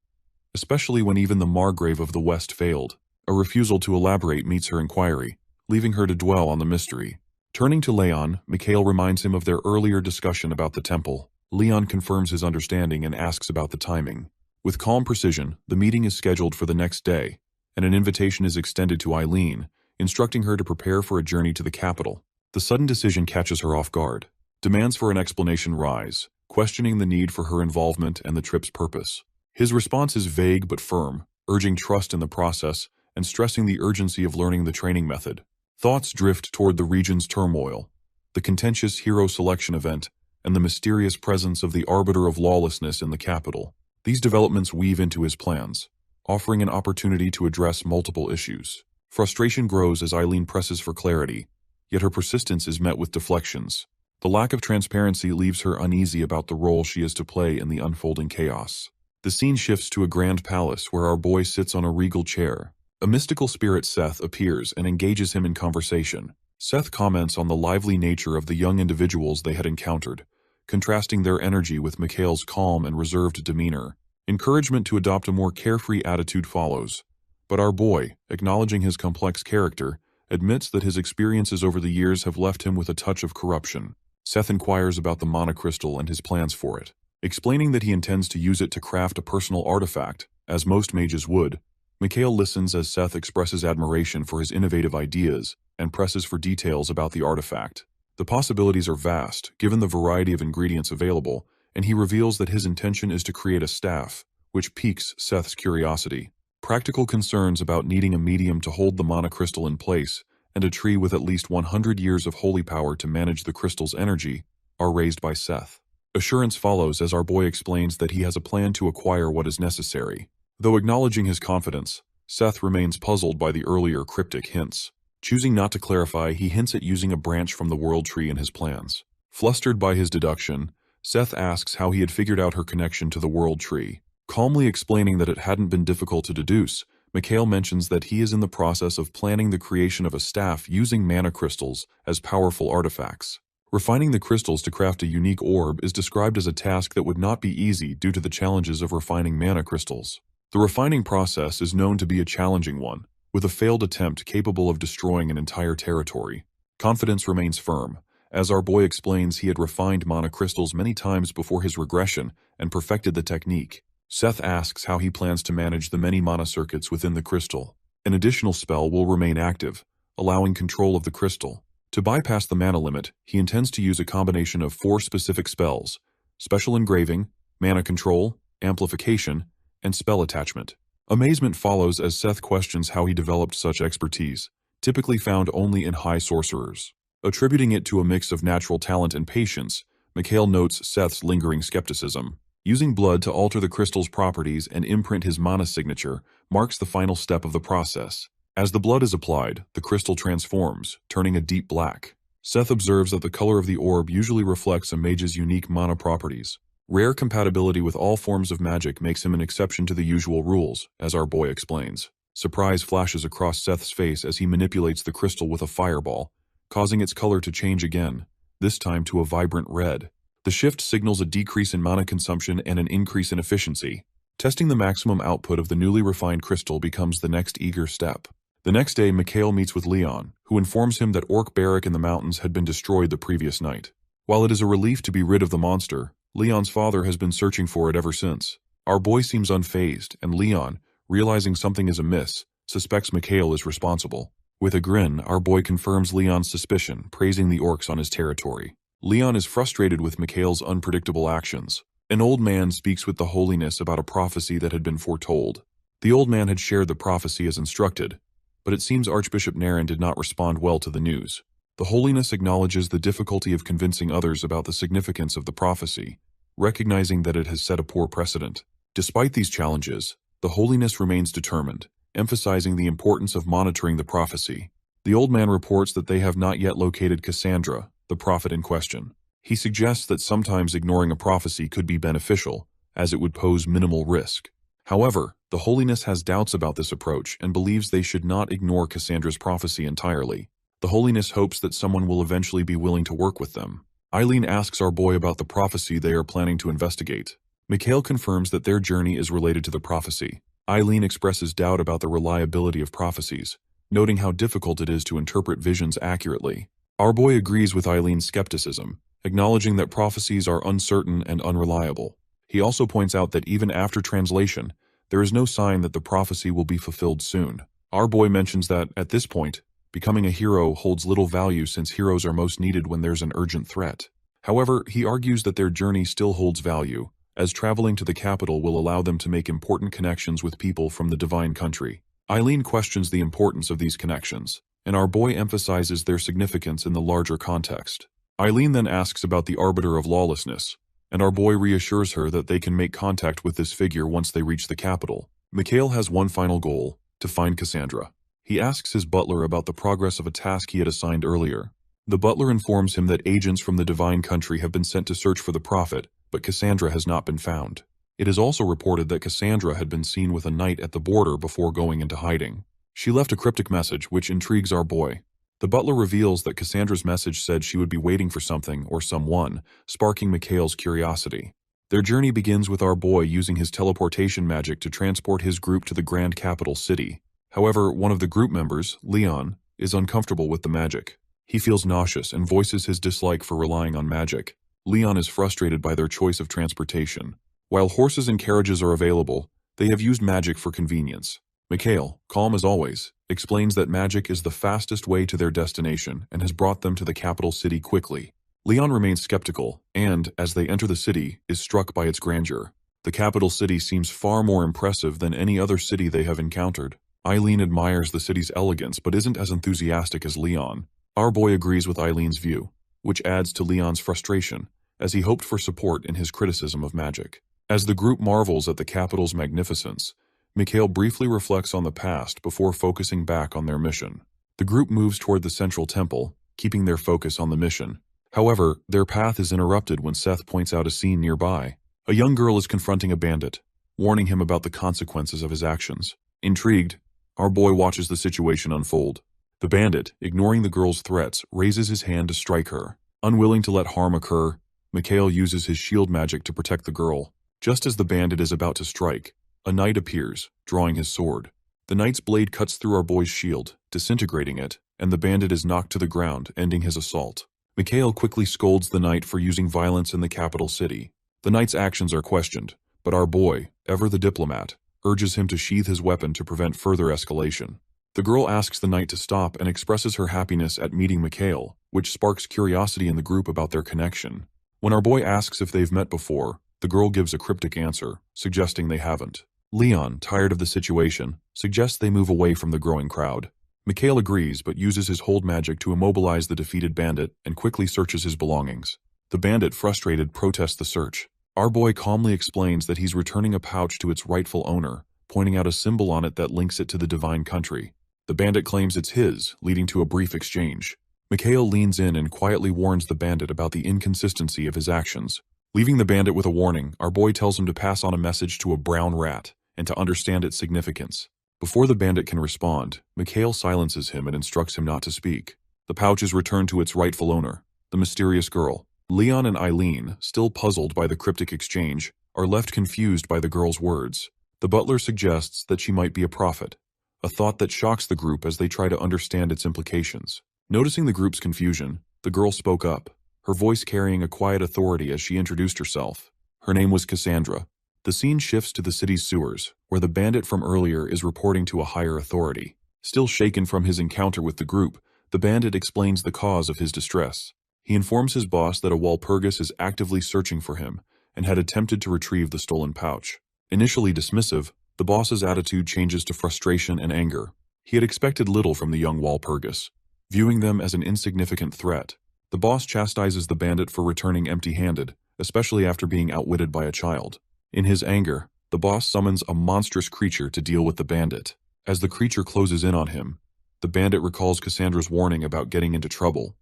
especially when even the Margrave of the West failed. A refusal to elaborate meets her inquiry, leaving her to dwell on the mystery. Turning to Leon, Mikhail reminds him of their earlier discussion about the temple. Leon confirms his understanding and asks about the timing. With calm precision, the meeting is scheduled for the next day, and an invitation is extended to Eileen, instructing her to prepare for a journey to the capital. The sudden decision catches her off guard. Demands for an explanation rise, questioning the need for her involvement and the trip's purpose. His response is vague but firm, urging trust in the process and stressing the urgency of learning the training method. Thoughts drift toward the region's turmoil, the contentious hero selection event, and the mysterious presence of the arbiter of lawlessness in the capital. These developments weave into his plans, offering an opportunity to address multiple issues. Frustration grows as Eileen presses for clarity, yet her persistence is met with deflections. The lack of transparency leaves her uneasy about the role she is to play in the unfolding chaos. The scene shifts to a grand palace where our boy sits on a regal chair. A mystical spirit, Seth, appears and engages him in conversation. Seth comments on the lively nature of the young individuals they had encountered, contrasting their energy with Mikhail's calm and reserved demeanor. Encouragement to adopt a more carefree attitude follows, but our boy, acknowledging his complex character, admits that his experiences over the years have left him with a touch of corruption. Seth inquires about the mana crystal and his plans for it. Explaining that he intends to use it to craft a personal artifact, as most mages would, Mikhail listens as Seth expresses admiration for his innovative ideas and presses for details about the artifact. The possibilities are vast, given the variety of ingredients available, and he reveals that his intention is to create a staff, which piques Seth's curiosity. Practical concerns about needing a medium to hold the mana crystal in place and a tree with at least 100 years of holy power to manage the crystal's energy are raised by Seth. Assurance follows as our boy explains that he has a plan to acquire what is necessary. Though acknowledging his confidence, Seth remains puzzled by the earlier cryptic hints. Choosing not to clarify, he hints at using a branch from the world tree in his plans. Flustered by his deduction, Seth asks how he had figured out her connection to the world tree. Calmly explaining that it hadn't been difficult to deduce, Mikhail mentions that he is in the process of planning the creation of a staff using mana crystals as powerful artifacts. Refining the crystals to craft a unique orb is described as a task that would not be easy due to the challenges of refining mana crystals. The refining process is known to be a challenging one, with a failed attempt capable of destroying an entire territory. Confidence remains firm, as our boy explains he had refined mana crystals many times before his regression and perfected the technique. Seth asks how he plans to manage the many mana circuits within the crystal. An additional spell will remain active, allowing control of the crystal. To bypass the mana limit, he intends to use a combination of 4 specific spells: Special Engraving, Mana Control, Amplification, and Spell Attachment. Amazement follows as Seth questions how he developed such expertise, typically found only in high sorcerers. Attributing it to a mix of natural talent and patience, Mikhail notes Seth's lingering skepticism. Using blood to alter the crystal's properties and imprint his mana signature marks the final step of the process. As the blood is applied, the crystal transforms, turning a deep black. Seth observes that the color of the orb usually reflects a mage's unique mana properties. Rare compatibility with all forms of magic makes him an exception to the usual rules, as our boy explains. Surprise flashes across Seth's face as he manipulates the crystal with a fireball, causing its color to change again, this time to a vibrant red. The shift signals a decrease in mana consumption and an increase in efficiency. Testing the maximum output of the newly refined crystal becomes the next eager step. The next day, Mikhail meets with Leon, who informs him that Orc Barrack in the mountains had been destroyed the previous night. While it is a relief to be rid of the monster, Leon's father has been searching for it ever since. Our boy seems unfazed, and Leon, realizing something is amiss, suspects Mikhail is responsible. With a grin, our boy confirms Leon's suspicion, praising the orcs on his territory. Leon is frustrated with Mikhail's unpredictable actions. An old man speaks with the holiness about a prophecy that had been foretold. The old man had shared the prophecy as instructed, but it seems Archbishop Naren did not respond well to the news. The holiness acknowledges the difficulty of convincing others about the significance of the prophecy, recognizing that it has set a poor precedent. Despite these challenges, the holiness remains determined, emphasizing the importance of monitoring the prophecy. The old man reports that they have not yet located Cassandra, the prophet in question. He suggests that sometimes ignoring a prophecy could be beneficial, as it would pose minimal risk. However, the holiness has doubts about this approach and believes they should not ignore Cassandra's prophecy entirely. The holiness hopes that someone will eventually be willing to work with them. Eileen asks our boy about the prophecy they are planning to investigate. Mikhail confirms that their journey is related to the prophecy. Eileen expresses doubt about the reliability of prophecies, noting how difficult it is to interpret visions accurately. Our boy agrees with Eileen's skepticism, acknowledging that prophecies are uncertain and unreliable. He also points out that even after translation, there is no sign that the prophecy will be fulfilled soon. Our boy mentions that, at this point, becoming a hero holds little value since heroes are most needed when there's an urgent threat. However, he argues that their journey still holds value, as traveling to the capital will allow them to make important connections with people from the divine country. Eileen questions the importance of these connections, and our boy emphasizes their significance in the larger context. Eileen then asks about the Arbiter of Lawlessness, and our boy reassures her that they can make contact with this figure once they reach the capital. Mikhail has one final goal, to find Cassandra. He asks his butler about the progress of a task he had assigned earlier. The butler informs him that agents from the Divine Country have been sent to search for the Prophet, but Cassandra has not been found. It is also reported that Cassandra had been seen with a knight at the border before going into hiding. She left a cryptic message which intrigues our boy. The butler reveals that Cassandra's message said she would be waiting for something or someone, sparking Mikhail's curiosity. Their journey begins with our boy using his teleportation magic to transport his group to the grand capital city. However, one of the group members, Leon, is uncomfortable with the magic. He feels nauseous and voices his dislike for relying on magic. Leon is frustrated by their choice of transportation. While horses and carriages are available, they have used magic for convenience. Mikhail, calm as always, explains that magic is the fastest way to their destination and has brought them to the capital city quickly. Leon remains skeptical and, as they enter the city, is struck by its grandeur. The capital city seems far more impressive than any other city they have encountered. Eileen admires the city's elegance but isn't as enthusiastic as Leon. Our boy agrees with Eileen's view, which adds to Leon's frustration, as he hoped for support in his criticism of magic. As the group marvels at the capital's magnificence, Mikhail briefly reflects on the past before focusing back on their mission. The group moves toward the central temple, keeping their focus on the mission. However, their path is interrupted when Seth points out a scene nearby. A young girl is confronting a bandit, warning him about the consequences of his actions. Intrigued, our boy watches the situation unfold. The bandit, ignoring the girl's threats, raises his hand to strike her. Unwilling to let harm occur, Mikhail uses his shield magic to protect the girl. Just as the bandit is about to strike, a knight appears, drawing his sword. The knight's blade cuts through our boy's shield, disintegrating it, and the bandit is knocked to the ground, ending his assault. Mikhail quickly scolds the knight for using violence in the capital city. The knight's actions are questioned, but our boy, ever the diplomat, urges him to sheath his weapon to prevent further escalation. The girl asks the knight to stop and expresses her happiness at meeting Mikhail, which sparks curiosity in the group about their connection. When our boy asks if they've met before, the girl gives a cryptic answer, suggesting they haven't. Leon, tired of the situation, suggests they move away from the growing crowd. Mikhail agrees but uses his hold magic to immobilize the defeated bandit and quickly searches his belongings. The bandit, frustrated, protests the search. Our boy calmly explains that he's returning a pouch to its rightful owner, pointing out a symbol on it that links it to the Divine Country. The bandit claims it's his, leading to a brief exchange. Mikhail leans in and quietly warns the bandit about the inconsistency of his actions. Leaving the bandit with a warning, our boy tells him to pass on a message to a brown rat and to understand its significance. Before the bandit can respond, Mikhail silences him and instructs him not to speak. The pouch is returned to its rightful owner, the mysterious girl. Leon and Eileen, still puzzled by the cryptic exchange, are left confused by the girl's words. The butler suggests that she might be a prophet, a thought that shocks the group as they try to understand its implications. Noticing the group's confusion, the girl spoke up, her voice carrying a quiet authority as she introduced herself. Her name was Cassandra. The scene shifts to the city's sewers, where the bandit from earlier is reporting to a higher authority. Still shaken from his encounter with the group, the bandit explains the cause of his distress. He informs his boss that a Walpurgis is actively searching for him and had attempted to retrieve the stolen pouch. Initially dismissive, the boss's attitude changes to frustration and anger. He had expected little from the young Walpurgis, viewing them as an insignificant threat. The boss chastises the bandit for returning empty-handed, especially after being outwitted by a child. In his anger, the boss summons a monstrous creature to deal with the bandit. As the creature closes in on him, the bandit recalls Cassandra's warning about getting into trouble,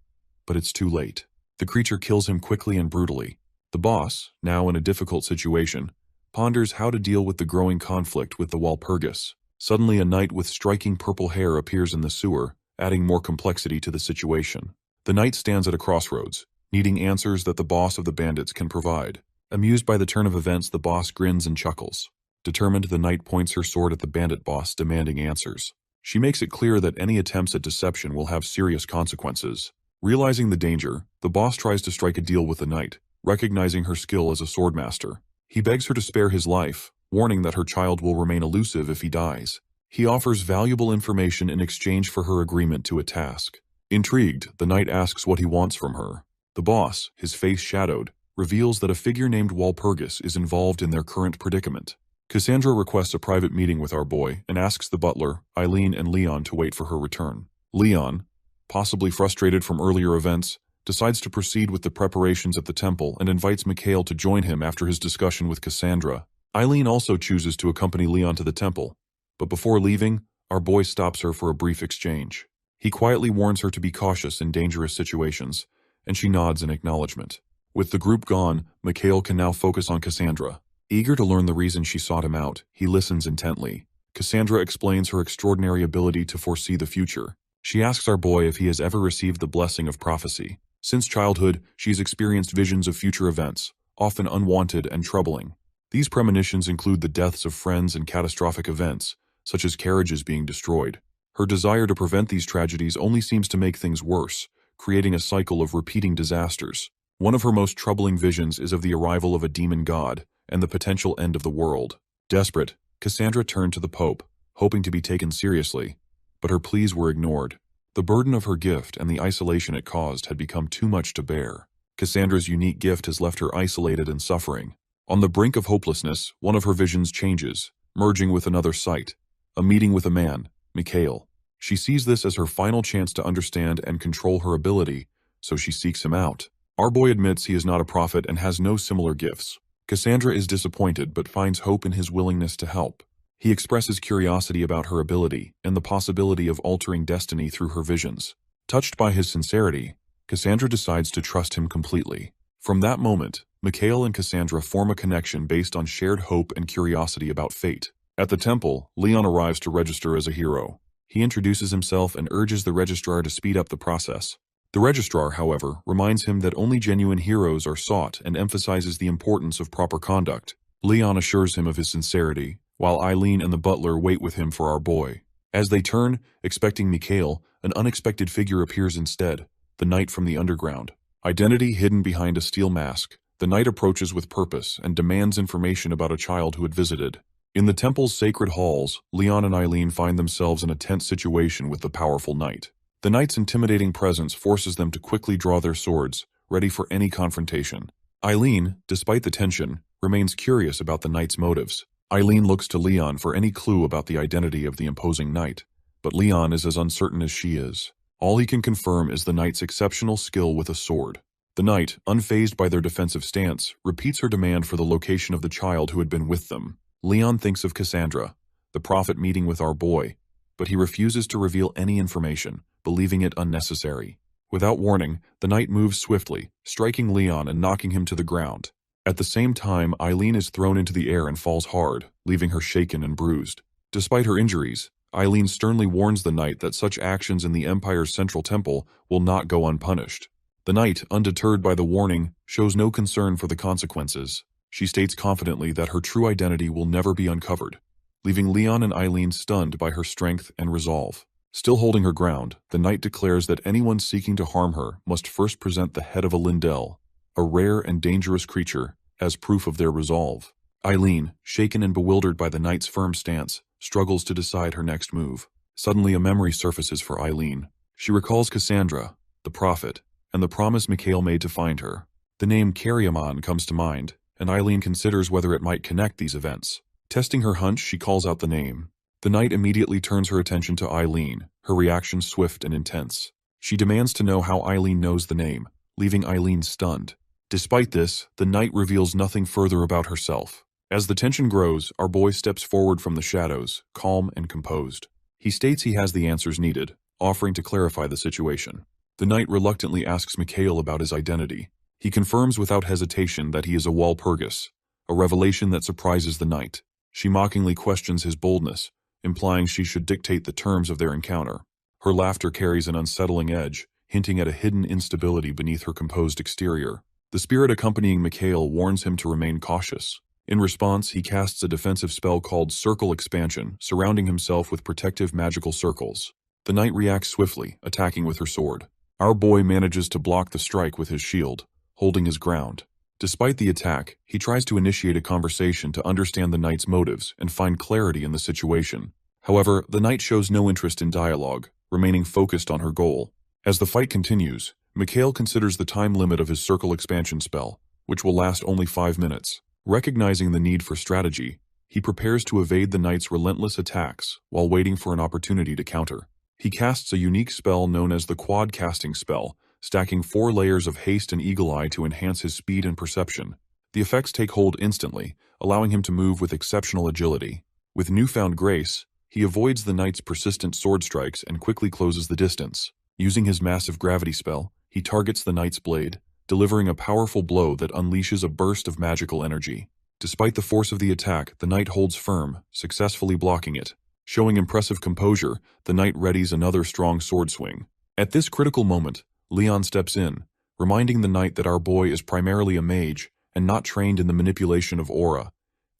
but it's too late. The creature kills him quickly and brutally. The boss, now in a difficult situation, ponders how to deal with the growing conflict with the Walpurgis. Suddenly, a knight with striking purple hair appears in the sewer, adding more complexity to the situation. The knight stands at a crossroads, needing answers that the boss of the bandits can provide. Amused by the turn of events, the boss grins and chuckles. Determined, the knight points her sword at the bandit boss, demanding answers. She makes it clear that any attempts at deception will have serious consequences. Realizing the danger, the boss tries to strike a deal with the knight, recognizing her skill as a swordmaster. He begs her to spare his life, warning that her child will remain elusive if he dies. He offers valuable information in exchange for her agreement to a task. Intrigued, the knight asks what he wants from her. The boss, his face shadowed, reveals that a figure named Walpurgis is involved in their current predicament. Cassandra requests a private meeting with our boy and asks the butler, Eileen and Leon to wait for her return. Leon, possibly frustrated from earlier events, decides to proceed with the preparations at the temple and invites Mikhail to join him after his discussion with Cassandra. Eileen also chooses to accompany Leon to the temple, but before leaving, our boy stops her for a brief exchange. He quietly warns her to be cautious in dangerous situations, and she nods in acknowledgement. With the group gone, Mikhail can now focus on Cassandra. Eager to learn the reason she sought him out, he listens intently. Cassandra explains her extraordinary ability to foresee the future. She asks our boy if he has ever received the blessing of prophecy. Since childhood, she has experienced visions of future events, often unwanted and troubling. These premonitions include the deaths of friends and catastrophic events, such as carriages being destroyed. Her desire to prevent these tragedies only seems to make things worse, creating a cycle of repeating disasters. One of her most troubling visions is of the arrival of a demon god and the potential end of the world. Desperate, Cassandra turned to the Pope, hoping to be taken seriously, but her pleas were ignored. The burden of her gift and the isolation it caused had become too much to bear. Cassandra's unique gift has left her isolated and suffering. On the brink of hopelessness, one of her visions changes, merging with another sight, a meeting with a man, Mikhail. She sees this as her final chance to understand and control her ability, so she seeks him out. Our boy admits he is not a prophet and has no similar gifts. Cassandra is disappointed but finds hope in his willingness to help. He expresses curiosity about her ability and the possibility of altering destiny through her visions. Touched by his sincerity, Cassandra decides to trust him completely. From that moment, Mikhail and Cassandra form a connection based on shared hope and curiosity about fate. At the temple, Leon arrives to register as a hero. He introduces himself and urges the registrar to speed up the process. The registrar, however, reminds him that only genuine heroes are sought and emphasizes the importance of proper conduct. Leon assures him of his sincerity, while Eileen and the butler wait with him for our boy. As they turn, expecting Mikhail, an unexpected figure appears instead, the knight from the underground. Identity hidden behind a steel mask, the knight approaches with purpose and demands information about a child who had visited. In the temple's sacred halls, Leon and Eileen find themselves in a tense situation with the powerful knight. The knight's intimidating presence forces them to quickly draw their swords, ready for any confrontation. Eileen, despite the tension, remains curious about the knight's motives. Eileen looks to Leon for any clue about the identity of the imposing knight, but Leon is as uncertain as she is. All he can confirm is the knight's exceptional skill with a sword. The knight, unfazed by their defensive stance, repeats her demand for the location of the child who had been with them. Leon thinks of Cassandra, the prophet meeting with our boy, but he refuses to reveal any information, believing it unnecessary. Without warning, the knight moves swiftly, striking Leon and knocking him to the ground. At the same time, Eileen is thrown into the air and falls hard, leaving her shaken and bruised. Despite her injuries, Eileen sternly warns the knight that such actions in the Empire's central temple will not go unpunished. The knight, undeterred by the warning, shows no concern for the consequences. She states confidently that her true identity will never be uncovered, leaving Leon and Eileen stunned by her strength and resolve. Still holding her ground, the knight declares that anyone seeking to harm her must first present the head of a lindell, a rare and dangerous creature, as proof of their resolve. Eileen, shaken and bewildered by the knight's firm stance, struggles to decide her next move. Suddenly a memory surfaces for Eileen. She recalls Cassandra, the prophet, and the promise Mikhail made to find her. The name Karyaman comes to mind, and Eileen considers whether it might connect these events. Testing her hunch, she calls out the name. The knight immediately turns her attention to Eileen, her reaction swift and intense. She demands to know how Eileen knows the name, leaving Eileen stunned. Despite this, the knight reveals nothing further about herself. As the tension grows, our boy steps forward from the shadows, calm and composed. He states he has the answers needed, offering to clarify the situation. The knight reluctantly asks Mikhail about his identity. He confirms without hesitation that he is a Walpurgis, a revelation that surprises the knight. She mockingly questions his boldness, implying she should dictate the terms of their encounter. Her laughter carries an unsettling edge, hinting at a hidden instability beneath her composed exterior. The spirit accompanying Mikhail warns him to remain cautious. In response, he casts a defensive spell called Circle Expansion, surrounding himself with protective magical circles. The knight reacts swiftly, attacking with her sword. Our boy manages to block the strike with his shield, holding his ground. Despite the attack, he tries to initiate a conversation to understand the knight's motives and find clarity in the situation. However, the knight shows no interest in dialogue, remaining focused on her goal. As the fight continues, Mikhail considers the time limit of his Circle Expansion spell, which will last only 5 minutes. Recognizing the need for strategy, he prepares to evade the knight's relentless attacks while waiting for an opportunity to counter. He casts a unique spell known as the Quad Casting spell stacking 4 layers of haste and eagle eye to enhance his speed and perception. The effects take hold instantly, allowing him to move with exceptional agility. With newfound grace, he avoids the knight's persistent sword strikes and quickly closes the distance. Using his massive gravity spell, he targets the knight's blade, delivering a powerful blow that unleashes a burst of magical energy. Despite the force of the attack, the knight holds firm, successfully blocking it. Showing impressive composure, the knight readies another strong sword swing. At this critical moment, Leon steps in, reminding the knight that our boy is primarily a mage and not trained in the manipulation of aura,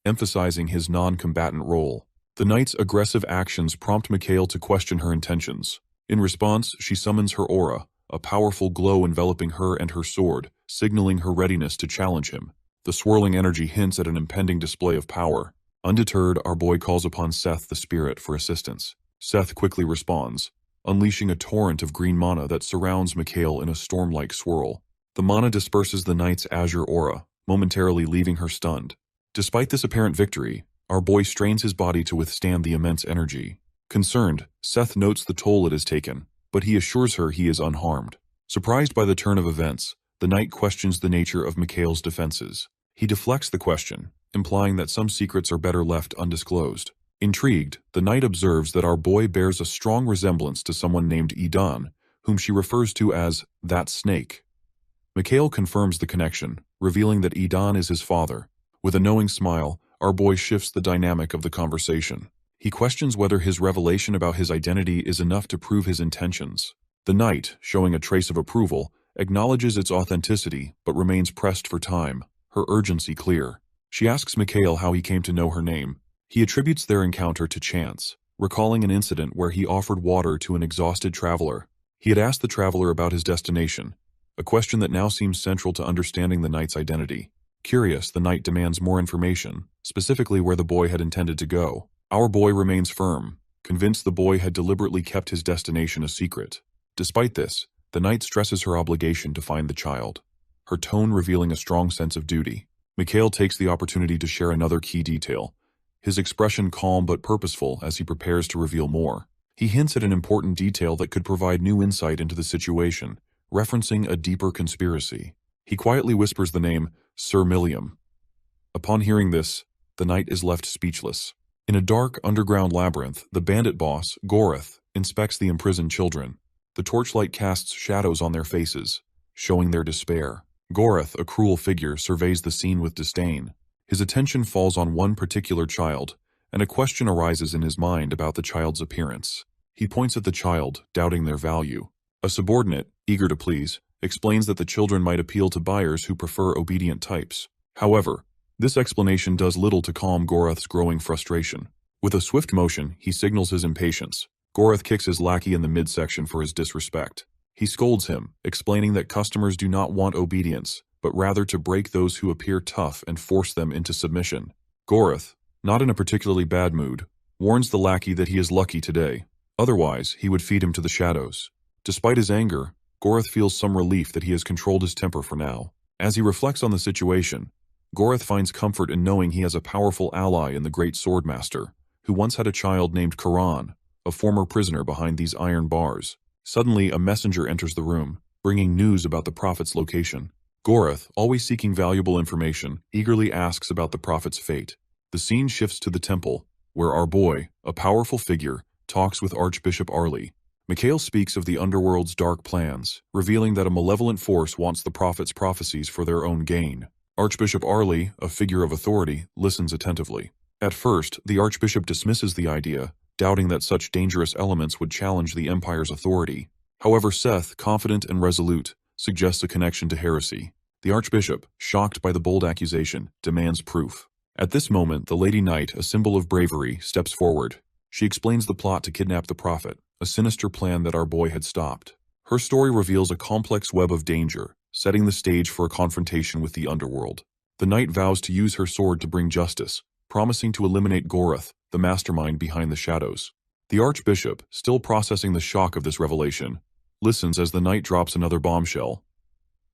emphasizing his non-combatant role. The knight's aggressive actions prompt Mikhail to question her intentions. In response, she summons her aura, a powerful glow enveloping her and her sword, signaling her readiness to challenge him. The swirling energy hints at an impending display of power. Undeterred, our boy calls upon Seth the Spirit for assistance. Seth quickly responds, unleashing a torrent of green mana that surrounds Mikhail in a storm-like swirl. The mana disperses the knight's azure aura, momentarily leaving her stunned. Despite this apparent victory, our boy strains his body to withstand the immense energy. Concerned, Seth notes the toll it has taken, but he assures her he is unharmed. Surprised by the turn of events, the knight questions the nature of Mikhail's defenses. He deflects the question, implying that some secrets are better left undisclosed. Intrigued, the knight observes that our boy bears a strong resemblance to someone named Idan, whom she refers to as that snake. Mikhail confirms the connection, revealing that Idan is his father. With a knowing smile, our boy shifts the dynamic of the conversation. He questions whether his revelation about his identity is enough to prove his intentions. The knight, showing a trace of approval, acknowledges its authenticity but remains pressed for time, her urgency clear. She asks Mikhail how he came to know her name. He attributes their encounter to chance, recalling an incident where he offered water to an exhausted traveler. He had asked the traveler about his destination, a question that now seems central to understanding the knight's identity. Curious, the knight demands more information, specifically where the boy had intended to go. Our boy remains firm, convinced the boy had deliberately kept his destination a secret. Despite this, the knight stresses her obligation to find the child, her tone revealing a strong sense of duty. Mikhail takes the opportunity to share another key detail, his expression calm but purposeful as he prepares to reveal more. He hints at an important detail that could provide new insight into the situation, referencing a deeper conspiracy. He quietly whispers the name Sir Milliam. Upon hearing this, the knight is left speechless. In a dark underground labyrinth, the bandit boss, Gorath, inspects the imprisoned children. The torchlight casts shadows on their faces, showing their despair. Gorath, a cruel figure, surveys the scene with disdain. His attention falls on one particular child, and a question arises in his mind about the child's appearance. He points at the child, doubting their value. A subordinate, eager to please, explains that the children might appeal to buyers who prefer obedient types. However, this explanation does little to calm Gorath's growing frustration. With a swift motion, he signals his impatience. Gorath kicks his lackey in the midsection for his disrespect. He scolds him, explaining that customers do not want obedience, but rather to break those who appear tough and force them into submission. Gorath, not in a particularly bad mood, warns the lackey that he is lucky today. Otherwise, he would feed him to the shadows. Despite his anger, Gorath feels some relief that he has controlled his temper for now. As he reflects on the situation, Gorath finds comfort in knowing he has a powerful ally in the great swordmaster, who once had a child named Karan, a former prisoner behind these iron bars. Suddenly, a messenger enters the room, bringing news about the prophet's location. Gorath, always seeking valuable information, eagerly asks about the prophet's fate. The scene shifts to the temple, where our boy, a powerful figure, talks with Archbishop Arley. Mikhail speaks of the underworld's dark plans, revealing that a malevolent force wants the prophet's prophecies for their own gain. Archbishop Arley, a figure of authority, listens attentively. At first, the archbishop dismisses the idea, doubting that such dangerous elements would challenge the empire's authority. However, Seth, confident and resolute, suggests a connection to heresy. The archbishop, shocked by the bold accusation, demands proof. At this moment, the Lady Knight, a symbol of bravery, steps forward. She explains the plot to kidnap the prophet, a sinister plan that our boy had stopped. Her story reveals a complex web of danger, setting the stage for a confrontation with the underworld. The knight vows to use her sword to bring justice, promising to eliminate Gorath, the mastermind behind the shadows. The archbishop, still processing the shock of this revelation, listens as the knight drops another bombshell.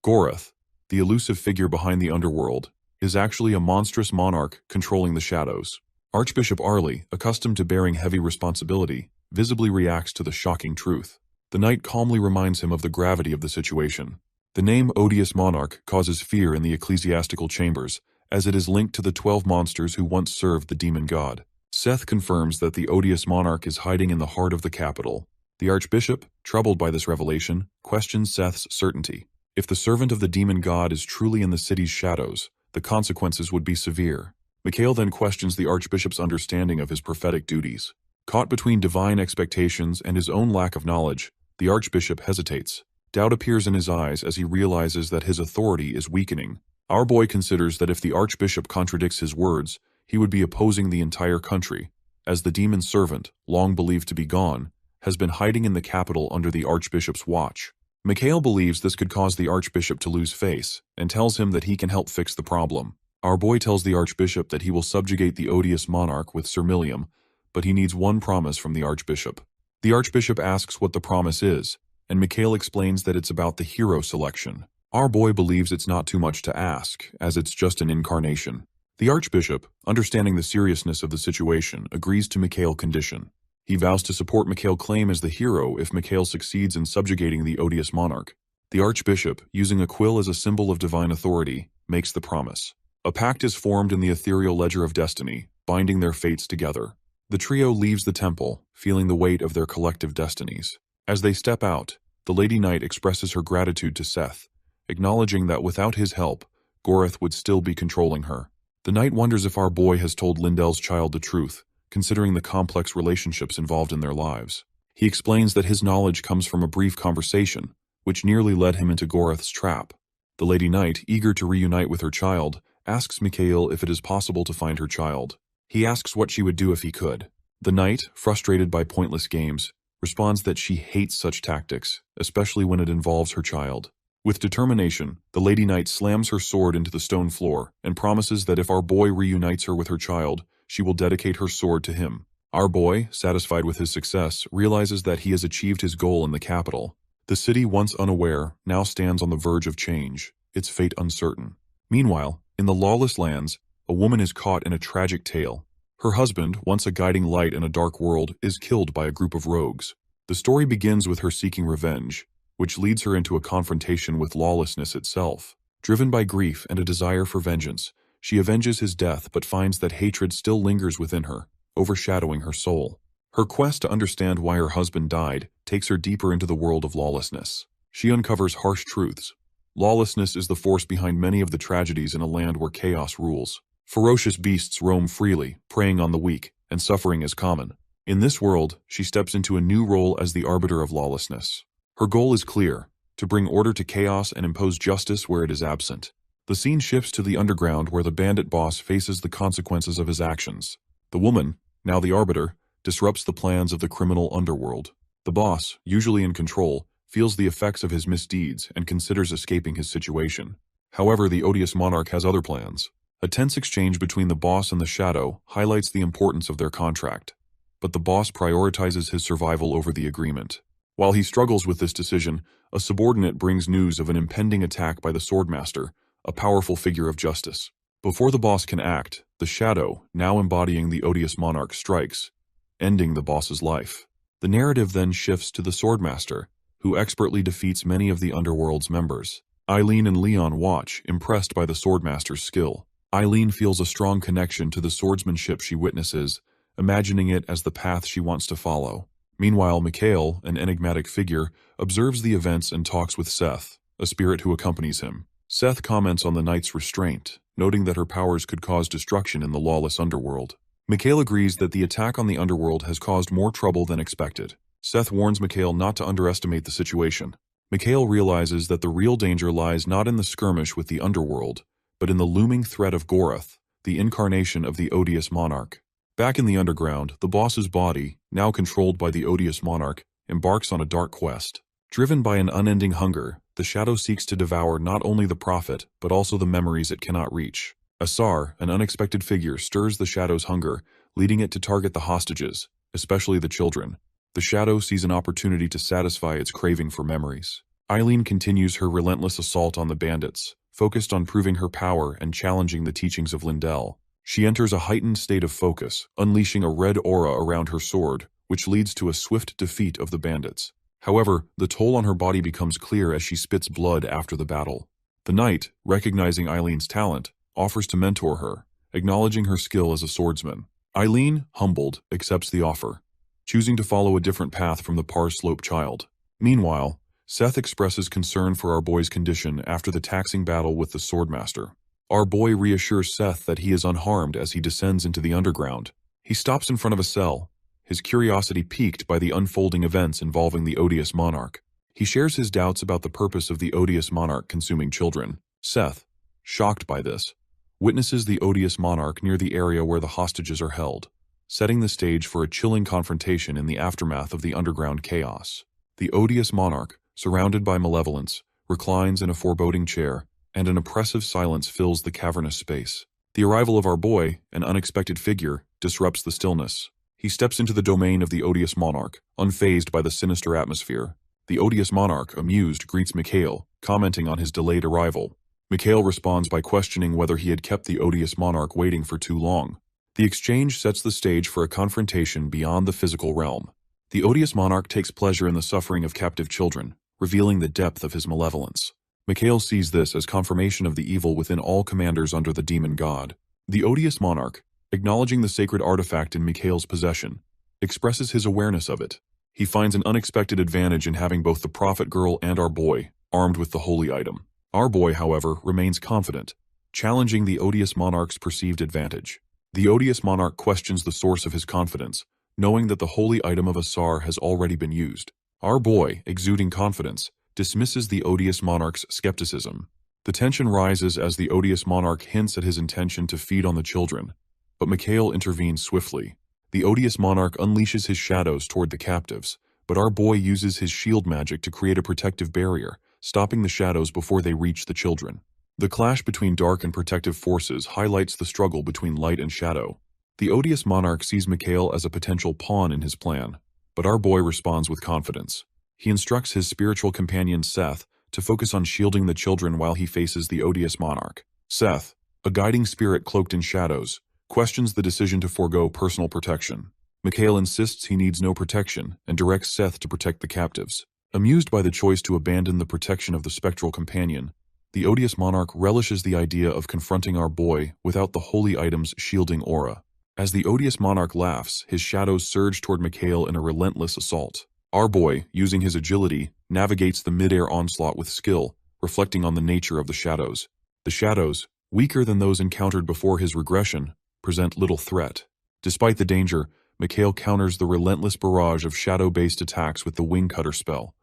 Gorath, the elusive figure behind the underworld, is actually a monstrous monarch controlling the shadows. Archbishop Arley, accustomed to bearing heavy responsibility, visibly reacts to the shocking truth. The knight calmly reminds him of the gravity of the situation. The name Odious Monarch causes fear in the ecclesiastical chambers, as it is linked to the 12 monsters who once served the demon god. Seth confirms that the Odious Monarch is hiding in the heart of the capital. The archbishop, troubled by this revelation, questions Seth's certainty. If the servant of the demon god is truly in the city's shadows, the consequences would be severe. Mikhail then questions the archbishop's understanding of his prophetic duties. Caught between divine expectations and his own lack of knowledge, the archbishop hesitates. Doubt appears in his eyes as he realizes that his authority is weakening. Our boy considers that if the archbishop contradicts his words, he would be opposing the entire country, as the demon servant, long believed to be gone, has been hiding in the capital under the archbishop's watch. Mikhail believes this could cause the archbishop to lose face, and tells him that he can help fix the problem. Our boy tells the archbishop that he will subjugate the odious monarch with Sir Milliam, but he needs one promise from the archbishop. The archbishop asks what the promise is, and Mikhail explains that it's about the hero selection. Our boy believes it's not too much to ask, as it's just an incarnation. The archbishop, understanding the seriousness of the situation, agrees to Mikhail's condition. He vows to support Mikhail's claim as the hero if Mikhail succeeds in subjugating the odious monarch. The archbishop, using a quill as a symbol of divine authority, makes the promise. A pact is formed in the ethereal ledger of destiny, binding their fates together. The trio leaves the temple, feeling the weight of their collective destinies. As they step out, the Lady Knight expresses her gratitude to Seth, acknowledging that without his help, Goreth would still be controlling her. The knight wonders if our boy has told Lindel's child the truth, considering the complex relationships involved in their lives. He explains that his knowledge comes from a brief conversation, which nearly led him into Goreth's trap. The Lady Knight, eager to reunite with her child, asks Mikhail if it is possible to find her child. He asks what she would do if he could. The knight, frustrated by pointless games, responds that she hates such tactics, especially when it involves her child. With determination, the Lady Knight slams her sword into the stone floor and promises that if our boy reunites her with her child, she will dedicate her sword to him. Our boy, satisfied with his success, realizes that he has achieved his goal in the capital. The city, once unaware, now stands on the verge of change, its fate uncertain. Meanwhile, in the lawless lands, a woman is caught in a tragic tale. Her husband, once a guiding light in a dark world, is killed by a group of rogues. The story begins with her seeking revenge, which leads her into a confrontation with lawlessness itself. Driven by grief and a desire for vengeance, she avenges his death but finds that hatred still lingers within her, overshadowing her soul. Her quest to understand why her husband died takes her deeper into the world of lawlessness. She uncovers harsh truths. Lawlessness is the force behind many of the tragedies in a land where chaos rules. Ferocious beasts roam freely, preying on the weak, and suffering is common. In this world, she steps into a new role as the arbiter of lawlessness. Her goal is clear: to bring order to chaos and impose justice where it is absent. The scene shifts to the underground where the bandit boss faces the consequences of his actions. The woman, now the arbiter, disrupts the plans of the criminal underworld. The boss, usually in control, feels the effects of his misdeeds and considers escaping his situation. However, the odious monarch has other plans. A tense exchange between the boss and the shadow highlights the importance of their contract. But the boss prioritizes his survival over the agreement. While he struggles with this decision, a subordinate brings news of an impending attack by the Swordmaster, a powerful figure of justice. Before the boss can act, the shadow, now embodying the odious monarch, strikes, ending the boss's life. The narrative then shifts to the Swordmaster, who expertly defeats many of the underworld's members. Eileen and Leon watch, impressed by the Swordmaster's skill. Eileen feels a strong connection to the swordsmanship she witnesses, imagining it as the path she wants to follow. Meanwhile, Mikhail, an enigmatic figure, observes the events and talks with Seth, a spirit who accompanies him. Seth comments on the knight's restraint, noting that her powers could cause destruction in the lawless underworld. Mikhail agrees that the attack on the underworld has caused more trouble than expected. Seth warns Mikhail not to underestimate the situation. Mikhail realizes that the real danger lies not in the skirmish with the underworld, but in the looming threat of Goreth, the incarnation of the odious monarch. Back in the underground, the boss's body, now controlled by the odious monarch, embarks on a dark quest. Driven by an unending hunger, the shadow seeks to devour not only the prophet, but also the memories it cannot reach. Asar, an unexpected figure, stirs the shadow's hunger, leading it to target the hostages, especially the children. The shadow sees an opportunity to satisfy its craving for memories. Eileen continues her relentless assault on the bandits, focused on proving her power and challenging the teachings of Lindell. She enters a heightened state of focus, unleashing a red aura around her sword, which leads to a swift defeat of the bandits. However, the toll on her body becomes clear as she spits blood after the battle. The knight, recognizing Eileen's talent, offers to mentor her, acknowledging her skill as a swordsman. Eileen, humbled, accepts the offer, choosing to follow a different path from the Parslope child. Meanwhile, Seth expresses concern for our boy's condition after the taxing battle with the Swordmaster. Our boy reassures Seth that he is unharmed as he descends into the underground. He stops in front of a cell, his curiosity piqued by the unfolding events involving the odious monarch. He shares his doubts about the purpose of the odious monarch consuming children. Seth, shocked by this, witnesses the odious monarch near the area where the hostages are held, setting the stage for a chilling confrontation in the aftermath of the underground chaos. The odious monarch, surrounded by malevolence, reclines in a foreboding chair, and an oppressive silence fills the cavernous space. The arrival of our boy, an unexpected figure, disrupts the stillness. He steps into the domain of the odious monarch, unfazed by the sinister atmosphere. The odious monarch, amused, greets Mikhail, commenting on his delayed arrival. Mikhail responds by questioning whether he had kept the odious monarch waiting for too long. The exchange sets the stage for a confrontation beyond the physical realm. The odious monarch takes pleasure in the suffering of captive children, revealing the depth of his malevolence. Mikhail sees this as confirmation of the evil within all commanders under the demon god. The odious monarch, acknowledging the sacred artifact in Mikhail's possession, expresses his awareness of it. He finds an unexpected advantage in having both the prophet girl and our boy armed with the holy item. Our boy, however, remains confident, challenging the odious monarch's perceived advantage. The odious monarch questions the source of his confidence, knowing that the holy item of Asar has already been used. Our boy, exuding confidence, dismisses the odious monarch's skepticism. The tension rises as the odious monarch hints at his intention to feed on the children, but Mikhail intervenes swiftly. The odious monarch unleashes his shadows toward the captives, but our boy uses his shield magic to create a protective barrier, stopping the shadows before they reach the children. The clash between dark and protective forces highlights the struggle between light and shadow. The odious monarch sees Mikhail as a potential pawn in his plan, but our boy responds with confidence. He instructs his spiritual companion Seth to focus on shielding the children while he faces the odious monarch. Seth, a guiding spirit cloaked in shadows, questions the decision to forego personal protection. Mikhail insists he needs no protection and directs Seth to protect the captives. Amused by the choice to abandon the protection of the spectral companion, the odious monarch relishes the idea of confronting our boy without the holy item's shielding aura. As the odious monarch laughs, his shadows surge toward Mikhail in a relentless assault. Our boy, using his agility, navigates the mid-air onslaught with skill, reflecting on the nature of the shadows. The shadows, weaker than those encountered before his regression, present little threat. Despite the danger, Mikhail counters the relentless barrage of shadow-based attacks with the Wing Cutter spell,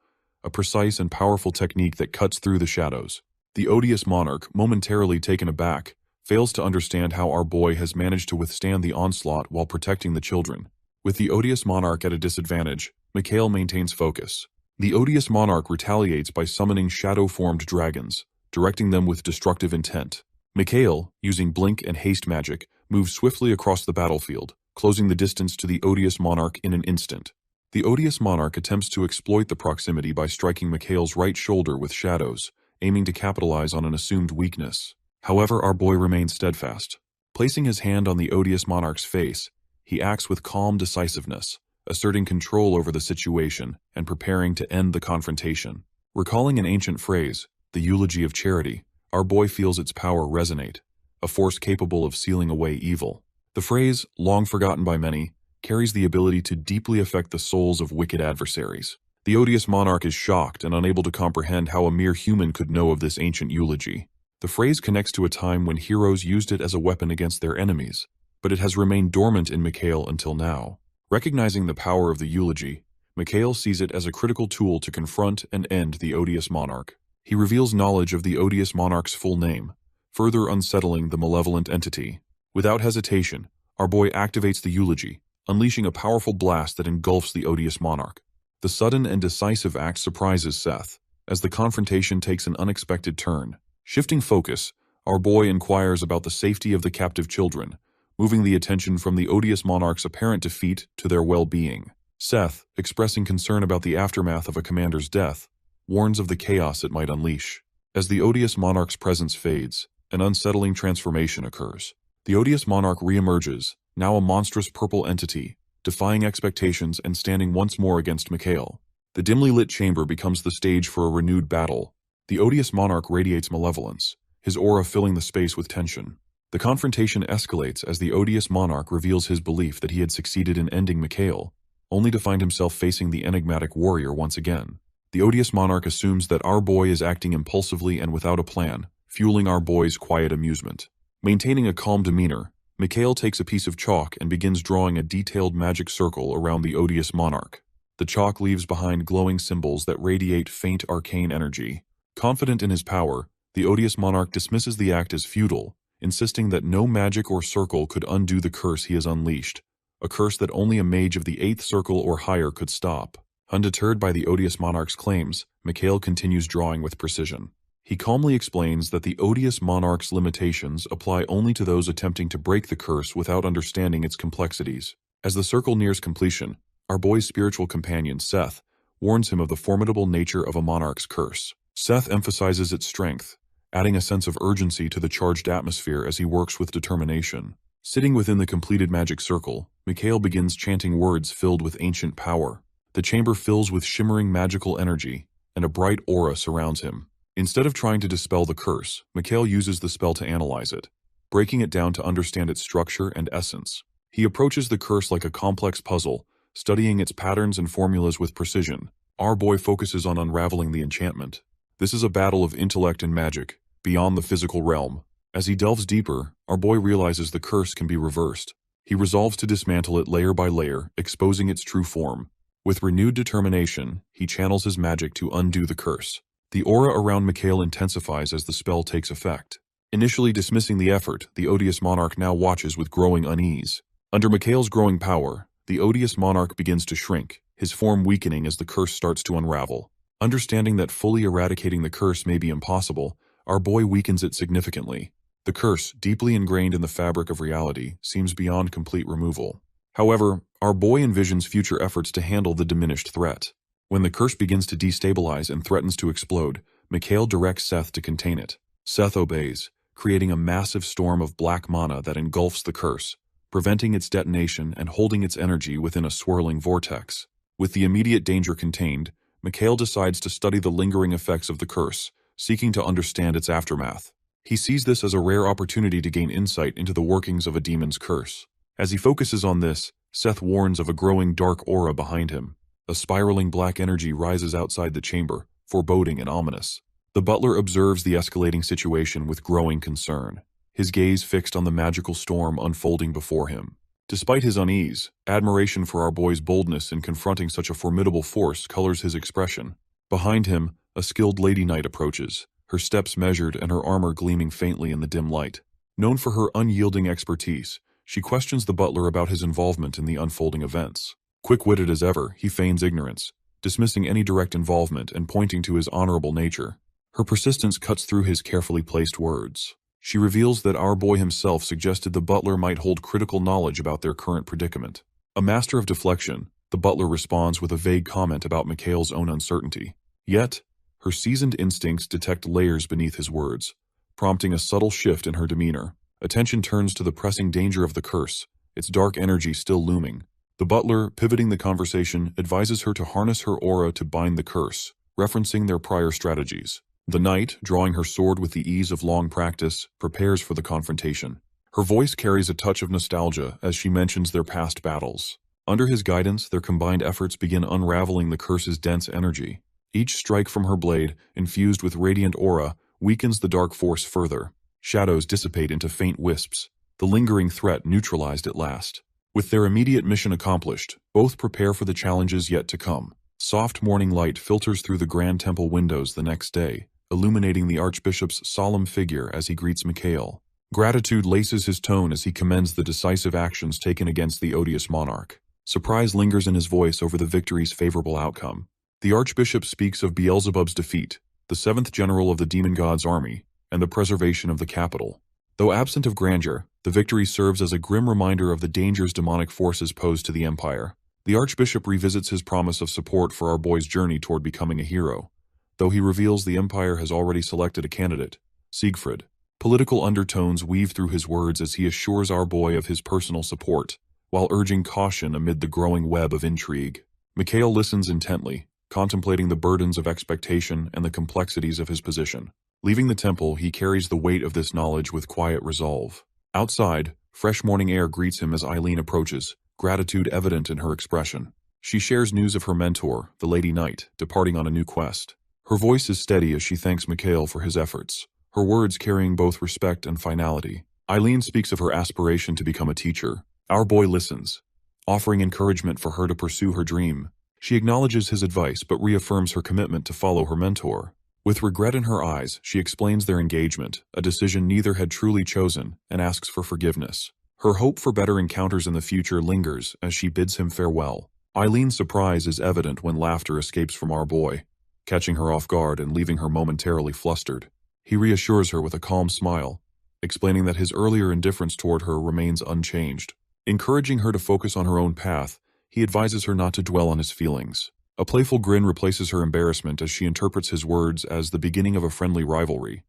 a precise and powerful technique that cuts through the shadows. The odious monarch, momentarily taken aback, fails to understand how our boy has managed to withstand the onslaught while protecting the children. With the odious monarch at a disadvantage, Mikhail maintains focus. The odious monarch retaliates by summoning shadow-formed dragons, directing them with destructive intent. Mikhail, using blink and haste magic, moves swiftly across the battlefield, closing the distance to the odious monarch in an instant. The odious monarch attempts to exploit the proximity by striking Mikhail's right shoulder with shadows, aiming to capitalize on an assumed weakness. However, our boy remains steadfast. Placing his hand on the odious monarch's face, he acts with calm decisiveness, asserting control over the situation and preparing to end the confrontation. Recalling an ancient phrase, the eulogy of charity, our boy feels its power resonate, a force capable of sealing away evil. The phrase, long forgotten by many, carries the ability to deeply affect the souls of wicked adversaries. The odious monarch is shocked and unable to comprehend how a mere human could know of this ancient eulogy. The phrase connects to a time when heroes used it as a weapon against their enemies, but it has remained dormant in Mikhail until now. Recognizing the power of the eulogy, Mikhail sees it as a critical tool to confront and end the odious monarch. He reveals knowledge of the odious monarch's full name, further unsettling the malevolent entity. Without hesitation, our boy activates the eulogy, unleashing a powerful blast that engulfs the odious monarch. The sudden and decisive act surprises Seth, as the confrontation takes an unexpected turn. Shifting focus, our boy inquires about the safety of the captive children, moving the attention from the odious monarch's apparent defeat to their well-being. Seth, expressing concern about the aftermath of a commander's death, warns of the chaos it might unleash. As the odious monarch's presence fades, an unsettling transformation occurs. The odious monarch reemerges, now a monstrous purple entity, defying expectations and standing once more against Mikhail. The The dimly lit chamber becomes the stage for a renewed battle. The odious monarch radiates malevolence, his aura filling the space with tension. The confrontation escalates as the odious monarch reveals his belief that he had succeeded in ending Mikhail, only to find himself facing the enigmatic warrior once again. The odious monarch assumes that our boy is acting impulsively and without a plan, fueling our boy's quiet amusement. Maintaining a calm demeanor, Mikhail takes a piece of chalk and begins drawing a detailed magic circle around the odious monarch. The chalk leaves behind glowing symbols that radiate faint arcane energy. Confident in his power, the odious monarch dismisses the act as futile, insisting that no magic or circle could undo the curse he has unleashed, a curse that only a mage of the 8th circle or higher could stop. Undeterred by the odious monarch's claims, Mikhail continues drawing with precision. He calmly explains that the odious monarch's limitations apply only to those attempting to break the curse without understanding its complexities. As the circle nears completion, our boy's spiritual companion, Seth, warns him of the formidable nature of a monarch's curse. Seth emphasizes its strength, adding a sense of urgency to the charged atmosphere as he works with determination. Sitting within the completed magic circle, Mikhail begins chanting words filled with ancient power. The chamber fills with shimmering magical energy, and a bright aura surrounds him. Instead of trying to dispel the curse, Mikhail uses the spell to analyze it, breaking it down to understand its structure and essence. He approaches the curse like a complex puzzle, studying its patterns and formulas with precision. Our boy focuses on unraveling the enchantment. This is a battle of intellect and magic, beyond the physical realm. As he delves deeper, our boy realizes the curse can be reversed. He resolves to dismantle it layer by layer, exposing its true form. With renewed determination, he channels his magic to undo the curse. The aura around Mikhail intensifies as the spell takes effect. Initially dismissing the effort, the odious monarch now watches with growing unease. Under Mikhail's growing power, the odious monarch begins to shrink, his form weakening as the curse starts to unravel. Understanding that fully eradicating the curse may be impossible, our boy weakens it significantly. The curse, deeply ingrained in the fabric of reality, seems beyond complete removal. However, our boy envisions future efforts to handle the diminished threat. When the curse begins to destabilize and threatens to explode, Mikhail directs Seth to contain it. Seth obeys, creating a massive storm of black mana that engulfs the curse, preventing its detonation and holding its energy within a swirling vortex. With the immediate danger contained, Mikhail decides to study the lingering effects of the curse, seeking to understand its aftermath. He sees this as a rare opportunity to gain insight into the workings of a demon's curse. As he focuses on this, Seth warns of a growing dark aura behind him. A spiraling black energy rises outside the chamber, foreboding and ominous. The butler observes the escalating situation with growing concern, his gaze fixed on the magical storm unfolding before him. Despite his unease, admiration for our boy's boldness in confronting such a formidable force colors his expression. Behind him, a skilled lady knight approaches, her steps measured and her armor gleaming faintly in the dim light. Known for her unyielding expertise, she questions the butler about his involvement in the unfolding events. Quick-witted as ever, he feigns ignorance, dismissing any direct involvement and pointing to his honorable nature. Her persistence cuts through his carefully placed words. She reveals that our boy himself suggested the butler might hold critical knowledge about their current predicament. A master of deflection, the butler responds with a vague comment about Mikhail's own uncertainty. Yet, her seasoned instincts detect layers beneath his words, prompting a subtle shift in her demeanor. Attention turns to the pressing danger of the curse, its dark energy still looming. The butler, pivoting the conversation, advises her to harness her aura to bind the curse, referencing their prior strategies. The knight, drawing her sword with the ease of long practice, prepares for the confrontation. Her voice carries a touch of nostalgia as she mentions their past battles. Under his guidance, their combined efforts begin unraveling the curse's dense energy. Each strike from her blade, infused with radiant aura, weakens the dark force further. Shadows dissipate into faint wisps, the lingering threat neutralized at last. With their immediate mission accomplished, both prepare for the challenges yet to come. Soft morning light filters through the grand temple windows the next day, illuminating the archbishop's solemn figure as he greets Mikhail. Gratitude laces his tone as he commends the decisive actions taken against the odious monarch. Surprise lingers in his voice over the victory's favorable outcome. The archbishop speaks of Beelzebub's defeat, the 7th general of the demon god's army, and the preservation of the capital. Though absent of grandeur, the victory serves as a grim reminder of the dangers demonic forces pose to the empire. The archbishop revisits his promise of support for our boy's journey toward becoming a hero, though he reveals the empire has already selected a candidate, Siegfried. Political undertones weave through his words as he assures our boy of his personal support, while urging caution amid the growing web of intrigue. Mikhail listens intently, contemplating the burdens of expectation and the complexities of his position. Leaving the temple, he carries the weight of this knowledge with quiet resolve. Outside, fresh morning air greets him as Eileen approaches, gratitude evident in her expression. She shares news of her mentor, the Lady Knight, departing on a new quest. Her voice is steady as she thanks Mikhail for his efforts, her words carrying both respect and finality. Eileen speaks of her aspiration to become a teacher. Our boy listens, offering encouragement for her to pursue her dream. She acknowledges his advice but reaffirms her commitment to follow her mentor. With regret in her eyes, she explains their engagement, a decision neither had truly chosen, and asks for forgiveness. Her hope for better encounters in the future lingers as she bids him farewell. Eileen's surprise is evident when laughter escapes from our boy, catching her off guard and leaving her momentarily flustered. He reassures her with a calm smile, explaining that his earlier indifference toward her remains unchanged. Encouraging her to focus on her own path, he advises her not to dwell on his feelings. A playful grin replaces her embarrassment as she interprets his words as the beginning of a friendly rivalry,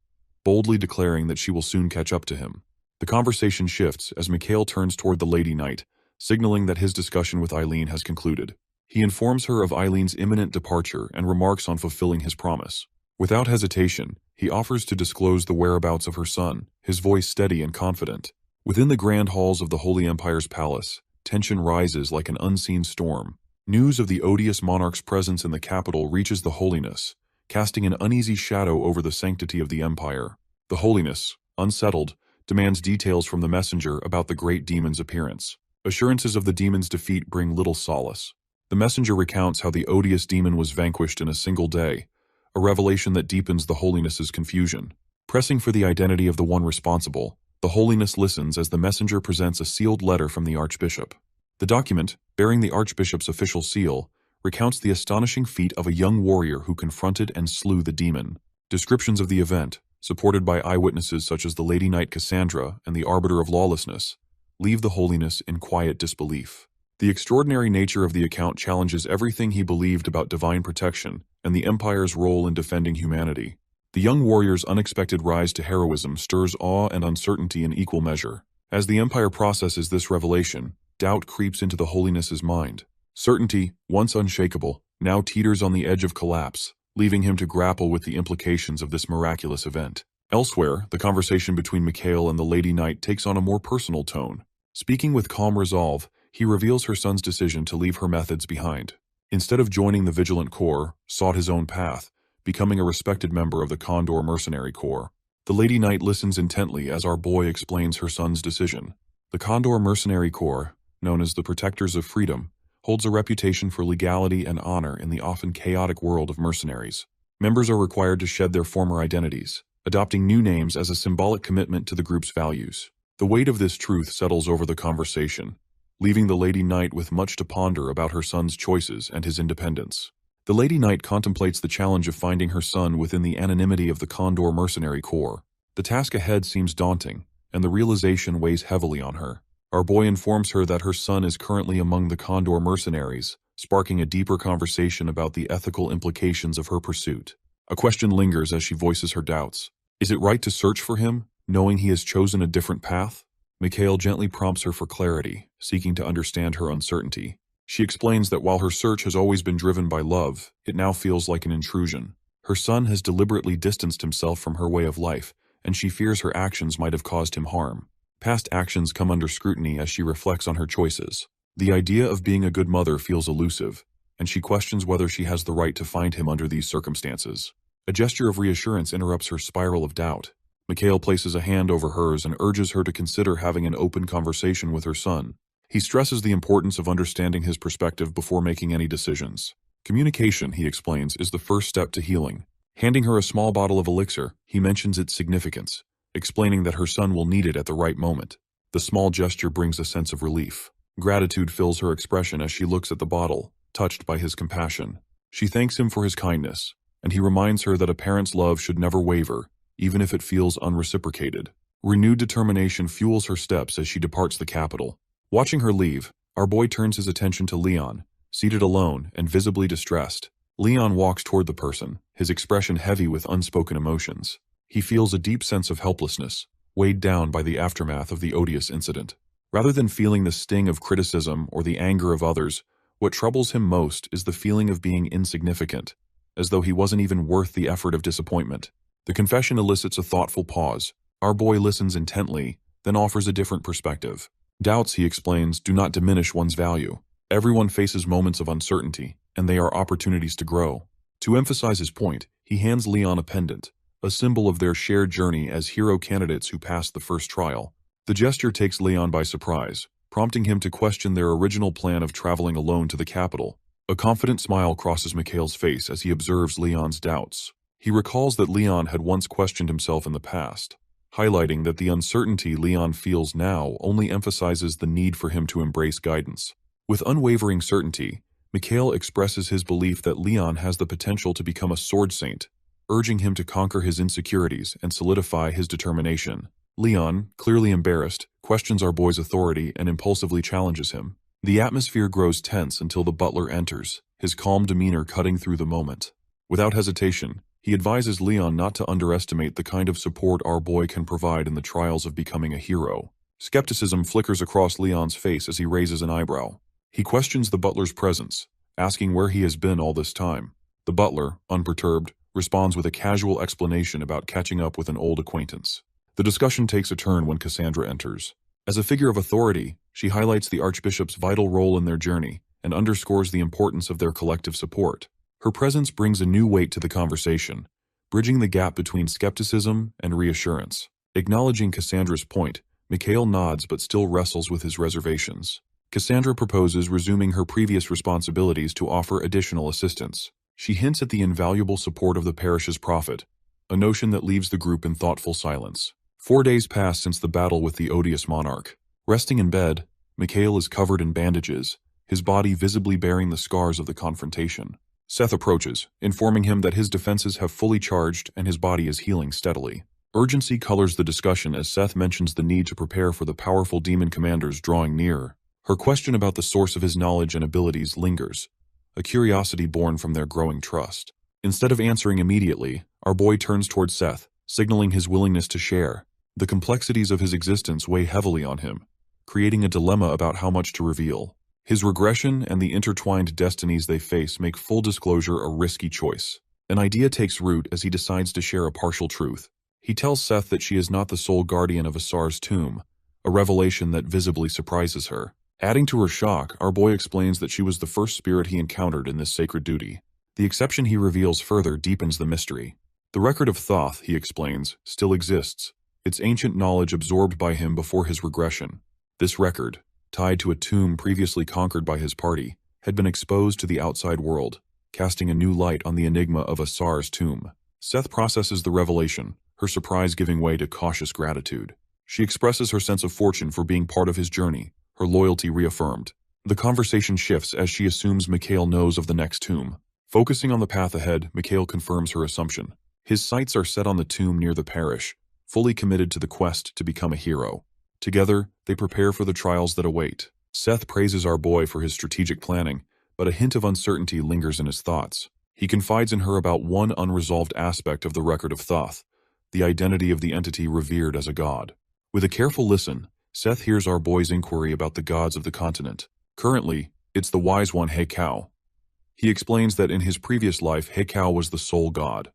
boldly declaring that she will soon catch up to him. The conversation shifts as Mikhail turns toward the Lady Knight, signaling that his discussion with Eileen has concluded. He informs her of Eileen's imminent departure and remarks on fulfilling his promise. Without hesitation, he offers to disclose the whereabouts of her son, his voice steady and confident. Within the grand halls of the Holy Empire's palace, tension rises like an unseen storm. News of the odious monarch's presence in the capital reaches the Holiness, casting an uneasy shadow over the sanctity of the empire. The Holiness, unsettled, demands details from the messenger about the great demon's appearance. Assurances of the demon's defeat bring little solace. The messenger recounts how the odious demon was vanquished in a single day, a revelation that deepens the Holiness's confusion. Pressing for the identity of the one responsible, the Holiness listens as the messenger presents a sealed letter from the Archbishop. The document, bearing the Archbishop's official seal, recounts the astonishing feat of a young warrior who confronted and slew the demon. Descriptions of the event, supported by eyewitnesses such as the Lady Knight Cassandra and the Arbiter of Lawlessness, leave the Holiness in quiet disbelief. The extraordinary nature of the account challenges everything he believed about divine protection and the Empire's role in defending humanity. The young warrior's unexpected rise to heroism stirs awe and uncertainty in equal measure. As the Empire processes this revelation, doubt creeps into the Holiness's mind. Certainty, once unshakable, now teeters on the edge of collapse, leaving him to grapple with the implications of this miraculous event. Elsewhere, the conversation between Mikhail and the Lady Knight takes on a more personal tone. Speaking with calm resolve, he reveals her son's decision to leave her methods behind. Instead of joining the Vigilant Corps, sought his own path, becoming a respected member of the Condor Mercenary Corps. The Lady Knight listens intently as our boy explains her son's decision. The Condor Mercenary Corps, known as the Protectors of Freedom, holds a reputation for legality and honor in the often chaotic world of mercenaries. Members are required to shed their former identities, adopting new names as a symbolic commitment to the group's values. The weight of this truth settles over the conversation, leaving the Lady Knight with much to ponder about her son's choices and his independence. The Lady Knight contemplates the challenge of finding her son within the anonymity of the Condor Mercenary Corps. The task ahead seems daunting, and the realization weighs heavily on her. Our boy informs her that her son is currently among the Condor mercenaries, sparking a deeper conversation about the ethical implications of her pursuit. A question lingers as she voices her doubts. Is it right to search for him, knowing he has chosen a different path? Mikhail gently prompts her for clarity, seeking to understand her uncertainty. She explains that while her search has always been driven by love, it now feels like an intrusion. Her son has deliberately distanced himself from her way of life, and she fears her actions might have caused him harm. Past actions come under scrutiny as she reflects on her choices. The idea of being a good mother feels elusive, and she questions whether she has the right to find him under these circumstances. A gesture of reassurance interrupts her spiral of doubt. Mikhail places a hand over hers and urges her to consider having an open conversation with her son. He stresses the importance of understanding his perspective before making any decisions. Communication, he explains, is the first step to healing. Handing her a small bottle of elixir, he mentions its significance, explaining that her son will need it at the right moment. The small gesture brings a sense of relief. Gratitude fills her expression as she looks at the bottle, touched by his compassion. She thanks him for his kindness, and he reminds her that a parent's love should never waver, even if it feels unreciprocated. Renewed determination fuels her steps as she departs the capital. Watching her leave, our boy turns his attention to Leon, seated alone and visibly distressed. Leon walks toward the person, his expression heavy with unspoken emotions. He feels a deep sense of helplessness, weighed down by the aftermath of the odious incident. Rather than feeling the sting of criticism or the anger of others, What troubles him most is the feeling of being insignificant, as though he wasn't even worth the effort of disappointment. The confession elicits a thoughtful pause. Our boy listens intently, then offers a different perspective. Doubts, he explains, do not diminish one's value. Everyone faces moments of uncertainty, and they are opportunities to grow. To emphasize his point, he hands Leon a pendant, a symbol of their shared journey as hero candidates who passed the first trial. The gesture takes Leon by surprise, prompting him to question their original plan of traveling alone to the capital. A confident smile crosses Mikhail's face as he observes Leon's doubts. He recalls that Leon had once questioned himself in the past, highlighting that the uncertainty Leon feels now only emphasizes the need for him to embrace guidance. With unwavering certainty, Mikhail expresses his belief that Leon has the potential to become a sword saint, urging him to conquer his insecurities and solidify his determination. Leon, clearly embarrassed, questions our boy's authority and impulsively challenges him. The atmosphere grows tense until the butler enters, his calm demeanor cutting through the moment. Without hesitation, he advises Leon not to underestimate the kind of support our boy can provide in the trials of becoming a hero. Skepticism flickers across Leon's face as he raises an eyebrow. He questions the butler's presence, asking where he has been all this time. The butler, unperturbed, responds with a casual explanation about catching up with an old acquaintance. The discussion takes a turn when Cassandra enters. As a figure of authority, she highlights the Archbishop's vital role in their journey and underscores the importance of their collective support. Her presence brings a new weight to the conversation, bridging the gap between skepticism and reassurance. Acknowledging Cassandra's point, Mikhail nods but still wrestles with his reservations. Cassandra proposes resuming her previous responsibilities to offer additional assistance. She hints at the invaluable support of the parish's prophet, a notion that leaves the group in thoughtful silence. 4 days pass since the battle with the odious monarch. Resting in bed, Mikhail is covered in bandages, his body visibly bearing the scars of the confrontation. Seth approaches, informing him that his defenses have fully charged and his body is healing steadily. Urgency colors the discussion as Seth mentions the need to prepare for the powerful demon commanders drawing nearer. Her question about the source of his knowledge and abilities lingers, a curiosity born from their growing trust. Instead of answering immediately, our boy turns toward Seth, signaling his willingness to share. The complexities of his existence weigh heavily on him, creating a dilemma about how much to reveal. His regression and the intertwined destinies they face make full disclosure a risky choice. An idea takes root as he decides to share a partial truth. He tells Seth that she is not the sole guardian of Asar's tomb, a revelation that visibly surprises her. Adding to her shock, our boy explains that she was the first spirit he encountered in this sacred duty. The exception he reveals further deepens the mystery. The record of Thoth, he explains, still exists, its ancient knowledge absorbed by him before his regression. This record, tied to a tomb previously conquered by his party, had been exposed to the outside world, casting a new light on the enigma of Asar's tomb. Seth processes the revelation, her surprise giving way to cautious gratitude. She expresses her sense of fortune for being part of his journey, her loyalty reaffirmed. The conversation shifts as she assumes Mikhail knows of the next tomb. Focusing on the path ahead, Mikhail confirms her assumption. His sights are set on the tomb near the parish, fully committed to the quest to become a hero. Together, they prepare for the trials that await. Seth praises our boy for his strategic planning, but a hint of uncertainty lingers in his thoughts. He confides in her about one unresolved aspect of the record of Thoth, the identity of the entity revered as a god. With a careful listen, Seth hears our boy's inquiry about the gods of the continent. Currently, it's the wise one Heikau. He explains that in his previous life, Heikau was the sole god.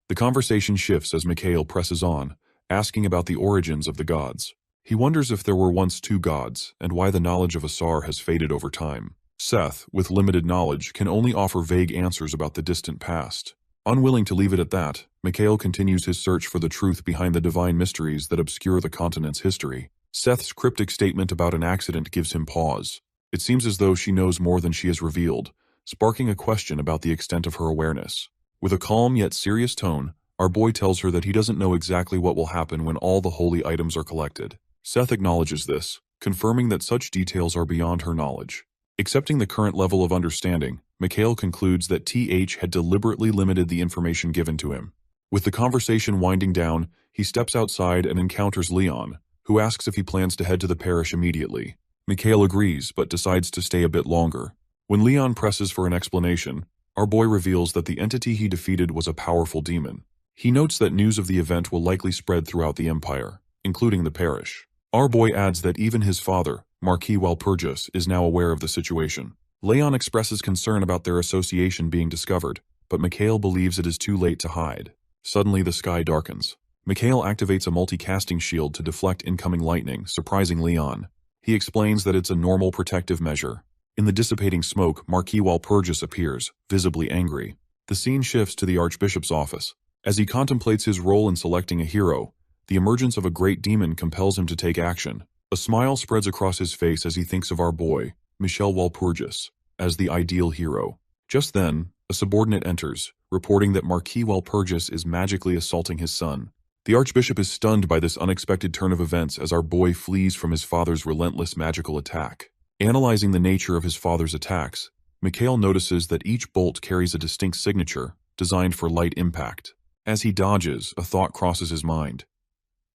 The conversation shifts as Mikhail presses on, asking about the origins of the gods. He wonders if there were once two gods, and why the knowledge of Asar has faded over time. Seth, with limited knowledge, can only offer vague answers about the distant past. Unwilling to leave it at that, Mikhail continues his search for the truth behind the divine mysteries that obscure the continent's history. Seth's cryptic statement about an accident gives him pause. It seems as though she knows more than she has revealed, sparking a question about the extent of her awareness. With a calm yet serious tone, our boy tells her that he doesn't know exactly what will happen when all the holy items are collected. Seth acknowledges this, confirming that such details are beyond her knowledge. Accepting the current level of understanding, Mikhail concludes that TH had deliberately limited the information given to him. With the conversation winding down, he steps outside and encounters Leon, who asks if he plans to head to the parish immediately. Mikhail agrees, but decides to stay a bit longer. When Leon presses for an explanation, our boy reveals that the entity he defeated was a powerful demon. He notes that news of the event will likely spread throughout the empire, including the parish. Our boy adds that even his father, Marquis Walpurgis, is now aware of the situation. Leon expresses concern about their association being discovered, but Mikhail believes it is too late to hide. Suddenly the sky darkens. Mikhail activates a multicasting shield to deflect incoming lightning, surprising Leon. He explains that it's a normal protective measure. In the dissipating smoke, Marquis Walpurgis appears, visibly angry. The scene shifts to the Archbishop's office. As he contemplates his role in selecting a hero, the emergence of a great demon compels him to take action. A smile spreads across his face as he thinks of our boy, Michel Walpurgis, as the ideal hero. Just then, a subordinate enters, reporting that Marquis Walpurgis is magically assaulting his son. The Archbishop is stunned by this unexpected turn of events as our boy flees from his father's relentless magical attack. Analyzing the nature of his father's attacks, Mikhail notices that each bolt carries a distinct signature, designed for light impact. As he dodges, a thought crosses his mind.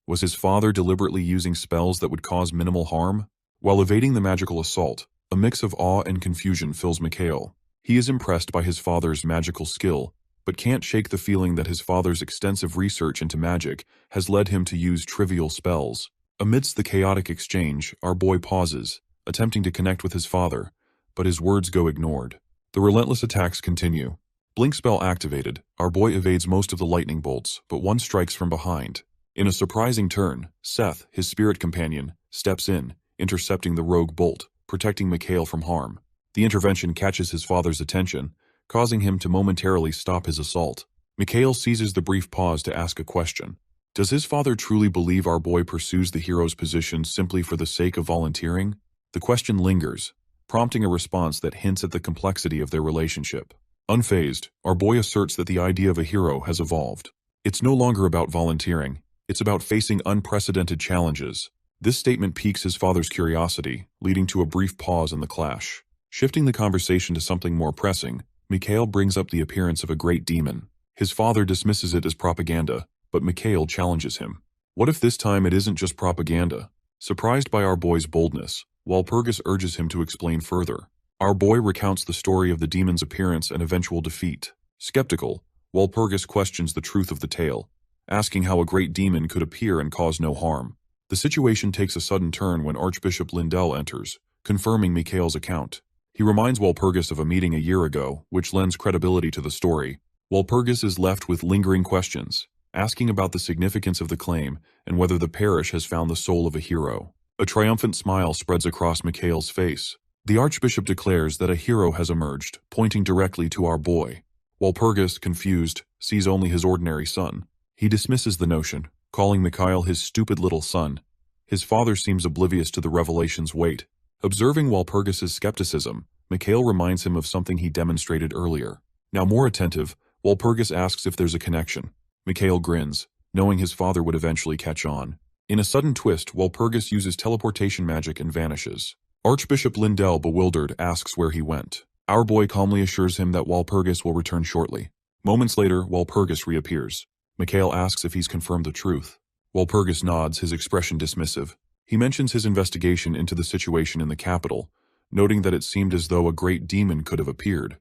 Was his father deliberately using spells that would cause minimal harm? While evading the magical assault, a mix of awe and confusion fills Mikhail. He is impressed by his father's magical skill, but can't shake the feeling that his father's extensive research into magic has led him to use trivial spells. Amidst the chaotic exchange, our boy pauses, attempting to connect with his father, but his words go ignored. The relentless attacks continue. Blink spell activated, our boy evades most of the lightning bolts, but one strikes from behind. In a surprising turn, Seth, his spirit companion, steps in, intercepting the rogue bolt, protecting Mikhail from harm. The intervention catches his father's attention, causing him to momentarily stop his assault. Mikhail seizes the brief pause to ask a question. Does his father truly believe our boy pursues the hero's position simply for the sake of volunteering? The question lingers, prompting a response that hints at the complexity of their relationship. Unfazed, our boy asserts that the idea of a hero has evolved. It's no longer about volunteering, it's about facing unprecedented challenges. This statement piques his father's curiosity, leading to a brief pause in the clash. Shifting the conversation to something more pressing, Mikhail brings up the appearance of a great demon. His father dismisses it as propaganda, but Mikhail challenges him. What if this time it isn't just propaganda? Surprised by our boy's boldness, Walpurgis urges him to explain further. Our boy recounts the story of the demon's appearance and eventual defeat. Skeptical, Walpurgis questions the truth of the tale, asking how a great demon could appear and cause no harm. The situation takes a sudden turn when Archbishop Lindell enters, confirming Mikhail's account. He reminds Walpurgis of a meeting a year ago, which lends credibility to the story. Walpurgis is left with lingering questions, asking about the significance of the claim and whether the parish has found the soul of a hero. A triumphant smile spreads across Mikhail's face. The Archbishop declares that a hero has emerged, pointing directly to our boy. Walpurgis, confused, sees only his ordinary son. He dismisses the notion, calling Mikhail his stupid little son. His father seems oblivious to the revelation's weight. Observing Walpurgis's skepticism, Mikhail reminds him of something he demonstrated earlier. Now more attentive, Walpurgis asks if there's a connection. Mikhail grins, knowing his father would eventually catch on. In a sudden twist, Walpurgis uses teleportation magic and vanishes. Archbishop Lindell, bewildered, asks where he went. Our boy calmly assures him that Walpurgis will return shortly. Moments later, Walpurgis reappears. Mikhail asks if he's confirmed the truth. Walpurgis nods, his expression dismissive. He mentions his investigation into the situation in the capital, noting that it seemed as though a great demon could have appeared.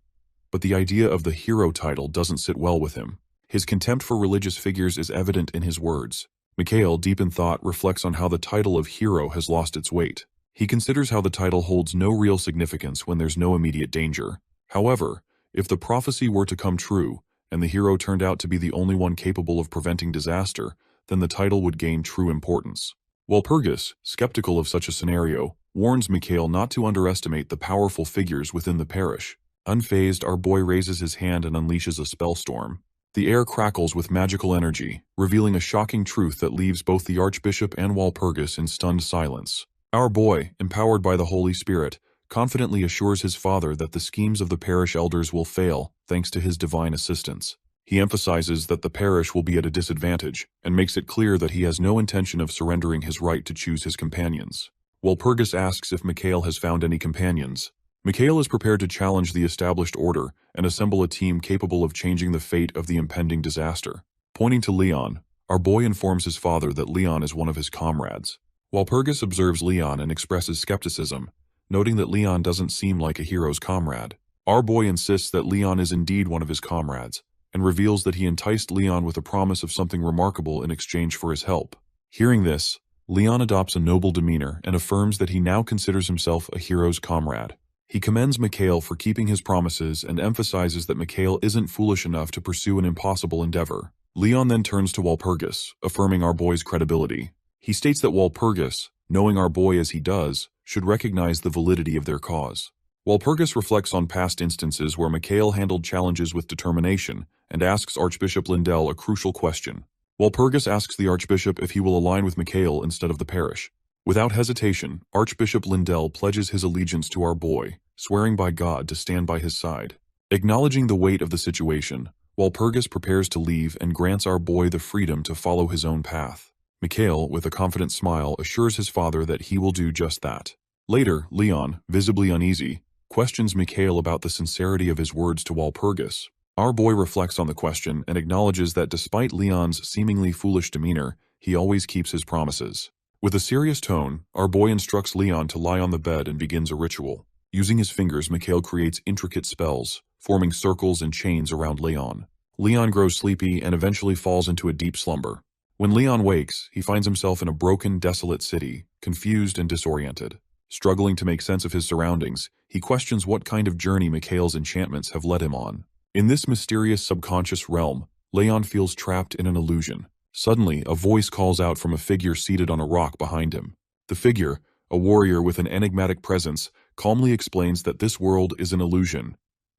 But the idea of the hero title doesn't sit well with him. His contempt for religious figures is evident in his words. Mikhail, deep in thought, reflects on how the title of hero has lost its weight. He considers how the title holds no real significance when there's no immediate danger. However, if the prophecy were to come true, and the hero turned out to be the only one capable of preventing disaster, then the title would gain true importance. Walpurgis, skeptical of such a scenario, warns Mikhail not to underestimate the powerful figures within the parish. Unfazed, our boy raises his hand and unleashes a spell storm. The air crackles with magical energy, revealing a shocking truth that leaves both the Archbishop and Walpurgis in stunned silence. Our boy, empowered by the Holy Spirit, confidently assures his father that the schemes of the parish elders will fail thanks to his divine assistance. He emphasizes that the parish will be at a disadvantage and makes it clear that he has no intention of surrendering his right to choose his companions. Walpurgis asks if Mikhail has found any companions. Mikhail is prepared to challenge the established order and assemble a team capable of changing the fate of the impending disaster. Pointing to Leon, our boy informs his father that Leon is one of his comrades. Walpurgis observes Leon and expresses skepticism, noting that Leon doesn't seem like a hero's comrade. Our boy insists that Leon is indeed one of his comrades, and reveals that he enticed Leon with a promise of something remarkable in exchange for his help. Hearing this, Leon adopts a noble demeanor and affirms that he now considers himself a hero's comrade. He commends Mikhail for keeping his promises and emphasizes that Mikhail isn't foolish enough to pursue an impossible endeavor. Leon then turns to Walpurgis, affirming our boy's credibility. He states that Walpurgis, knowing our boy as he does, should recognize the validity of their cause. Walpurgis reflects on past instances where Mikhail handled challenges with determination and asks Archbishop Lindell a crucial question. Walpurgis asks the Archbishop if he will align with Mikhail instead of the parish. Without hesitation, Archbishop Lindell pledges his allegiance to our boy, swearing by God to stand by his side. Acknowledging the weight of the situation, Walpurgis prepares to leave and grants our boy the freedom to follow his own path. Mikhail, with a confident smile, assures his father that he will do just that. Later, Leon, visibly uneasy, questions Mikhail about the sincerity of his words to Walpurgis. Our boy reflects on the question and acknowledges that despite Leon's seemingly foolish demeanor, he always keeps his promises. With a serious tone, our boy instructs Leon to lie on the bed and begins a ritual. Using his fingers, Mikhail creates intricate spells, forming circles and chains around Leon. Leon grows sleepy and eventually falls into a deep slumber. When Leon wakes, he finds himself in a broken, desolate city, confused and disoriented. Struggling to make sense of his surroundings, he questions what kind of journey Mikhail's enchantments have led him on. In this mysterious subconscious realm, Leon feels trapped in an illusion. Suddenly, a voice calls out from a figure seated on a rock behind him. The figure, a warrior with an enigmatic presence, calmly explains that this world is an illusion,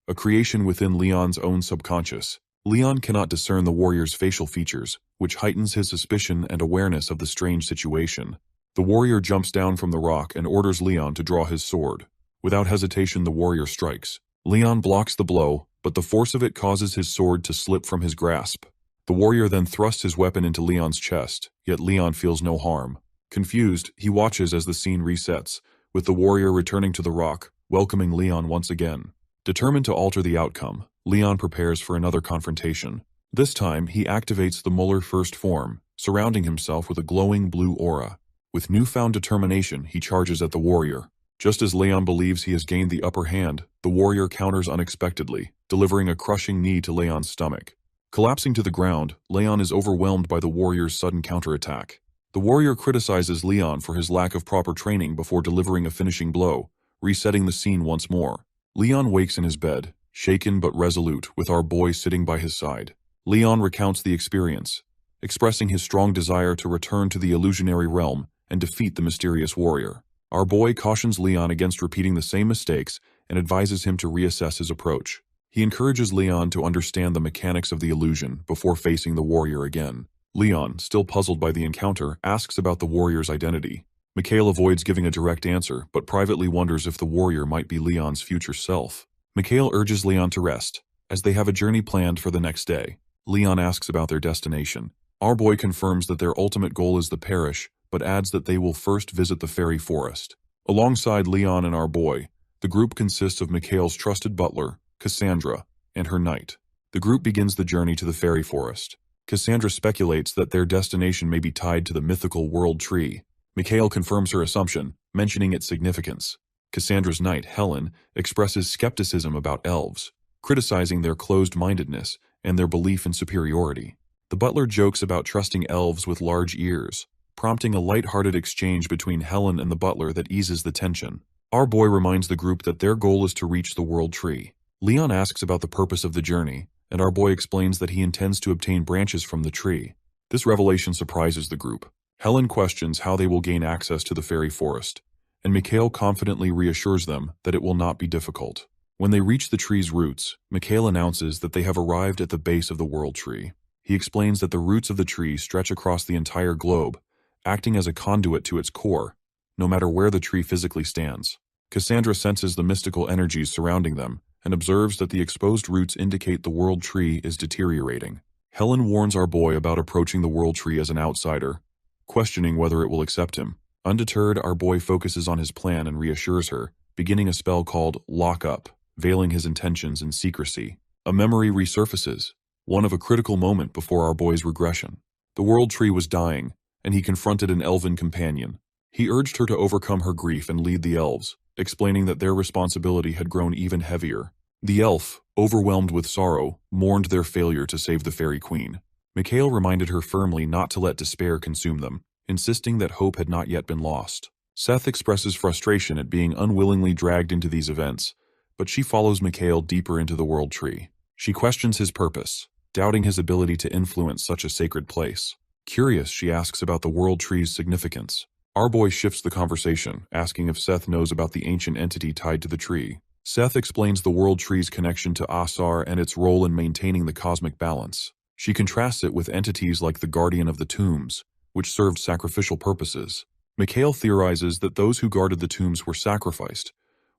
a creation within Leon's own subconscious. Leon cannot discern the warrior's facial features, which heightens his suspicion and awareness of the strange situation. The warrior jumps down from the rock and orders Leon to draw his sword. Without hesitation, the warrior strikes. Leon blocks the blow, but the force of it causes his sword to slip from his grasp. The warrior then thrusts his weapon into Leon's chest, yet Leon feels no harm. Confused, he watches as the scene resets, with the warrior returning to the rock, welcoming Leon once again. Determined to alter the outcome, Leon prepares for another confrontation. This time, he activates the Muller First form, surrounding himself with a glowing blue aura. With newfound determination, he charges at the warrior. Just as Leon believes he has gained the upper hand, the warrior counters unexpectedly, delivering a crushing knee to Leon's stomach. Collapsing to the ground, Leon is overwhelmed by the warrior's sudden counterattack. The warrior criticizes Leon for his lack of proper training before delivering a finishing blow, resetting the scene once more. Leon wakes in his bed, shaken but resolute, with our boy sitting by his side. Leon recounts the experience, expressing his strong desire to return to the illusionary realm and defeat the mysterious warrior. Our boy cautions Leon against repeating the same mistakes and advises him to reassess his approach. He encourages Leon to understand the mechanics of the illusion before facing the warrior again. Leon, still puzzled by the encounter, asks about the warrior's identity. Mikhail avoids giving a direct answer, but privately wonders if the warrior might be Leon's future self. Mikhail urges Leon to rest, as they have a journey planned for the next day. Leon asks about their destination. Our boy confirms that their ultimate goal is the parish, but adds that they will first visit the fairy forest. Alongside Leon and our boy, the group consists of Mikhail's trusted butler, Cassandra, and her knight. The group begins the journey to the fairy forest. Cassandra speculates that their destination may be tied to the mythical world tree. Mikhail confirms her assumption, mentioning its significance. Cassandra's knight, Helen, expresses skepticism about elves, criticizing their closed-mindedness and their belief in superiority. The butler jokes about trusting elves with large ears, prompting a light-hearted exchange between Helen and the butler that eases the tension. Our boy reminds the group that their goal is to reach the world tree. Leon asks about the purpose of the journey, and our boy explains that he intends to obtain branches from the tree. This revelation surprises the group. Helen questions how they will gain access to the fairy forest, and Mikhail confidently reassures them that it will not be difficult. When they reach the tree's roots, Mikhail announces that they have arrived at the base of the world tree. He explains that the roots of the tree stretch across the entire globe, acting as a conduit to its core, no matter where the tree physically stands. Cassandra senses the mystical energies surrounding them and observes that the exposed roots indicate the world tree is deteriorating. Helen warns our boy about approaching the world tree as an outsider, questioning whether it will accept him. Undeterred, our boy focuses on his plan and reassures her, beginning a spell called Lock Up, veiling his intentions in secrecy. A memory resurfaces, one of a critical moment before our boy's regression. The world tree was dying, and he confronted an elven companion. He urged her to overcome her grief and lead the elves, explaining that their responsibility had grown even heavier. The elf, overwhelmed with sorrow, mourned their failure to save the fairy queen. Mikhail reminded her firmly not to let despair consume them, insisting that hope had not yet been lost. Seth expresses frustration at being unwillingly dragged into these events, but she follows Mikhail deeper into the World Tree. She questions his purpose, doubting his ability to influence such a sacred place. Curious, she asks about the World Tree's significance. Our boy shifts the conversation, asking if Seth knows about the ancient entity tied to the tree. Seth explains the World Tree's connection to Asar and its role in maintaining the cosmic balance. She contrasts it with entities like the Guardian of the Tombs, which served sacrificial purposes. Mikhail theorizes that those who guarded the tombs were sacrificed,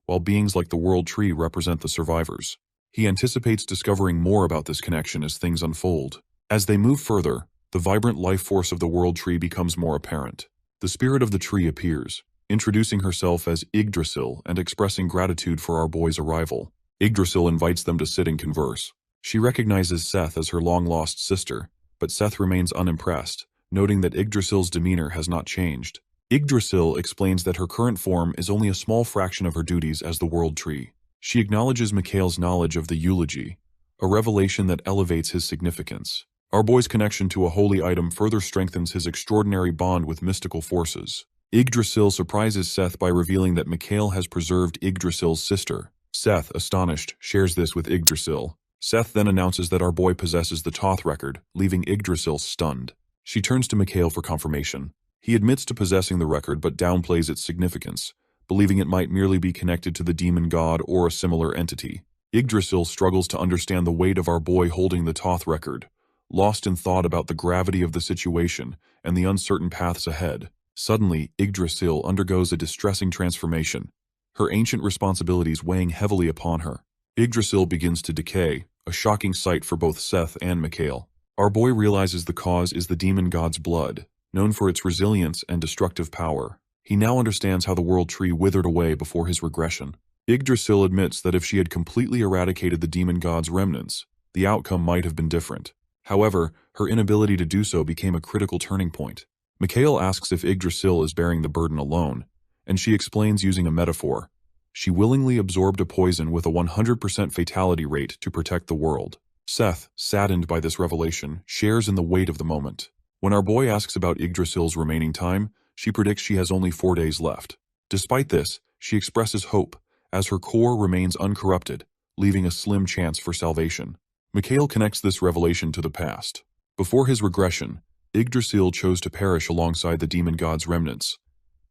while beings like the World Tree represent the survivors. He anticipates discovering more about this connection as things unfold. As they move further, the vibrant life force of the World Tree becomes more apparent. The spirit of the tree appears, introducing herself as Yggdrasil and expressing gratitude for our boy's arrival. Yggdrasil invites them to sit and converse. She recognizes Seth as her long-lost sister, but Seth remains unimpressed, noting that Yggdrasil's demeanor has not changed. Yggdrasil explains that her current form is only a small fraction of her duties as the World Tree. She acknowledges Mikhail's knowledge of the eulogy, a revelation that elevates his significance. Our boy's connection to a holy item further strengthens his extraordinary bond with mystical forces. Yggdrasil surprises Seth by revealing that Mikhail has preserved Yggdrasil's sister. Seth, astonished, shares this with Yggdrasil. Seth then announces that our boy possesses the Thoth record, leaving Yggdrasil stunned. She turns to Mikhail for confirmation. He admits to possessing the record but downplays its significance, believing it might merely be connected to the demon god or a similar entity. Yggdrasil struggles to understand the weight of our boy holding the Thoth record, lost in thought about the gravity of the situation and the uncertain paths ahead. Suddenly, Yggdrasil undergoes a distressing transformation, her ancient responsibilities weighing heavily upon her. Yggdrasil begins to decay, a shocking sight for both Seth and Mikhail. Our boy realizes the cause is the demon god's blood, known for its resilience and destructive power. He now understands how the World Tree withered away before his regression. Yggdrasil admits that if she had completely eradicated the demon god's remnants, the outcome might have been different. However, her inability to do so became a critical turning point. Mikhail asks if Yggdrasil is bearing the burden alone, and she explains using a metaphor. She willingly absorbed a poison with a 100% fatality rate to protect the world. Seth, saddened by this revelation, shares in the weight of the moment. When our boy asks about Yggdrasil's remaining time, she predicts she has only 4 days left. Despite this, she expresses hope, as her core remains uncorrupted, leaving a slim chance for salvation. Mikhail connects this revelation to the past. Before his regression, Yggdrasil chose to perish alongside the demon god's remnants,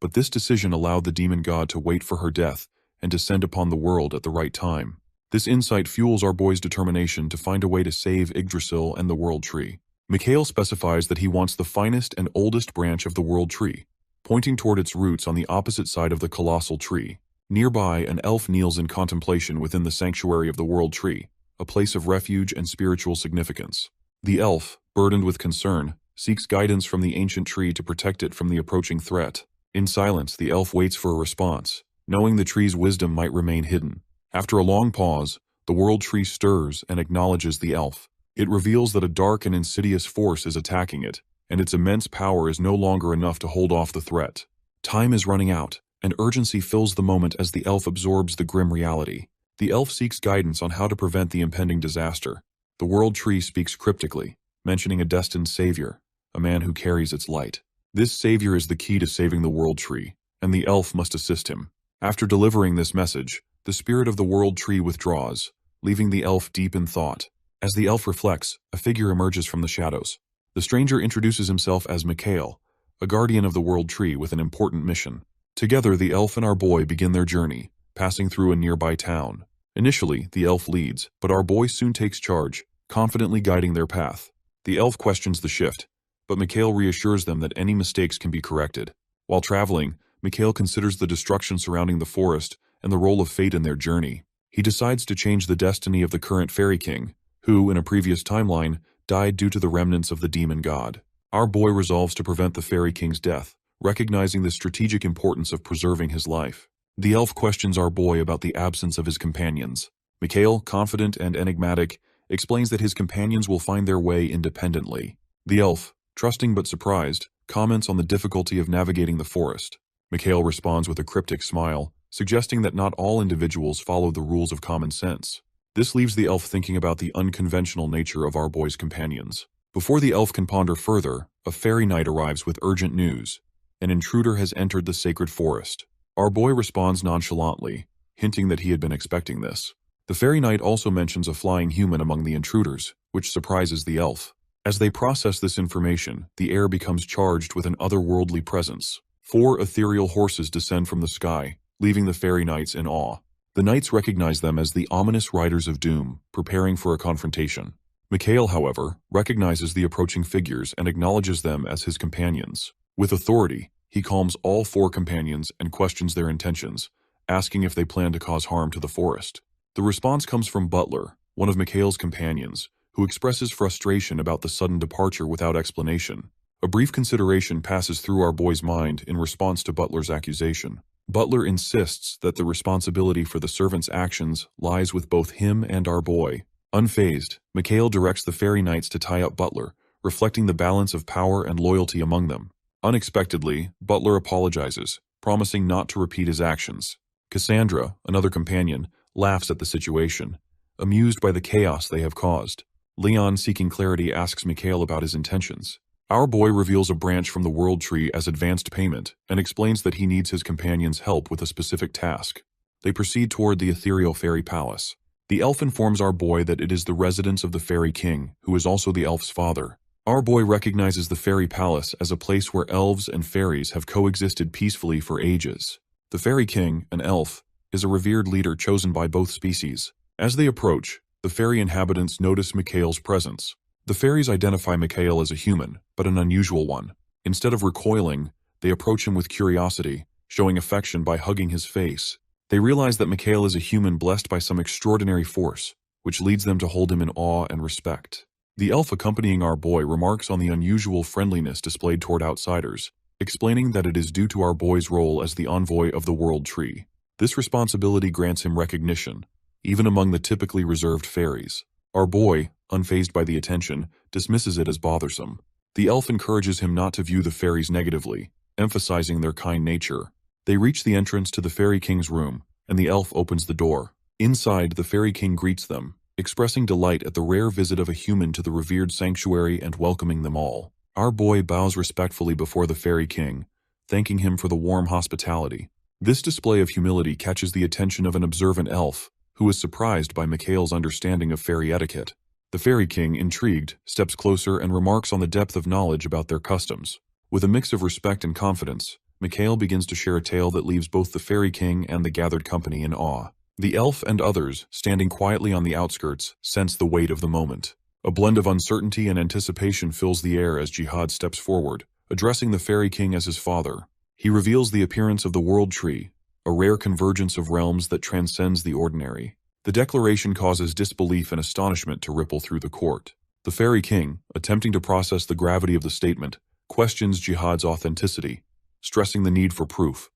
but this decision allowed the demon god to wait for her death and descend upon the world at the right time. This insight fuels our boy's determination to find a way to save Yggdrasil and the World Tree. Mikhail specifies that he wants the finest and oldest branch of the World Tree, pointing toward its roots on the opposite side of the colossal tree. Nearby, an elf kneels in contemplation within the sanctuary of the World Tree, a place of refuge and spiritual significance. The elf, burdened with concern, seeks guidance from the ancient tree to protect it from the approaching threat. In silence, the elf waits for a response, knowing the tree's wisdom might remain hidden. After a long pause, the World Tree stirs and acknowledges the elf. It reveals that a dark and insidious force is attacking it, and its immense power is no longer enough to hold off the threat. Time is running out, and urgency fills the moment as the elf absorbs the grim reality. The elf seeks guidance on how to prevent the impending disaster. The World Tree speaks cryptically, mentioning a destined savior, a man who carries its light. This savior is the key to saving the World Tree, and the elf must assist him. After delivering this message, the spirit of the World Tree withdraws, leaving the elf deep in thought. As the elf reflects, a figure emerges from the shadows. The stranger introduces himself as Mikhail, a guardian of the World Tree with an important mission. Together, the elf and our boy begin their journey, passing through a nearby town. Initially, the elf leads, but our boy soon takes charge, confidently guiding their path. The elf questions the shift, but Mikhail reassures them that any mistakes can be corrected. While traveling, Mikhail considers the destruction surrounding the forest and the role of fate in their journey. He decides to change the destiny of the current fairy king, who, in a previous timeline, died due to the remnants of the demon god. Our boy resolves to prevent the fairy king's death, recognizing the strategic importance of preserving his life. The elf questions our boy about the absence of his companions. Mikhail, confident and enigmatic, explains that his companions will find their way independently. The elf, trusting but surprised, comments on the difficulty of navigating the forest. Mikhail responds with a cryptic smile, suggesting that not all individuals follow the rules of common sense. This leaves the elf thinking about the unconventional nature of our boy's companions. Before the elf can ponder further, a fairy knight arrives with urgent news. An intruder has entered the sacred forest. Our boy responds nonchalantly, hinting that he had been expecting this. The fairy knight also mentions a flying human among the intruders, which surprises the elf. As they process this information, the air becomes charged with an otherworldly presence. 4 ethereal horses descend from the sky, leaving the fairy knights in awe. The knights recognize them as the ominous riders of doom, preparing for a confrontation. Mikhail, however, recognizes the approaching figures and acknowledges them as his companions. With authority, he calms all 4 companions and questions their intentions, asking if they plan to cause harm to the forest. The response comes from Butler, one of Mikhail's companions, who expresses frustration about the sudden departure without explanation. A brief consideration passes through our boy's mind in response to Butler's accusation. Butler insists that the responsibility for the servant's actions lies with both him and our boy. Unfazed, Mikhail directs the fairy knights to tie up Butler, reflecting the balance of power and loyalty among them. Unexpectedly, Butler apologizes, promising not to repeat his actions. Cassandra, another companion, laughs at the situation, amused by the chaos they have caused. Leon, seeking clarity, asks Mikhail about his intentions. Our boy reveals a branch from the World Tree as advanced payment and explains that he needs his companion's help with a specific task. They proceed toward the ethereal fairy palace. The elf informs our boy that it is the residence of the fairy king, who is also the elf's father. Our boy recognizes the fairy palace as a place where elves and fairies have coexisted peacefully for ages. The fairy king, an elf, is a revered leader chosen by both species. As they approach, the fairy inhabitants notice Mikhail's presence. The fairies identify Mikhail as a human, but an unusual one. Instead of recoiling, they approach him with curiosity, showing affection by hugging his face. They realize that Mikhail is a human blessed by some extraordinary force, which leads them to hold him in awe and respect. The elf accompanying our boy remarks on the unusual friendliness displayed toward outsiders, explaining that it is due to our boy's role as the envoy of the World Tree. This responsibility grants him recognition, even among the typically reserved fairies. Our boy, unfazed by the attention, dismisses it as bothersome. The elf encourages him not to view the fairies negatively, emphasizing their kind nature. They reach the entrance to the fairy king's room, and the elf opens the door. Inside, the fairy king greets them, expressing delight at the rare visit of a human to the revered sanctuary and welcoming them all. Our boy bows respectfully before the fairy king, thanking him for the warm hospitality. This display of humility catches the attention of an observant elf, who is surprised by Mikhail's understanding of fairy etiquette. The fairy king, intrigued, steps closer and remarks on the depth of knowledge about their customs. With a mix of respect and confidence, Mikhail begins to share a tale that leaves both the fairy king and the gathered company in awe. The elf and others, standing quietly on the outskirts, sense the weight of the moment. A blend of uncertainty and anticipation fills the air as Jihad steps forward, addressing the fairy king as his father. He reveals the appearance of the World Tree, a rare convergence of realms that transcends the ordinary. The declaration causes disbelief and astonishment to ripple through the court. The fairy king, attempting to process the gravity of the statement, questions Jihad's authenticity, stressing the need for proof,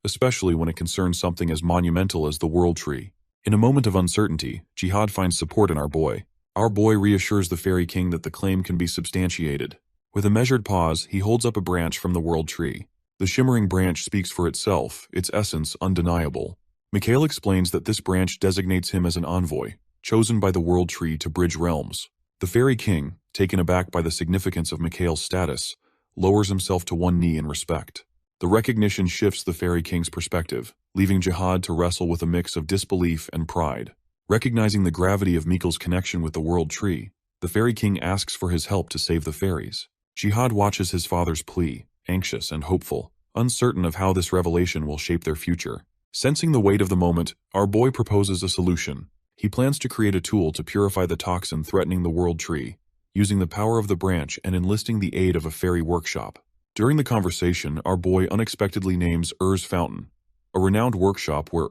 especially when it concerns something as monumental as the World Tree. In a moment of uncertainty, Jihad finds support in our boy. Our boy reassures the fairy king that the claim can be substantiated. With a measured pause, he holds up a branch from the World Tree. The shimmering branch speaks for itself, its essence undeniable. Mikhail explains that this branch designates him as an envoy, chosen by the World Tree to bridge realms. The fairy king, taken aback by the significance of Mikhail's status, lowers himself to one knee in respect. The recognition shifts the fairy king's perspective, leaving Jihad to wrestle with a mix of disbelief and pride. Recognizing the gravity of Mikhail's connection with the World Tree, the fairy king asks for his help to save the fairies. Jihad watches his father's plea, anxious and hopeful, uncertain of how this revelation will shape their future. Sensing the weight of the moment, our boy proposes a solution. He plans to create a tool to purify the toxin threatening the World Tree, using the power of the branch and enlisting the aid of a fairy workshop. During the conversation, our boy unexpectedly names Ur's Fountain, a renowned workshop where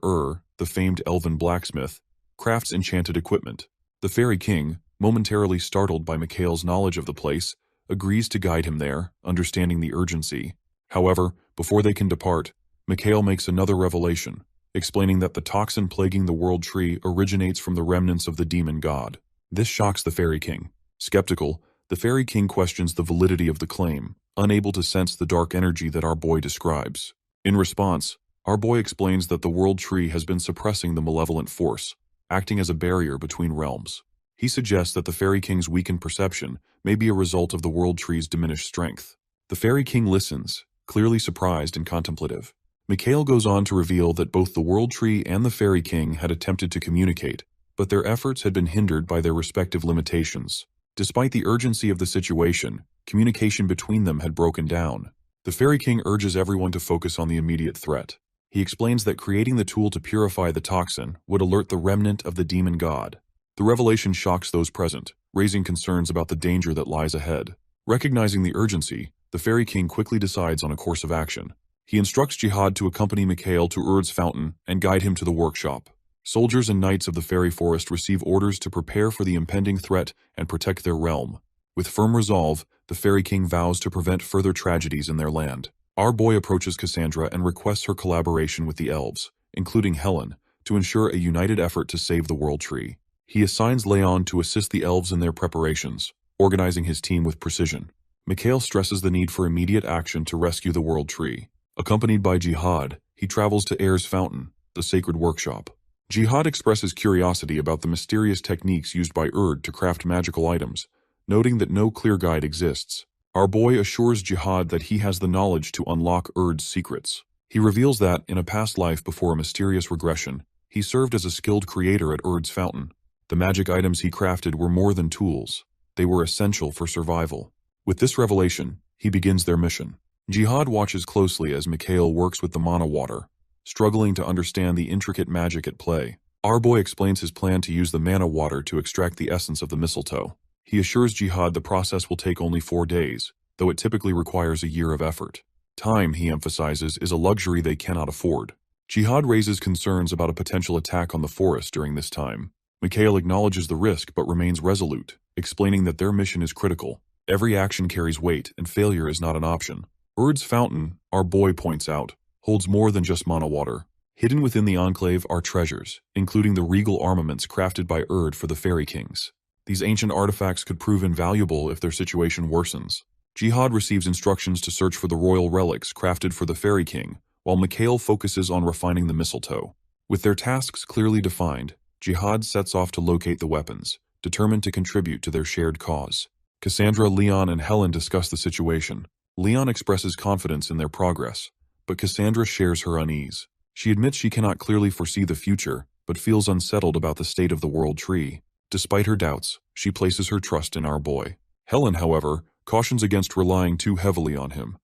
the famed elven blacksmith, crafts enchanted equipment. The fairy king, momentarily startled by Mikhail's knowledge of the place, agrees to guide him there, understanding the urgency. However, before they can depart, Mikhail makes another revelation, explaining that the toxin plaguing the World Tree originates from the remnants of the demon god. This shocks the fairy king. Skeptical, the fairy king questions the validity of the claim, unable to sense the dark energy that our boy describes. In response, our boy explains that the World Tree has been suppressing the malevolent force, acting as a barrier between realms. He suggests that the fairy king's weakened perception may be a result of the World Tree's diminished strength. The fairy king listens, clearly surprised and contemplative. Mikhail goes on to reveal that both the World Tree and the Fairy King had attempted to communicate, but their efforts had been hindered by their respective limitations. Despite the urgency of the situation, communication between them had broken down. The Fairy King urges everyone to focus on the immediate threat. He explains that creating the tool to purify the toxin would alert the remnant of the demon god. The revelation shocks those present, raising concerns about the danger that lies ahead. Recognizing the urgency, the Fairy King quickly decides on a course of action. He instructs Jihad to accompany Mikhail to Urd's fountain and guide him to the workshop. Soldiers and knights of the fairy forest receive orders to prepare for the impending threat and protect their realm. With firm resolve, the Fairy King vows to prevent further tragedies in their land. Our boy approaches Cassandra and requests her collaboration with the elves, including Helen, to ensure a united effort to save the World Tree. He assigns Leon to assist the elves in their preparations, organizing his team with precision. Mikhail stresses the need for immediate action to rescue the World Tree. Accompanied by Jihad, he travels to Air's fountain, the sacred workshop. Jihad expresses curiosity about the mysterious techniques used by Urd to craft magical items, noting that no clear guide exists. Our boy assures Jihad that he has the knowledge to unlock Urd's secrets. He reveals that, in a past life before a mysterious regression, he served as a skilled creator at Urd's fountain. The magic items he crafted were more than tools. They were essential for survival. With this revelation, he begins their mission. Jihad watches closely as Mikhail works with the mana water, struggling to understand the intricate magic at play. Our boy explains his plan to use the mana water to extract the essence of the mistletoe. He assures Jihad the process will take only 4 days, though it typically requires a year of effort. Time, he emphasizes, is a luxury they cannot afford. Jihad raises concerns about a potential attack on the forest during this time. Mikhail acknowledges the risk but remains resolute, explaining that their mission is critical. Every action carries weight, and failure is not an option. Urd's fountain, our boy points out, holds more than just mana water. Hidden within the enclave are treasures, including the regal armaments crafted by Urd for the Fairy Kings. These ancient artifacts could prove invaluable if their situation worsens. Jihad receives instructions to search for the royal relics crafted for the Fairy King, while Mikhail focuses on refining the mistletoe. With their tasks clearly defined, Jihad sets off to locate the weapons, determined to contribute to their shared cause. Cassandra, Leon, and Helen discuss the situation. Leon expresses confidence in their progress, but Cassandra shares her unease. She admits she cannot clearly foresee the future, but feels unsettled about the state of the World Tree. Despite her doubts, she places her trust in our boy. Helen, however, cautions against relying too heavily on him,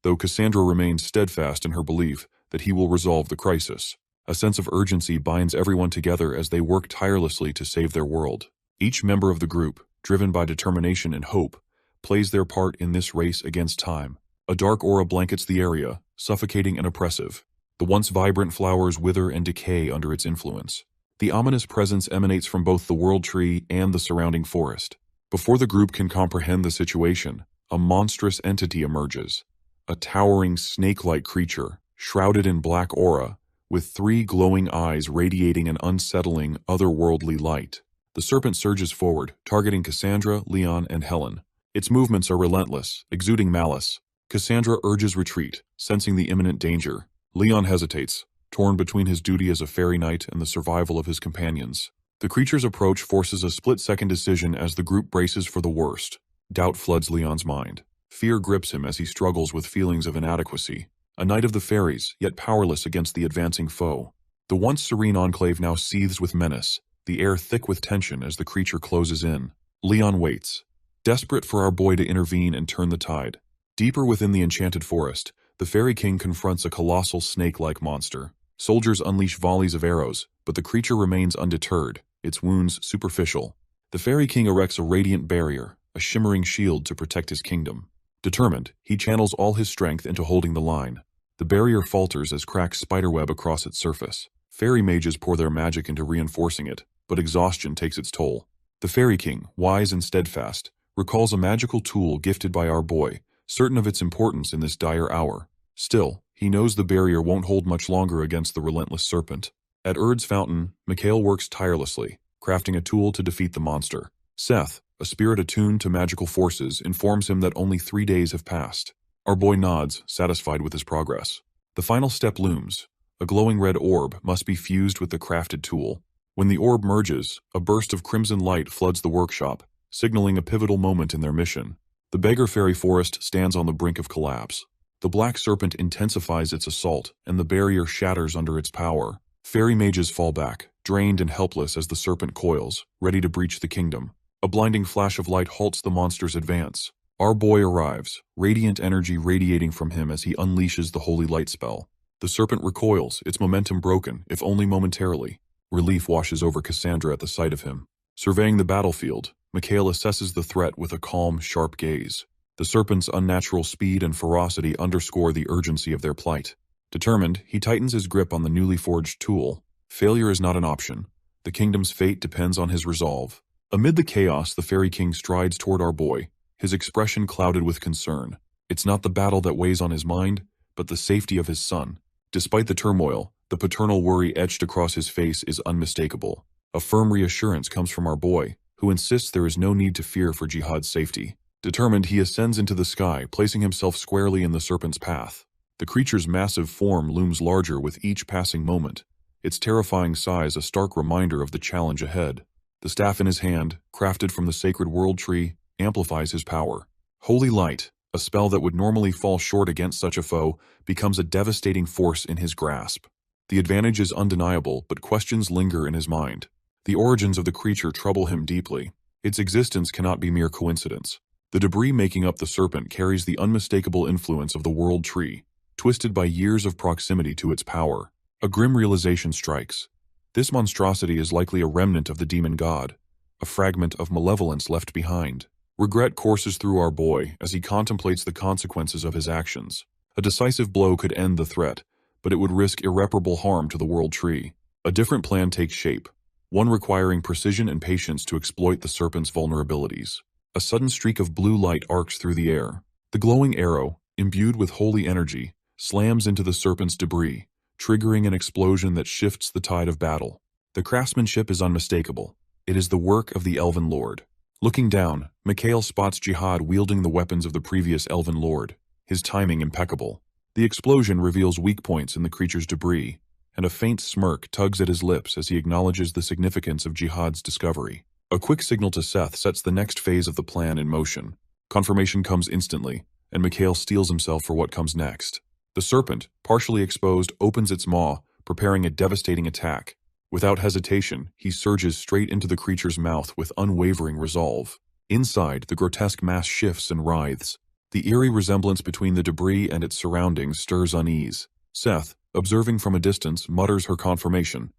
though Cassandra remains steadfast in her belief that he will resolve the crisis. A sense of urgency binds everyone together as they work tirelessly to save their world. Each member of the group, driven by determination and hope, plays their part in this race against time. A dark aura blankets the area, suffocating and oppressive. The once vibrant flowers wither and decay under its influence. The ominous presence emanates from both the World Tree and the surrounding forest. Before the group can comprehend the situation, a monstrous entity emerges. A towering snake-like creature, shrouded in black aura, with 3 glowing eyes radiating an unsettling, otherworldly light. The serpent surges forward, targeting Cassandra, Leon, and Helen. Its movements are relentless, exuding malice. Cassandra urges retreat, sensing the imminent danger. Leon hesitates, torn between his duty as a fairy knight and the survival of his companions. The creature's approach forces a split-second decision as the group braces for the worst. Doubt floods Leon's mind. Fear grips him as he struggles with feelings of inadequacy. A knight of the fairies, yet powerless against the advancing foe. The once serene enclave now seethes with menace, the air thick with tension as the creature closes in. Leon waits, desperate for our boy to intervene and turn the tide. Deeper within the enchanted forest, the Fairy King confronts a colossal snake-like monster. Soldiers unleash volleys of arrows, but the creature remains undeterred, its wounds superficial. The Fairy King erects a radiant barrier, a shimmering shield to protect his kingdom. Determined, he channels all his strength into holding the line. The barrier falters as cracks spiderweb across its surface. Fairy mages pour their magic into reinforcing it, but exhaustion takes its toll. The Fairy King, wise and steadfast, recalls a magical tool gifted by our boy, certain of its importance in this dire hour. Still, he knows the barrier won't hold much longer against the relentless serpent. At Urd's fountain, Mikhail works tirelessly, crafting a tool to defeat the monster. Seth, a spirit attuned to magical forces, informs him that only 3 days have passed. Our boy nods, satisfied with his progress. The final step looms. A glowing red orb must be fused with the crafted tool. When the orb merges, a burst of crimson light floods the workshop, signaling a pivotal moment in their mission. The beggar fairy forest stands on the brink of collapse. The black serpent intensifies its assault, and the barrier shatters under its power. Fairy mages fall back, drained and helpless as the serpent coils, ready to breach the kingdom. A blinding flash of light halts the monster's advance. Our boy arrives, radiant energy radiating from him as he unleashes the holy light spell. The serpent recoils, its momentum broken, if only momentarily. Relief washes over Cassandra at the sight of him. Surveying the battlefield, Mikhail assesses the threat with a calm, sharp gaze. The serpent's unnatural speed and ferocity underscore the urgency of their plight. Determined, he tightens his grip on the newly forged tool. Failure is not an option. The kingdom's fate depends on his resolve. Amid the chaos, the Fairy King strides toward our boy, his expression clouded with concern. It's not the battle that weighs on his mind, but the safety of his son. Despite the turmoil, the paternal worry etched across his face is unmistakable. A firm reassurance comes from our boy, who insists there is no need to fear for Jihad's safety. Determined, he ascends into the sky, placing himself squarely in the serpent's path. The creature's massive form looms larger with each passing moment, its terrifying size a stark reminder of the challenge ahead. The staff in his hand, crafted from the sacred world tree, amplifies his power. Holy Light, a spell that would normally fall short against such a foe, becomes a devastating force in his grasp. The advantage is undeniable, but questions linger in his mind. The origins of the creature trouble him deeply. Its existence cannot be mere coincidence. The debris making up the serpent carries the unmistakable influence of the world tree, twisted by years of proximity to its power. A grim realization strikes. This monstrosity is likely a remnant of the demon god, a fragment of malevolence left behind. Regret courses through our boy as he contemplates the consequences of his actions. A decisive blow could end the threat, but it would risk irreparable harm to the world tree. A different plan takes shape, one requiring precision and patience to exploit the serpent's vulnerabilities. A sudden streak of blue light arcs through the air. The glowing arrow, imbued with holy energy, slams into the serpent's debris, triggering an explosion that shifts the tide of battle. The craftsmanship is unmistakable. It is the work of the Elven Lord. Looking down, Mikhail spots Jihad wielding the weapons of the previous Elven Lord, his timing impeccable. The explosion reveals weak points in the creature's debris, and a faint smirk tugs at his lips as he acknowledges the significance of Jihad's discovery. A quick signal to Seth sets the next phase of the plan in motion. Confirmation comes instantly, and Mikhail steels himself for what comes next. The serpent, partially exposed, opens its maw, preparing a devastating attack. Without hesitation, he surges straight into the creature's mouth with unwavering resolve. Inside, the grotesque mass shifts and writhes. The eerie resemblance between the debris and its surroundings stirs unease. Seth, observing from a distance, mutters her confirmation.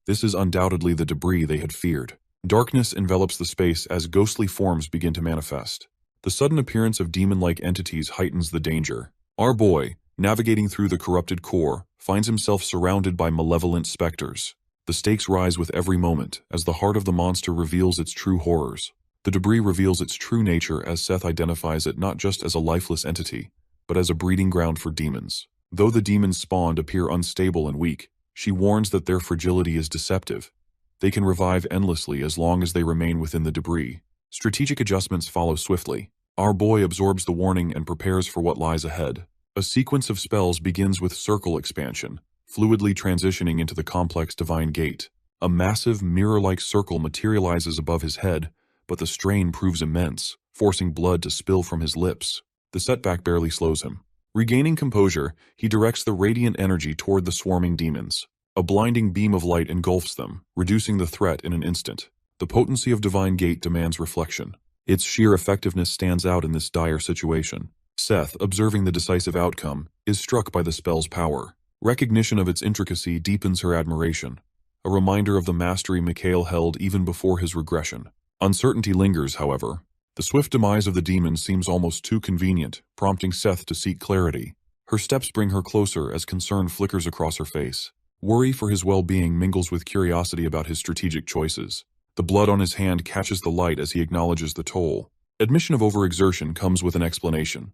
This is undoubtedly the debris they had feared. Darkness envelops the space as ghostly forms begin to manifest. The sudden appearance of demon-like entities heightens the danger. Our boy, navigating through the corrupted core, finds himself surrounded by malevolent specters. The stakes rise with every moment as the heart of the monster reveals its true horrors. The debris reveals its true nature as Seth identifies it not just as a lifeless entity, but as a breeding ground for demons. Though the demons spawned appear unstable and weak, she warns that their fragility is deceptive. They can revive endlessly as long as they remain within the debris. Strategic adjustments follow swiftly. Our boy absorbs the warning and prepares for what lies ahead. A sequence of spells begins with circle expansion, fluidly transitioning into the complex divine gate. A massive mirror-like circle materializes above his head, but the strain proves immense, forcing blood to spill from his lips. The setback barely slows him. Regaining composure, he directs the radiant energy toward the swarming demons. A blinding beam of light engulfs them, reducing the threat in an instant. The potency of Divine Gate demands reflection. Its sheer effectiveness stands out in this dire situation. Seth, observing the decisive outcome, is struck by the spell's power. Recognition of its intricacy deepens her admiration, a reminder of the mastery Mikhail held even before his regression. Uncertainty lingers, however. The swift demise of the demon seems almost too convenient, prompting Seth to seek clarity. Her steps bring her closer as concern flickers across her face. Worry for his well-being mingles with curiosity about his strategic choices. The blood on his hand catches the light as he acknowledges the toll. Admission of overexertion comes with an explanation.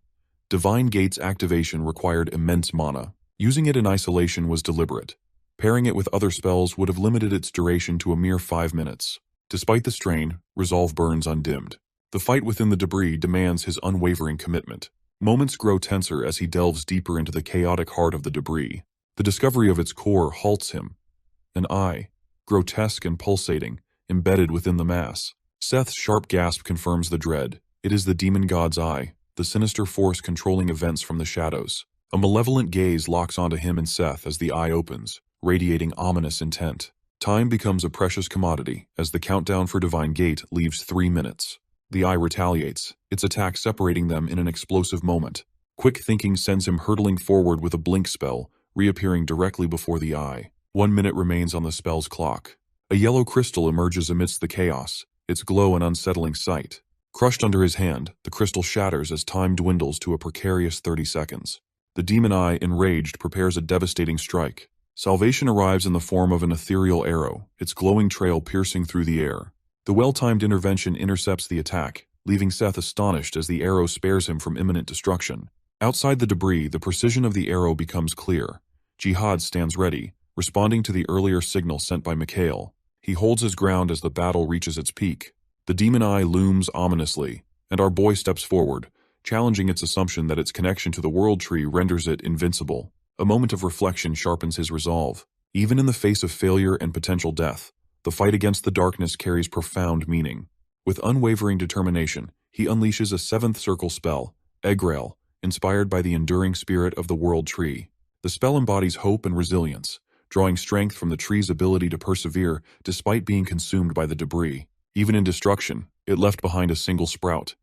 Divine Gate's activation required immense mana. Using it in isolation was deliberate. Pairing it with other spells would have limited its duration to a mere 5 minutes. Despite the strain, resolve burns undimmed. The fight within the debris demands his unwavering commitment. Moments grow tenser as he delves deeper into the chaotic heart of the debris. The discovery of its core halts him. An eye, grotesque and pulsating, embedded within the mass. Seth's sharp gasp confirms the dread. It is the demon god's eye, the sinister force controlling events from the shadows. A malevolent gaze locks onto him and Seth as the eye opens, radiating ominous intent. Time becomes a precious commodity as the countdown for Divine Gate leaves 3 minutes. The eye retaliates, its attack separating them in an explosive moment. Quick thinking sends him hurtling forward with a blink spell, reappearing directly before the eye. 1 minute remains on the spell's clock. A yellow crystal emerges amidst the chaos, its glow an unsettling sight. Crushed under his hand, the crystal shatters as time dwindles to a precarious 30 seconds. The demon eye, enraged, prepares a devastating strike. Salvation arrives in the form of an ethereal arrow, its glowing trail piercing through the air. The well-timed intervention intercepts the attack, leaving Seth astonished as the arrow spares him from imminent destruction. Outside the debris, the precision of the arrow becomes clear. Jihad stands ready, responding to the earlier signal sent by Mikhail. He holds his ground as the battle reaches its peak. The demon eye looms ominously, and our boy steps forward, challenging its assumption that its connection to the world tree renders it invincible. A moment of reflection sharpens his resolve. Even in the face of failure and potential death, the fight against the darkness carries profound meaning. With unwavering determination, he unleashes a 7th circle spell, Eggrail, inspired by the enduring spirit of the world tree. The spell embodies hope and resilience, drawing strength from the tree's ability to persevere despite being consumed by the debris. Even in destruction, it left behind a single sprout,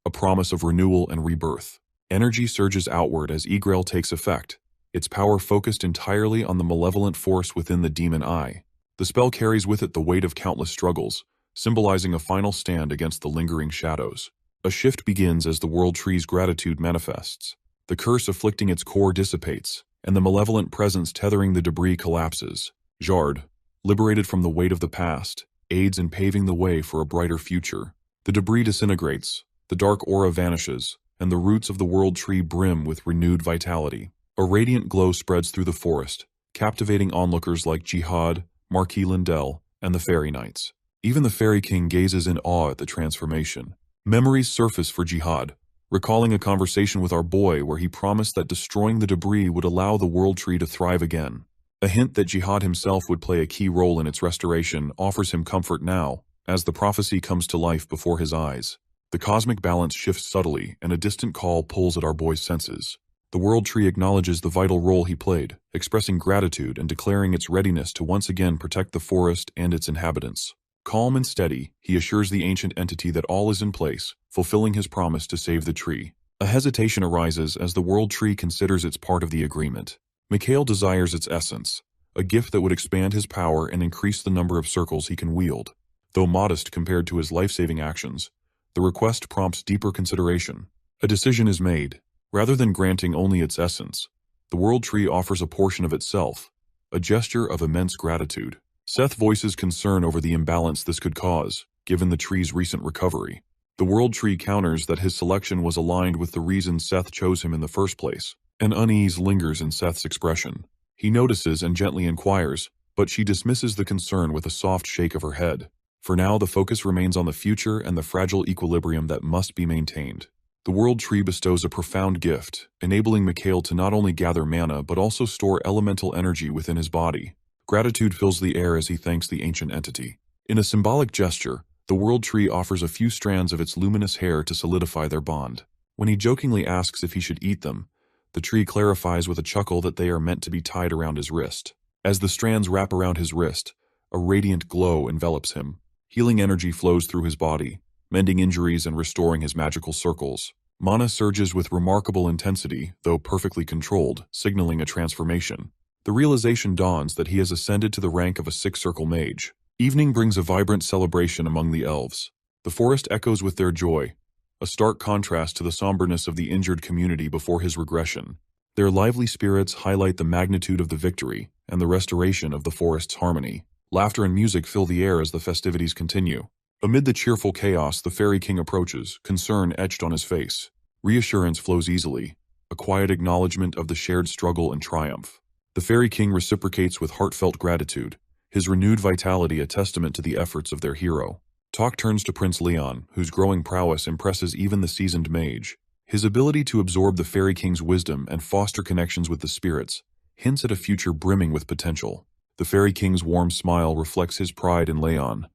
a promise of renewal and rebirth. Energy surges outward as Eggrail takes effect, its power focused entirely on the malevolent force within the demon eye. The spell carries with it the weight of countless struggles, symbolizing a final stand against the lingering shadows. A shift begins as the world tree's gratitude manifests. The curse afflicting its core dissipates, and the malevolent presence tethering the debris collapses. Jard, liberated from the weight of the past, aids in paving the way for a brighter future. The debris disintegrates, the dark aura vanishes, and the roots of the world tree brim with renewed vitality. A radiant glow spreads through the forest, captivating onlookers like Jihad, Marquis Lindell, and the Fairy Knights. Even the Fairy King gazes in awe at the transformation. Memories surface for Jihad, recalling a conversation with our boy where he promised that destroying the debris would allow the world tree to thrive again. A hint that Jihad himself would play a key role in its restoration offers him comfort now, as the prophecy comes to life before his eyes. The cosmic balance shifts subtly, and a distant call pulls at our boy's senses. The world tree acknowledges the vital role he played, expressing gratitude and declaring its readiness to once again protect the forest and its inhabitants. Calm and steady, he assures the ancient entity that all is in place, fulfilling his promise to save the tree. A hesitation arises as the world tree considers its part of the agreement. Mikhail desires its essence, a gift that would expand his power and increase the number of circles he can wield. Though modest compared to his life-saving actions, the request prompts deeper consideration. A decision is made. Rather than granting only its essence, the world tree offers a portion of itself, a gesture of immense gratitude. Seth voices concern over the imbalance this could cause, given the tree's recent recovery. The world tree counters that his selection was aligned with the reason Seth chose him in the first place. An unease lingers in Seth's expression. He notices and gently inquires, but she dismisses the concern with a soft shake of her head. For now, the focus remains on the future and the fragile equilibrium that must be maintained. The world tree bestows a profound gift, enabling Mikhail to not only gather mana but also store elemental energy within his body. Gratitude fills the air as he thanks the ancient entity. In a symbolic gesture, the world tree offers a few strands of its luminous hair to solidify their bond. When he jokingly asks if he should eat them, the tree clarifies with a chuckle that they are meant to be tied around his wrist. As the strands wrap around his wrist, a radiant glow envelops him. Healing energy flows through his body, mending injuries and restoring his magical circles. Mana surges with remarkable intensity, though perfectly controlled, signaling a transformation. The realization dawns that he has ascended to the rank of a 6-circle mage. Evening brings a vibrant celebration among the elves. The forest echoes with their joy, a stark contrast to the somberness of the injured community before his regression. Their lively spirits highlight the magnitude of the victory and the restoration of the forest's harmony. Laughter and music fill the air as the festivities continue. Amid the cheerful chaos, the Fairy King approaches, concern etched on his face. Reassurance flows easily, a quiet acknowledgement of the shared struggle and triumph. The Fairy King reciprocates with heartfelt gratitude, his renewed vitality a testament to the efforts of their hero. Talk turns to Prince Leon, whose growing prowess impresses even the seasoned mage. His ability to absorb the Fairy King's wisdom and foster connections with the spirits hints at a future brimming with potential. The Fairy King's warm smile reflects his pride in Leon,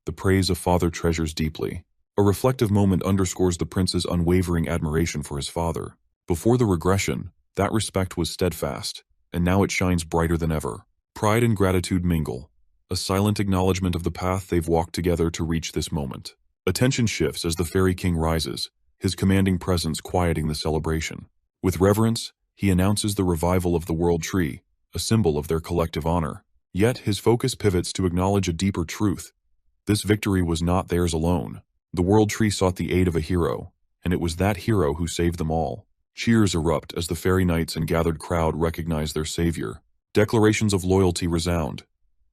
the praise a father treasures deeply. A reflective moment underscores the prince's unwavering admiration for his father. Before the regression, that respect was steadfast, and now it shines brighter than ever. Pride and gratitude mingle, a silent acknowledgement of the path they've walked together to reach this moment. Attention shifts as the fairy king rises, his commanding presence quieting the celebration. With reverence, he announces the revival of the world tree, a symbol of their collective honor. Yet his focus pivots to acknowledge a deeper truth. This victory was not theirs alone. The world tree sought the aid of a hero, and it was that hero who saved them all. Cheers erupt as the fairy knights and gathered crowd recognize their savior. Declarations of loyalty resound,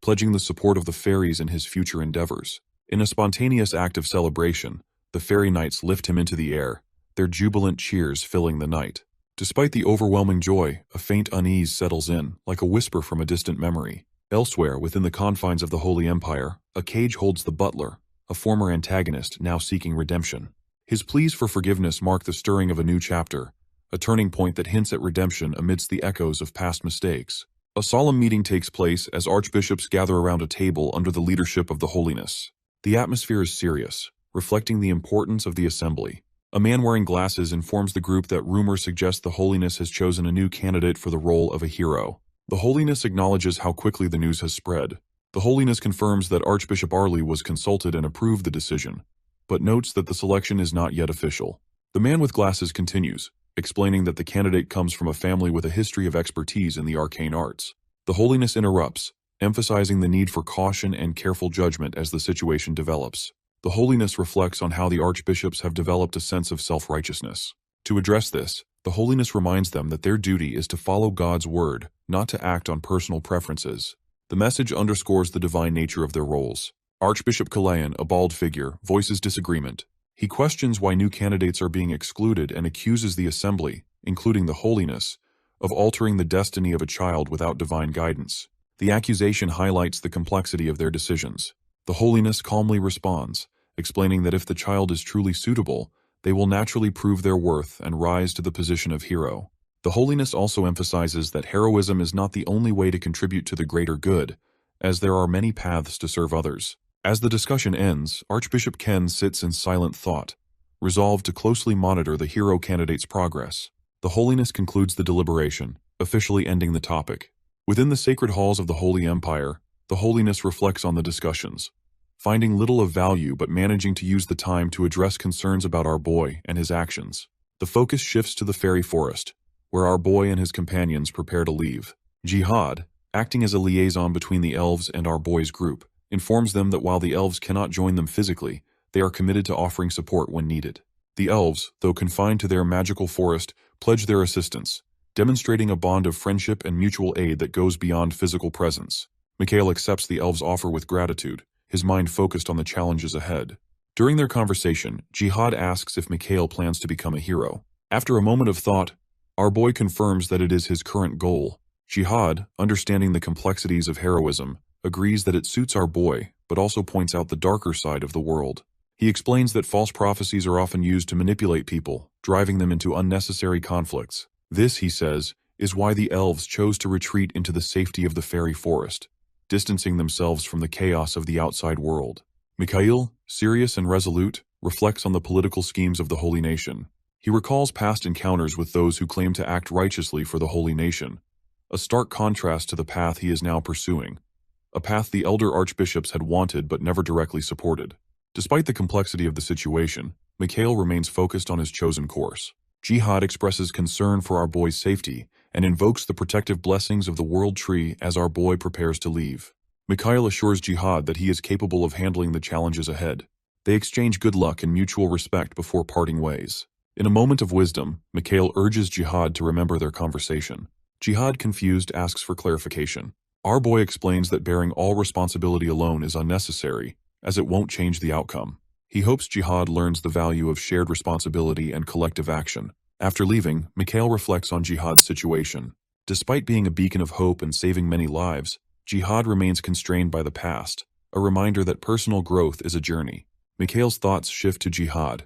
pledging the support of the fairies in his future endeavors. In a spontaneous act of celebration, the fairy knights lift him into the air, their jubilant cheers filling the night. Despite the overwhelming joy, a faint unease settles in, like a whisper from a distant memory. Elsewhere, within the confines of the Holy Empire, a cage holds the butler, a former antagonist now seeking redemption. His pleas for forgiveness mark the stirring of a new chapter, a turning point that hints at redemption amidst the echoes of past mistakes. A solemn meeting takes place as archbishops gather around a table under the leadership of the Holiness. The atmosphere is serious, reflecting the importance of the assembly. A man wearing glasses informs the group that rumors suggest the Holiness has chosen a new candidate for the role of a hero. The Holiness acknowledges how quickly the news has spread. The Holiness confirms that Archbishop Arley was consulted and approved the decision, but notes that the selection is not yet official. The man with glasses continues, explaining that the candidate comes from a family with a history of expertise in the arcane arts. The Holiness interrupts, emphasizing the need for caution and careful judgment as the situation develops. The Holiness reflects on how the archbishops have developed a sense of self-righteousness. To address this, the Holiness reminds them that their duty is to follow God's word, not to act on personal preferences. The message underscores the divine nature of their roles. Archbishop Kalayan, a bald figure, voices disagreement. He questions why new candidates are being excluded and accuses the assembly, including the Holiness, of altering the destiny of a child without divine guidance. The accusation highlights the complexity of their decisions. The Holiness calmly responds, explaining that if the child is truly suitable, they will naturally prove their worth and rise to the position of hero. The Holiness also emphasizes that heroism is not the only way to contribute to the greater good, as there are many paths to serve others. As the discussion ends, Archbishop Ken sits in silent thought, resolved to closely monitor the hero candidate's progress. The Holiness concludes the deliberation, officially ending the topic. Within the sacred halls of the Holy Empire, the Holiness reflects on the discussions, finding little of value but managing to use the time to address concerns about our boy and his actions. The focus shifts to the fairy forest, where our boy and his companions prepare to leave. Jihad, acting as a liaison between the elves and our boy's group, informs them that while the elves cannot join them physically, they are committed to offering support when needed. The elves, though confined to their magical forest, pledge their assistance, demonstrating a bond of friendship and mutual aid that goes beyond physical presence. Mikhail accepts the elves' offer with gratitude, his mind focused on the challenges ahead. During their conversation, Jihad asks if Mikhail plans to become a hero. After a moment of thought, our boy confirms that it is his current goal. Jihad, understanding the complexities of heroism, agrees that it suits our boy, but also points out the darker side of the world. He explains that false prophecies are often used to manipulate people, driving them into unnecessary conflicts. This, he says, is why the elves chose to retreat into the safety of the fairy forest, distancing themselves from the chaos of the outside world. Mikhail, serious and resolute, reflects on the political schemes of the Holy Nation. He recalls past encounters with those who claim to act righteously for the Holy Nation, a stark contrast to the path he is now pursuing, a path the elder archbishops had wanted but never directly supported. Despite the complexity of the situation, Mikhail remains focused on his chosen course. Jihad expresses concern for our boy's safety and invokes the protective blessings of the world tree as our boy prepares to leave. Mikhail assures Jihad that he is capable of handling the challenges ahead. They exchange good luck and mutual respect before parting ways. In a moment of wisdom, Mikhail urges Jihad to remember their conversation. Jihad, confused, asks for clarification. Our boy explains that bearing all responsibility alone is unnecessary, as it won't change the outcome. He hopes Jihad learns the value of shared responsibility and collective action. After leaving, Mikhail reflects on Jihad's situation. Despite being a beacon of hope and saving many lives, Jihad remains constrained by the past, a reminder that personal growth is a journey. Mikhail's thoughts shift to Jihad,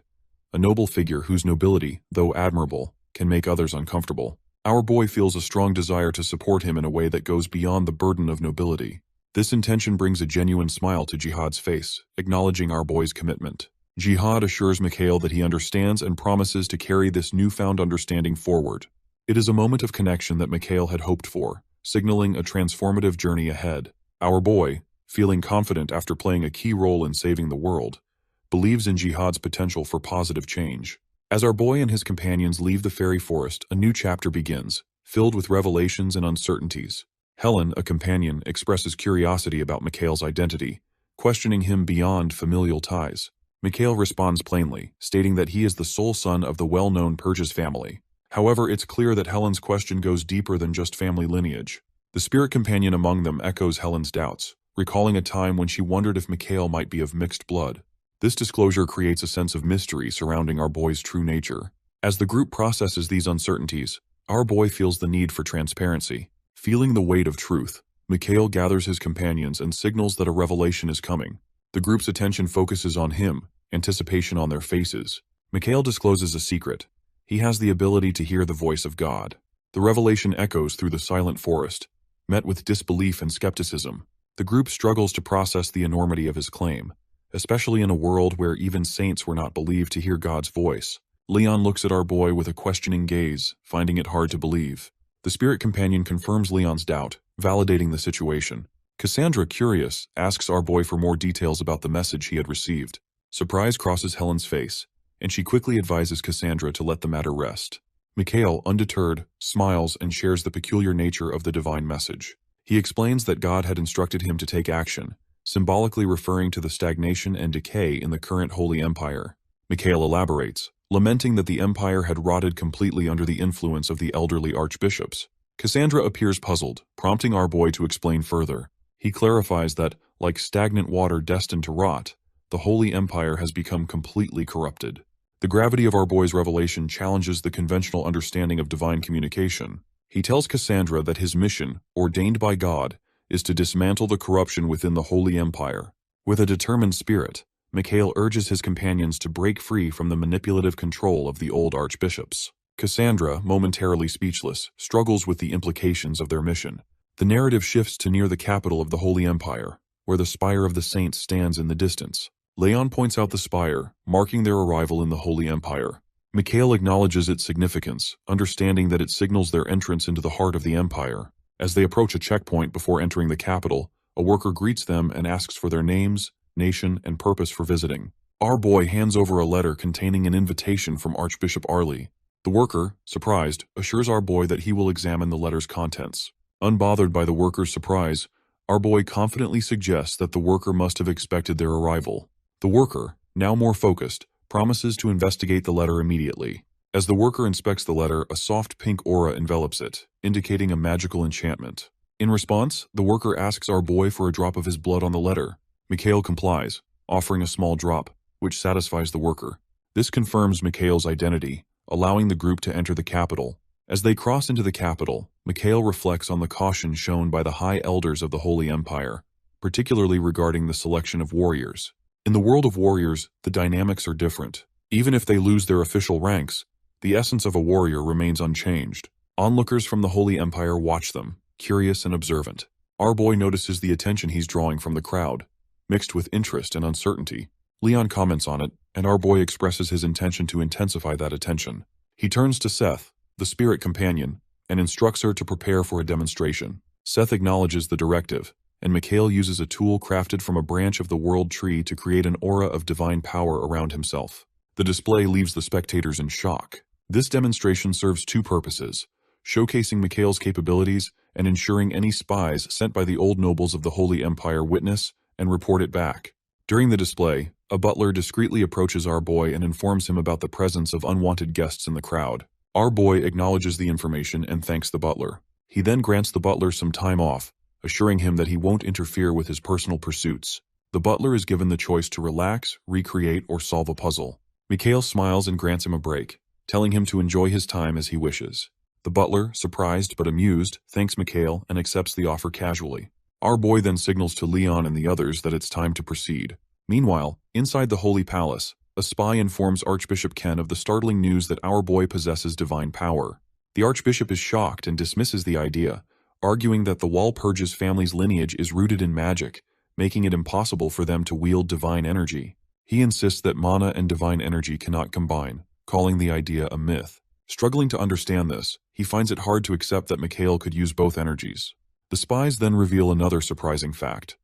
a noble figure whose nobility, though admirable, can make others uncomfortable. Our boy feels a strong desire to support him in a way that goes beyond the burden of nobility. This intention brings a genuine smile to Jihad's face, acknowledging our boy's commitment. Jihad assures Mikhail that he understands and promises to carry this newfound understanding forward. It is a moment of connection that Mikhail had hoped for, signaling a transformative journey ahead. Our boy, feeling confident after playing a key role in saving the world, believes in Jihad's potential for positive change. As our boy and his companions leave the fairy forest, a new chapter begins, filled with revelations and uncertainties. Helen, a companion, expresses curiosity about Mikhail's identity, questioning him beyond familial ties. Mikhail responds plainly, stating that he is the sole son of the well-known Purges family. However, it's clear that Helen's question goes deeper than just family lineage. The spirit companion among them echoes Helen's doubts, recalling a time when she wondered if Mikhail might be of mixed blood. This disclosure creates a sense of mystery surrounding our boy's true nature. As the group processes these uncertainties, our boy feels the need for transparency. Feeling the weight of truth, Mikhail gathers his companions and signals that a revelation is coming. The group's attention focuses on him, anticipation on their faces. Mikhail discloses a secret. He has the ability to hear the voice of God. The revelation echoes through the silent forest, met with disbelief and skepticism. The group struggles to process the enormity of his claim, especially in a world where even saints were not believed to hear God's voice. Leon looks at our boy with a questioning gaze, finding it hard to believe. The spirit companion confirms Leon's doubt, validating the situation. Cassandra, curious, asks our boy for more details about the message he had received. Surprise crosses Helen's face, and she quickly advises Cassandra to let the matter rest. Mikhail, undeterred, smiles and shares the peculiar nature of the divine message. He explains that God had instructed him to take action, symbolically referring to the stagnation and decay in the current Holy Empire. Mikhail elaborates, lamenting that the empire had rotted completely under the influence of the elderly archbishops. Cassandra appears puzzled, prompting our boy to explain further. He clarifies that, like stagnant water destined to rot, the Holy Empire has become completely corrupted. The gravity of our boy's revelation challenges the conventional understanding of divine communication. He tells Cassandra that his mission, ordained by God, is to dismantle the corruption within the Holy Empire. With a determined spirit, Mikhail urges his companions to break free from the manipulative control of the old archbishops. Cassandra, momentarily speechless, struggles with the implications of their mission. The narrative shifts to near the capital of the Holy Empire, where the spire of the saints stands in the distance. Leon points out the spire, marking their arrival in the Holy Empire. Mikhail acknowledges its significance, understanding that it signals their entrance into the heart of the empire. As they approach a checkpoint before entering the capital, a worker greets them and asks for their names, nation, and purpose for visiting. Our boy hands over a letter containing an invitation from Archbishop Arley. The worker, surprised, assures our boy that he will examine the letter's contents. Unbothered by the worker's surprise, our boy confidently suggests that the worker must have expected their arrival. The worker, now more focused, promises to investigate the letter immediately. As the worker inspects the letter, a soft pink aura envelops it, indicating a magical enchantment. In response, the worker asks our boy for a drop of his blood on the letter. Mikhail complies, offering a small drop, which satisfies the worker. This confirms Mikhail's identity, allowing the group to enter the capital. As they cross into the capital, Mikhail reflects on the caution shown by the high elders of the Holy Empire, particularly regarding the selection of warriors. In the world of warriors, the dynamics are different. Even if they lose their official ranks, the essence of a warrior remains unchanged. Onlookers from the Holy Empire watch them, curious and observant. Our boy notices the attention he's drawing from the crowd, mixed with interest and uncertainty. Leon comments on it, and our boy expresses his intention to intensify that attention. He turns to Seth, the spirit companion, and instructs her to prepare for a demonstration. Seth acknowledges the directive, and Mikhail uses a tool crafted from a branch of the world tree to create an aura of divine power around himself. The display leaves the spectators in shock. This demonstration serves two purposes: showcasing Mikhail's capabilities and ensuring any spies sent by the old nobles of the Holy Empire witness and report it back. During the display, a butler discreetly approaches our boy and informs him about the presence of unwanted guests in the crowd. Our boy acknowledges the information and thanks the butler. He then grants the butler some time off, assuring him that he won't interfere with his personal pursuits. The butler is given the choice to relax, recreate, or solve a puzzle. Mikhail smiles and grants him a break, telling him to enjoy his time as he wishes. The butler, surprised but amused, thanks Mikhail and accepts the offer casually. Our boy then signals to Leon and the others that it's time to proceed. Meanwhile, inside the Holy Palace, a spy informs Archbishop Ken of the startling news that our boy possesses divine power. The Archbishop is shocked and dismisses the idea, arguing that the Walpurgis family's lineage is rooted in magic, making it impossible for them to wield divine energy. He insists that mana and divine energy cannot combine, calling the idea a myth. Struggling to understand this, he finds it hard to accept that Mikhail could use both energies. The spies then reveal another surprising fact.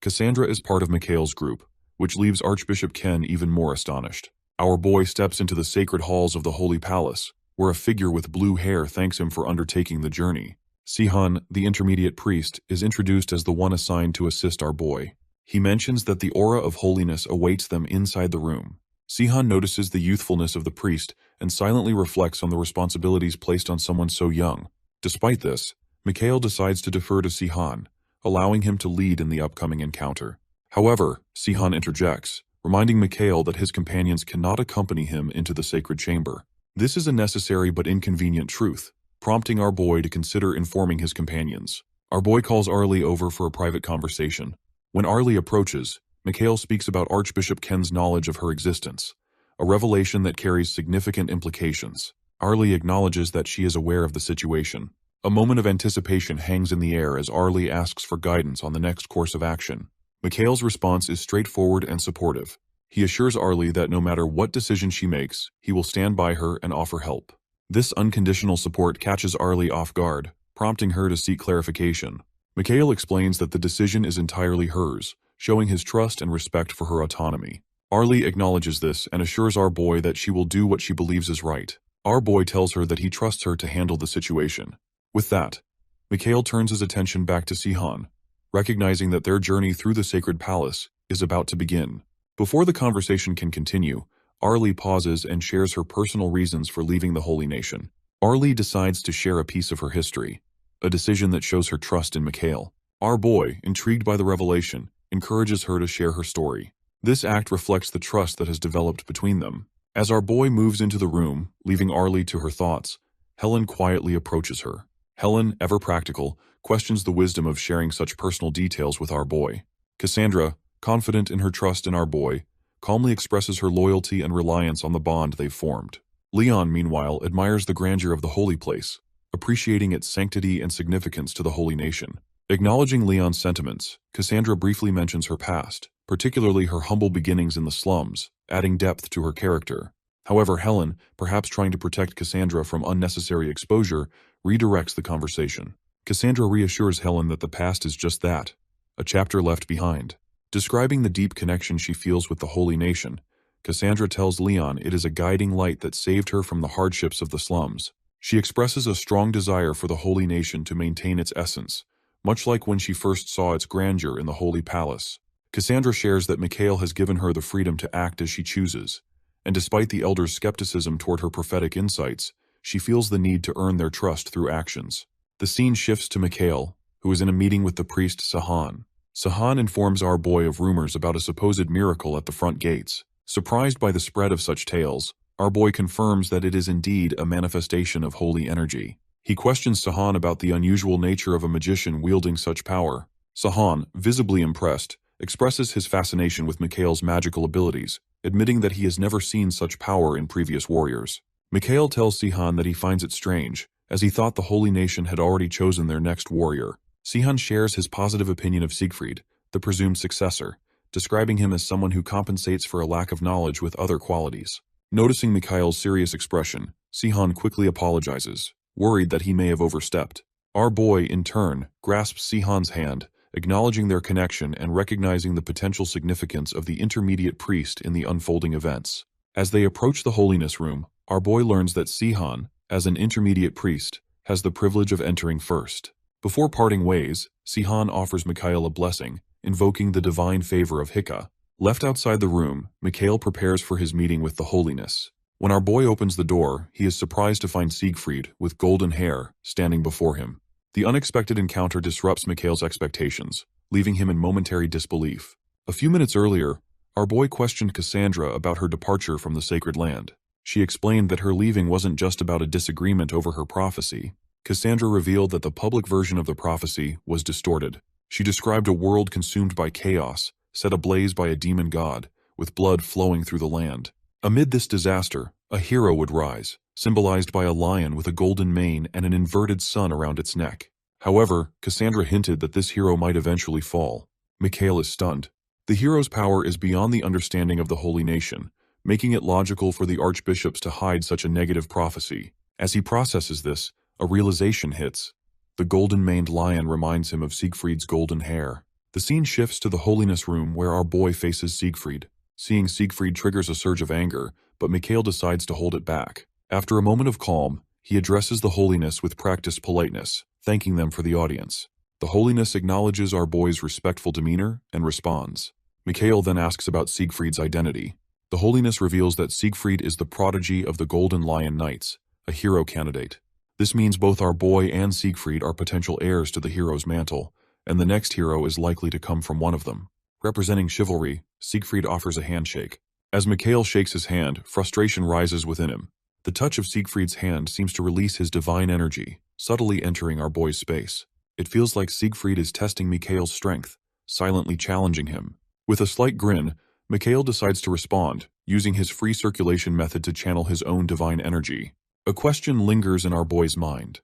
Cassandra is part of Mikhail's group, which leaves Archbishop Ken even more astonished. Our boy steps into the sacred halls of the Holy Palace, where a figure with blue hair thanks him for undertaking the journey. Sihan, the intermediate priest, is introduced as the one assigned to assist our boy. He mentions that the aura of holiness awaits them inside the room. Sihan notices the youthfulness of the priest and silently reflects on the responsibilities placed on someone so young. Despite this, Mikhail decides to defer to Sihan, allowing him to lead in the upcoming encounter. However, Sihan interjects, reminding Mikhail that his companions cannot accompany him into the sacred chamber. This is a necessary but inconvenient truth, prompting our boy to consider informing his companions. Our boy calls Arlie over for a private conversation. When Arlie approaches, Mikhail speaks about Archbishop Ken's knowledge of her existence, a revelation that carries significant implications. Arlie acknowledges that she is aware of the situation. A moment of anticipation hangs in the air as Arlie asks for guidance on the next course of action. Mikhail's response is straightforward and supportive. He assures Arlie that no matter what decision she makes, he will stand by her and offer help. This unconditional support catches Arlie off guard, prompting her to seek clarification. Mikhail explains that the decision is entirely hers, showing his trust and respect for her autonomy. Arlie acknowledges this and assures our boy that she will do what she believes is right. Our boy tells her that he trusts her to handle the situation. With that, Mikhail turns his attention back to Sihan, recognizing that their journey through the sacred palace is about to begin. Before the conversation can continue, Arlie pauses and shares her personal reasons for leaving the Holy Nation. Arlie decides to share a piece of her history, a decision that shows her trust in Mikhail. Our boy, intrigued by the revelation, encourages her to share her story. This act reflects the trust that has developed between them. As our boy moves into the room, leaving Arlie to her thoughts, Helen quietly approaches her. Helen, ever practical, questions the wisdom of sharing such personal details with our boy. Cassandra, confident in her trust in our boy, calmly expresses her loyalty and reliance on the bond they've formed. Leon, meanwhile, admires the grandeur of the holy place, appreciating its sanctity and significance to the Holy Nation. Acknowledging Leon's sentiments, Cassandra briefly mentions her past, particularly her humble beginnings in the slums, adding depth to her character. However, Helen, perhaps trying to protect Cassandra from unnecessary exposure, redirects the conversation. Cassandra reassures Helen that the past is just that, a chapter left behind. Describing the deep connection she feels with the Holy Nation, Cassandra tells Leon it is a guiding light that saved her from the hardships of the slums. She expresses a strong desire for the Holy Nation to maintain its essence, much like when she first saw its grandeur in the Holy Palace. Cassandra shares that Mikhail has given her the freedom to act as she chooses, and despite the elders' skepticism toward her prophetic insights, she feels the need to earn their trust through actions. The scene shifts to Mikhail, who is in a meeting with the priest Sahan. Sahan informs our boy of rumors about a supposed miracle at the front gates. Surprised by the spread of such tales, our boy confirms that it is indeed a manifestation of holy energy. He questions Sahan about the unusual nature of a magician wielding such power. Sahan, visibly impressed, expresses his fascination with Mikhail's magical abilities, admitting that he has never seen such power in previous warriors. Mikhail tells Sihan that he finds it strange, as he thought the Holy Nation had already chosen their next warrior. Sihan shares his positive opinion of Siegfried, the presumed successor, describing him as someone who compensates for a lack of knowledge with other qualities. Noticing Mikhail's serious expression, Sihan quickly apologizes, worried that he may have overstepped. Our boy, in turn, grasps Sihan's hand, acknowledging their connection and recognizing the potential significance of the intermediate priest in the unfolding events. As they approach the holiness room, our boy learns that Sihan, as an intermediate priest, has the privilege of entering first. Before parting ways, Sihan offers Mikhail a blessing, invoking the divine favor of Hika. Left outside the room, Mikhail prepares for his meeting with the holiness. When our boy opens the door, he is surprised to find Siegfried, with golden hair, standing before him. The unexpected encounter disrupts Mikhail's expectations, leaving him in momentary disbelief. A few minutes earlier, our boy questioned Cassandra about her departure from the sacred land. She explained that her leaving wasn't just about a disagreement over her prophecy. Cassandra revealed that the public version of the prophecy was distorted. She described a world consumed by chaos, set ablaze by a demon god, with blood flowing through the land. Amid this disaster, a hero would rise, symbolized by a lion with a golden mane and an inverted sun around its neck. However, Cassandra hinted that this hero might eventually fall. Mikhail is stunned. The hero's power is beyond the understanding of the holy nation, making it logical for the archbishops to hide such a negative prophecy. As he processes this, a realization hits. The golden-maned lion reminds him of Siegfried's golden hair. The scene shifts to the holiness room where our boy faces Siegfried. Seeing Siegfried triggers a surge of anger, but Mikhail decides to hold it back. After a moment of calm, he addresses the holiness with practiced politeness, thanking them for the audience. The holiness acknowledges our boy's respectful demeanor and responds. Mikhail then asks about Siegfried's identity. The holiness reveals that Siegfried is the prodigy of the Golden Lion Knights, a hero candidate. This means both our boy and Siegfried are potential heirs to the hero's mantle, and the next hero is likely to come from one of them. Representing chivalry, Siegfried offers a handshake. As Mikhail shakes his hand, frustration rises within him. The touch of Siegfried's hand seems to release his divine energy, subtly entering our boy's space. It feels like Siegfried is testing Mikhail's strength, silently challenging him. With a slight grin, Mikhail decides to respond, using his free circulation method to channel his own divine energy. A question lingers in our boy's mind.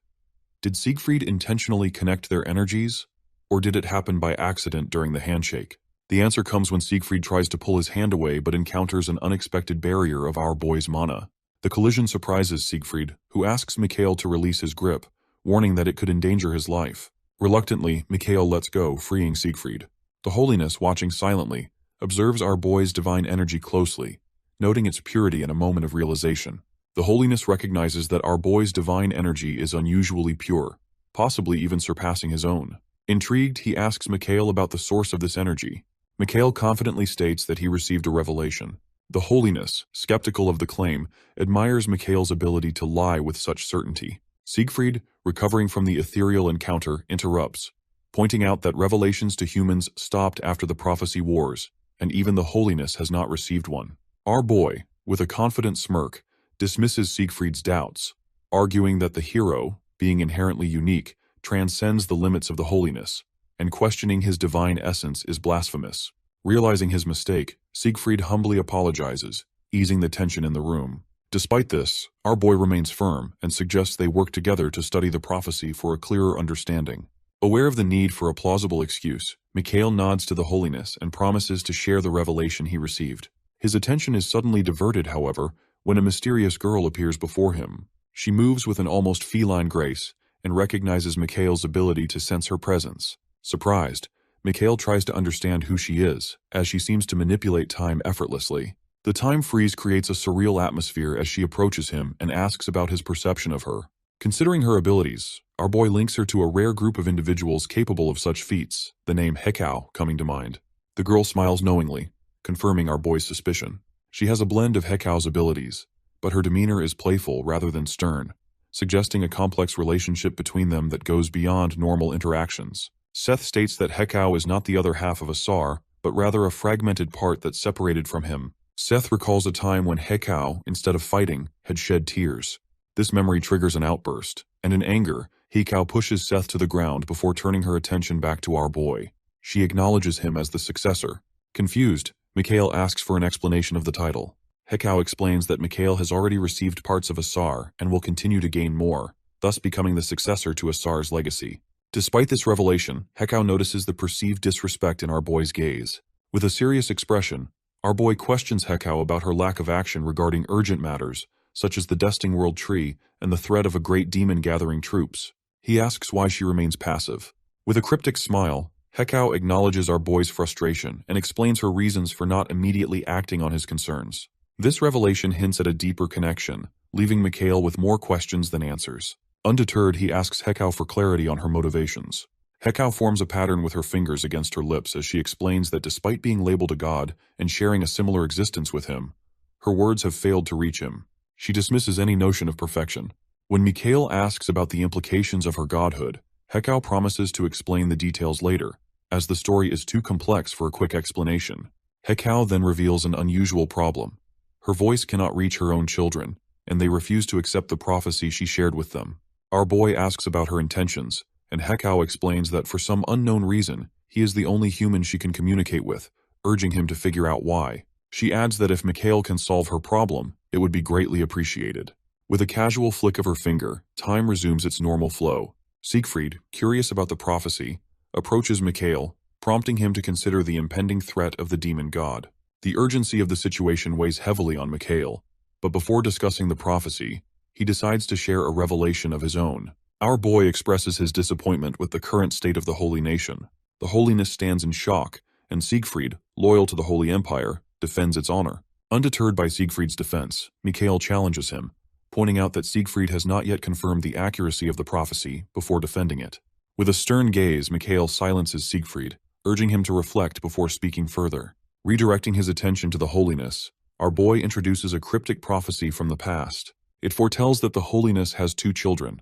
Did Siegfried intentionally connect their energies, or did it happen by accident during the handshake? The answer comes when Siegfried tries to pull his hand away but encounters an unexpected barrier of our boy's mana. The collision surprises Siegfried, who asks Mikhail to release his grip, warning that it could endanger his life. Reluctantly, Mikhail lets go, freeing Siegfried. The holiness, watching silently, observes our boy's divine energy closely, noting its purity in a moment of realization. The holiness recognizes that our boy's divine energy is unusually pure, possibly even surpassing his own. Intrigued, he asks Mikhail about the source of this energy. Mikhail confidently states that he received a revelation. The holiness, skeptical of the claim, admires Mikhail's ability to lie with such certainty. Siegfried, recovering from the ethereal encounter, interrupts, pointing out that revelations to humans stopped after the prophecy wars, and even the holiness has not received one. Our boy, with a confident smirk, dismisses Siegfried's doubts, arguing that the hero, being inherently unique, transcends the limits of the holiness, and questioning his divine essence is blasphemous. Realizing his mistake, Siegfried humbly apologizes, easing the tension in the room. Despite this, our boy remains firm and suggests they work together to study the prophecy for a clearer understanding. Aware of the need for a plausible excuse, Mikhail nods to the holiness and promises to share the revelation he received. His attention is suddenly diverted, however, when a mysterious girl appears before him. She moves with an almost feline grace and recognizes Mikhail's ability to sense her presence. Surprised, Mikhail tries to understand who she is, as she seems to manipulate time effortlessly. The time freeze creates a surreal atmosphere as she approaches him and asks about his perception of her. Considering her abilities, our boy links her to a rare group of individuals capable of such feats, the name Hekau coming to mind. The girl smiles knowingly, confirming our boy's suspicion. She has a blend of Hekau's abilities, but her demeanor is playful rather than stern, suggesting a complex relationship between them that goes beyond normal interactions. Seth states that Hekau is not the other half of Asar, but rather a fragmented part that's separated from him. Seth recalls a time when Hekau, instead of fighting, had shed tears. This memory triggers an outburst, and in anger, Hekau pushes Seth to the ground before turning her attention back to our boy. She acknowledges him as the successor. Confused, Mikhail asks for an explanation of the title. Hekau explains that Mikhail has already received parts of Asar and will continue to gain more, thus becoming the successor to Asar's legacy. Despite this revelation, Hekau notices the perceived disrespect in our boy's gaze. With a serious expression, our boy questions Hekau about her lack of action regarding urgent matters, such as the Desting World Tree and the threat of a great demon gathering troops. He asks why she remains passive. With a cryptic smile, Hekau acknowledges our boy's frustration and explains her reasons for not immediately acting on his concerns. This revelation hints at a deeper connection, leaving Mikhail with more questions than answers. Undeterred, he asks Hekau for clarity on her motivations. Hekau forms a pattern with her fingers against her lips as she explains that despite being labeled a god and sharing a similar existence with him, her words have failed to reach him. She dismisses any notion of perfection. When Mikhail asks about the implications of her godhood, Hekau promises to explain the details later, as the story is too complex for a quick explanation. Hekau then reveals an unusual problem. Her voice cannot reach her own children, and they refuse to accept the prophecy she shared with them. Our boy asks about her intentions, and Hekau explains that for some unknown reason, he is the only human she can communicate with, urging him to figure out why. She adds that if Mikhail can solve her problem, it would be greatly appreciated. With a casual flick of her finger, time resumes its normal flow. Siegfried, curious about the prophecy, approaches Mikhail, prompting him to consider the impending threat of the demon god. The urgency of the situation weighs heavily on Mikhail, but before discussing the prophecy, he decides to share a revelation of his own. Our boy expresses his disappointment with the current state of the holy nation. The holiness stands in shock, and Siegfried, loyal to the Holy Empire, defends its honor. Undeterred by Siegfried's defense, Mikhail challenges him, pointing out that Siegfried has not yet confirmed the accuracy of the prophecy before defending it. With a stern gaze, Mikhail silences Siegfried, urging him to reflect before speaking further. Redirecting his attention to the holiness, our boy introduces a cryptic prophecy from the past. It foretells that the holiness has two children,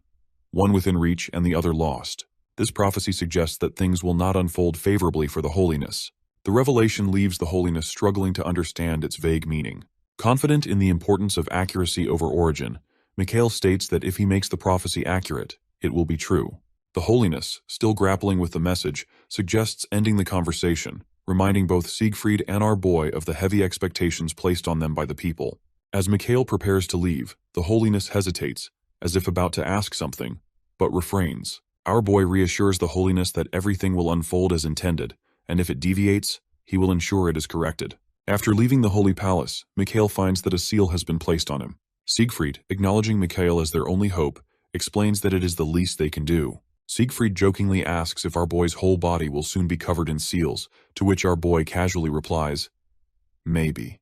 one within reach and the other lost. This prophecy suggests that things will not unfold favorably for the holiness. The revelation leaves the holiness struggling to understand its vague meaning. Confident in the importance of accuracy over origin, Mikhail states that if he makes the prophecy accurate, it will be true. The holiness, still grappling with the message, suggests ending the conversation, reminding both Siegfried and our boy of the heavy expectations placed on them by the people. As Mikhail prepares to leave, the holiness hesitates, as if about to ask something, but refrains. Our boy reassures the holiness that everything will unfold as intended, and if it deviates, he will ensure it is corrected. After leaving the holy palace, Mikhail finds that a seal has been placed on him. Siegfried, acknowledging Mikhail as their only hope, explains that it is the least they can do. Siegfried jokingly asks if our boy's whole body will soon be covered in seals, to which our boy casually replies, "Maybe."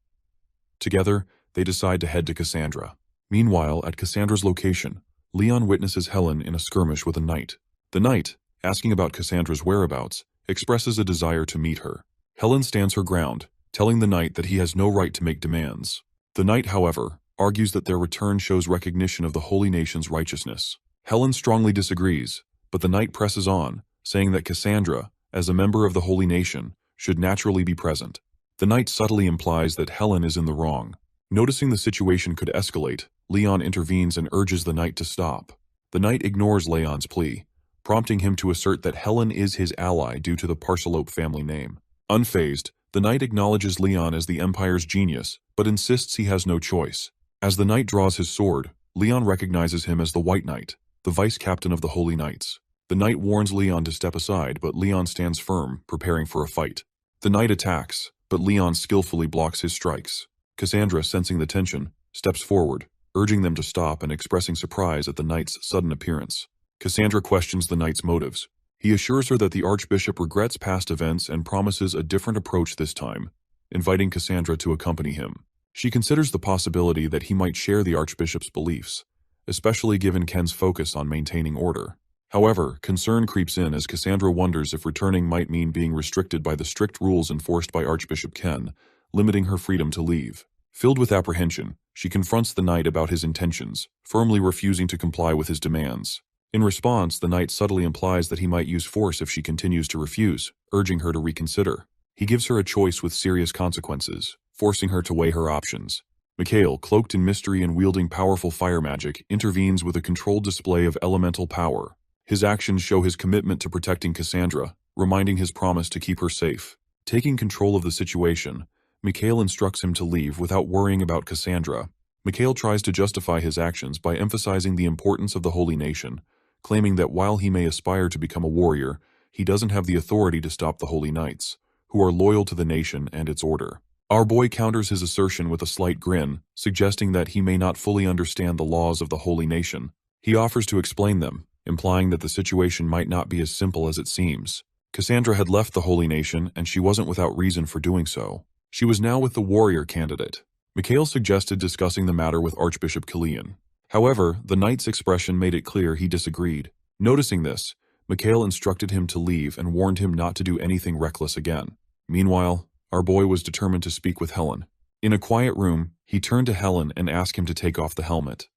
Together, they decide to head to Cassandra. Meanwhile, at Cassandra's location, Leon witnesses Helen in a skirmish with a knight. The knight, asking about Cassandra's whereabouts, expresses a desire to meet her. Helen stands her ground, telling the knight that he has no right to make demands. The knight, however, argues that their return shows recognition of the holy nation's righteousness. Helen strongly disagrees, but the knight presses on, saying that Cassandra, as a member of the holy nation, should naturally be present. The knight subtly implies that Helen is in the wrong. Noticing the situation could escalate, Leon intervenes and urges the knight to stop. The knight ignores Leon's plea, prompting him to assert that Helen is his ally due to the Parcelope family name. Unfazed, the knight acknowledges Leon as the Empire's genius, but insists he has no choice. As the knight draws his sword, Leon recognizes him as the White Knight, the vice-captain of the Holy Knights. The knight warns Leon to step aside, but Leon stands firm, preparing for a fight. The knight attacks, but Leon skillfully blocks his strikes. Cassandra, sensing the tension, steps forward, urging them to stop and expressing surprise at the knight's sudden appearance. Cassandra questions the knight's motives. He assures her that the archbishop regrets past events and promises a different approach this time, inviting Cassandra to accompany him. She considers the possibility that he might share the archbishop's beliefs, especially given Ken's focus on maintaining order. However, concern creeps in as Cassandra wonders if returning might mean being restricted by the strict rules enforced by Archbishop Ken, limiting her freedom to leave. Filled with apprehension, she confronts the knight about his intentions, firmly refusing to comply with his demands. In response, the knight subtly implies that he might use force if she continues to refuse, urging her to reconsider. He gives her a choice with serious consequences, forcing her to weigh her options. Mikhail, cloaked in mystery and wielding powerful fire magic, intervenes with a controlled display of elemental power. His actions show his commitment to protecting Cassandra, reminding his promise to keep her safe. Taking control of the situation, Mikhail instructs him to leave without worrying about Cassandra. Mikhail tries to justify his actions by emphasizing the importance of the holy nation, claiming that while he may aspire to become a warrior, he doesn't have the authority to stop the holy knights, who are loyal to the nation and its order. Our boy counters his assertion with a slight grin, suggesting that he may not fully understand the laws of the holy nation. He offers to explain them, implying that the situation might not be as simple as it seems. Cassandra had left the holy nation, and she wasn't without reason for doing so. She was now with the warrior candidate. Mikhail suggested discussing the matter with Archbishop Kilian. However, the knight's expression made it clear he disagreed. Noticing this, Mikhail instructed him to leave and warned him not to do anything reckless again. Meanwhile, our boy was determined to speak with Helen. In a quiet room, he turned to Helen and asked him to take off the helmet.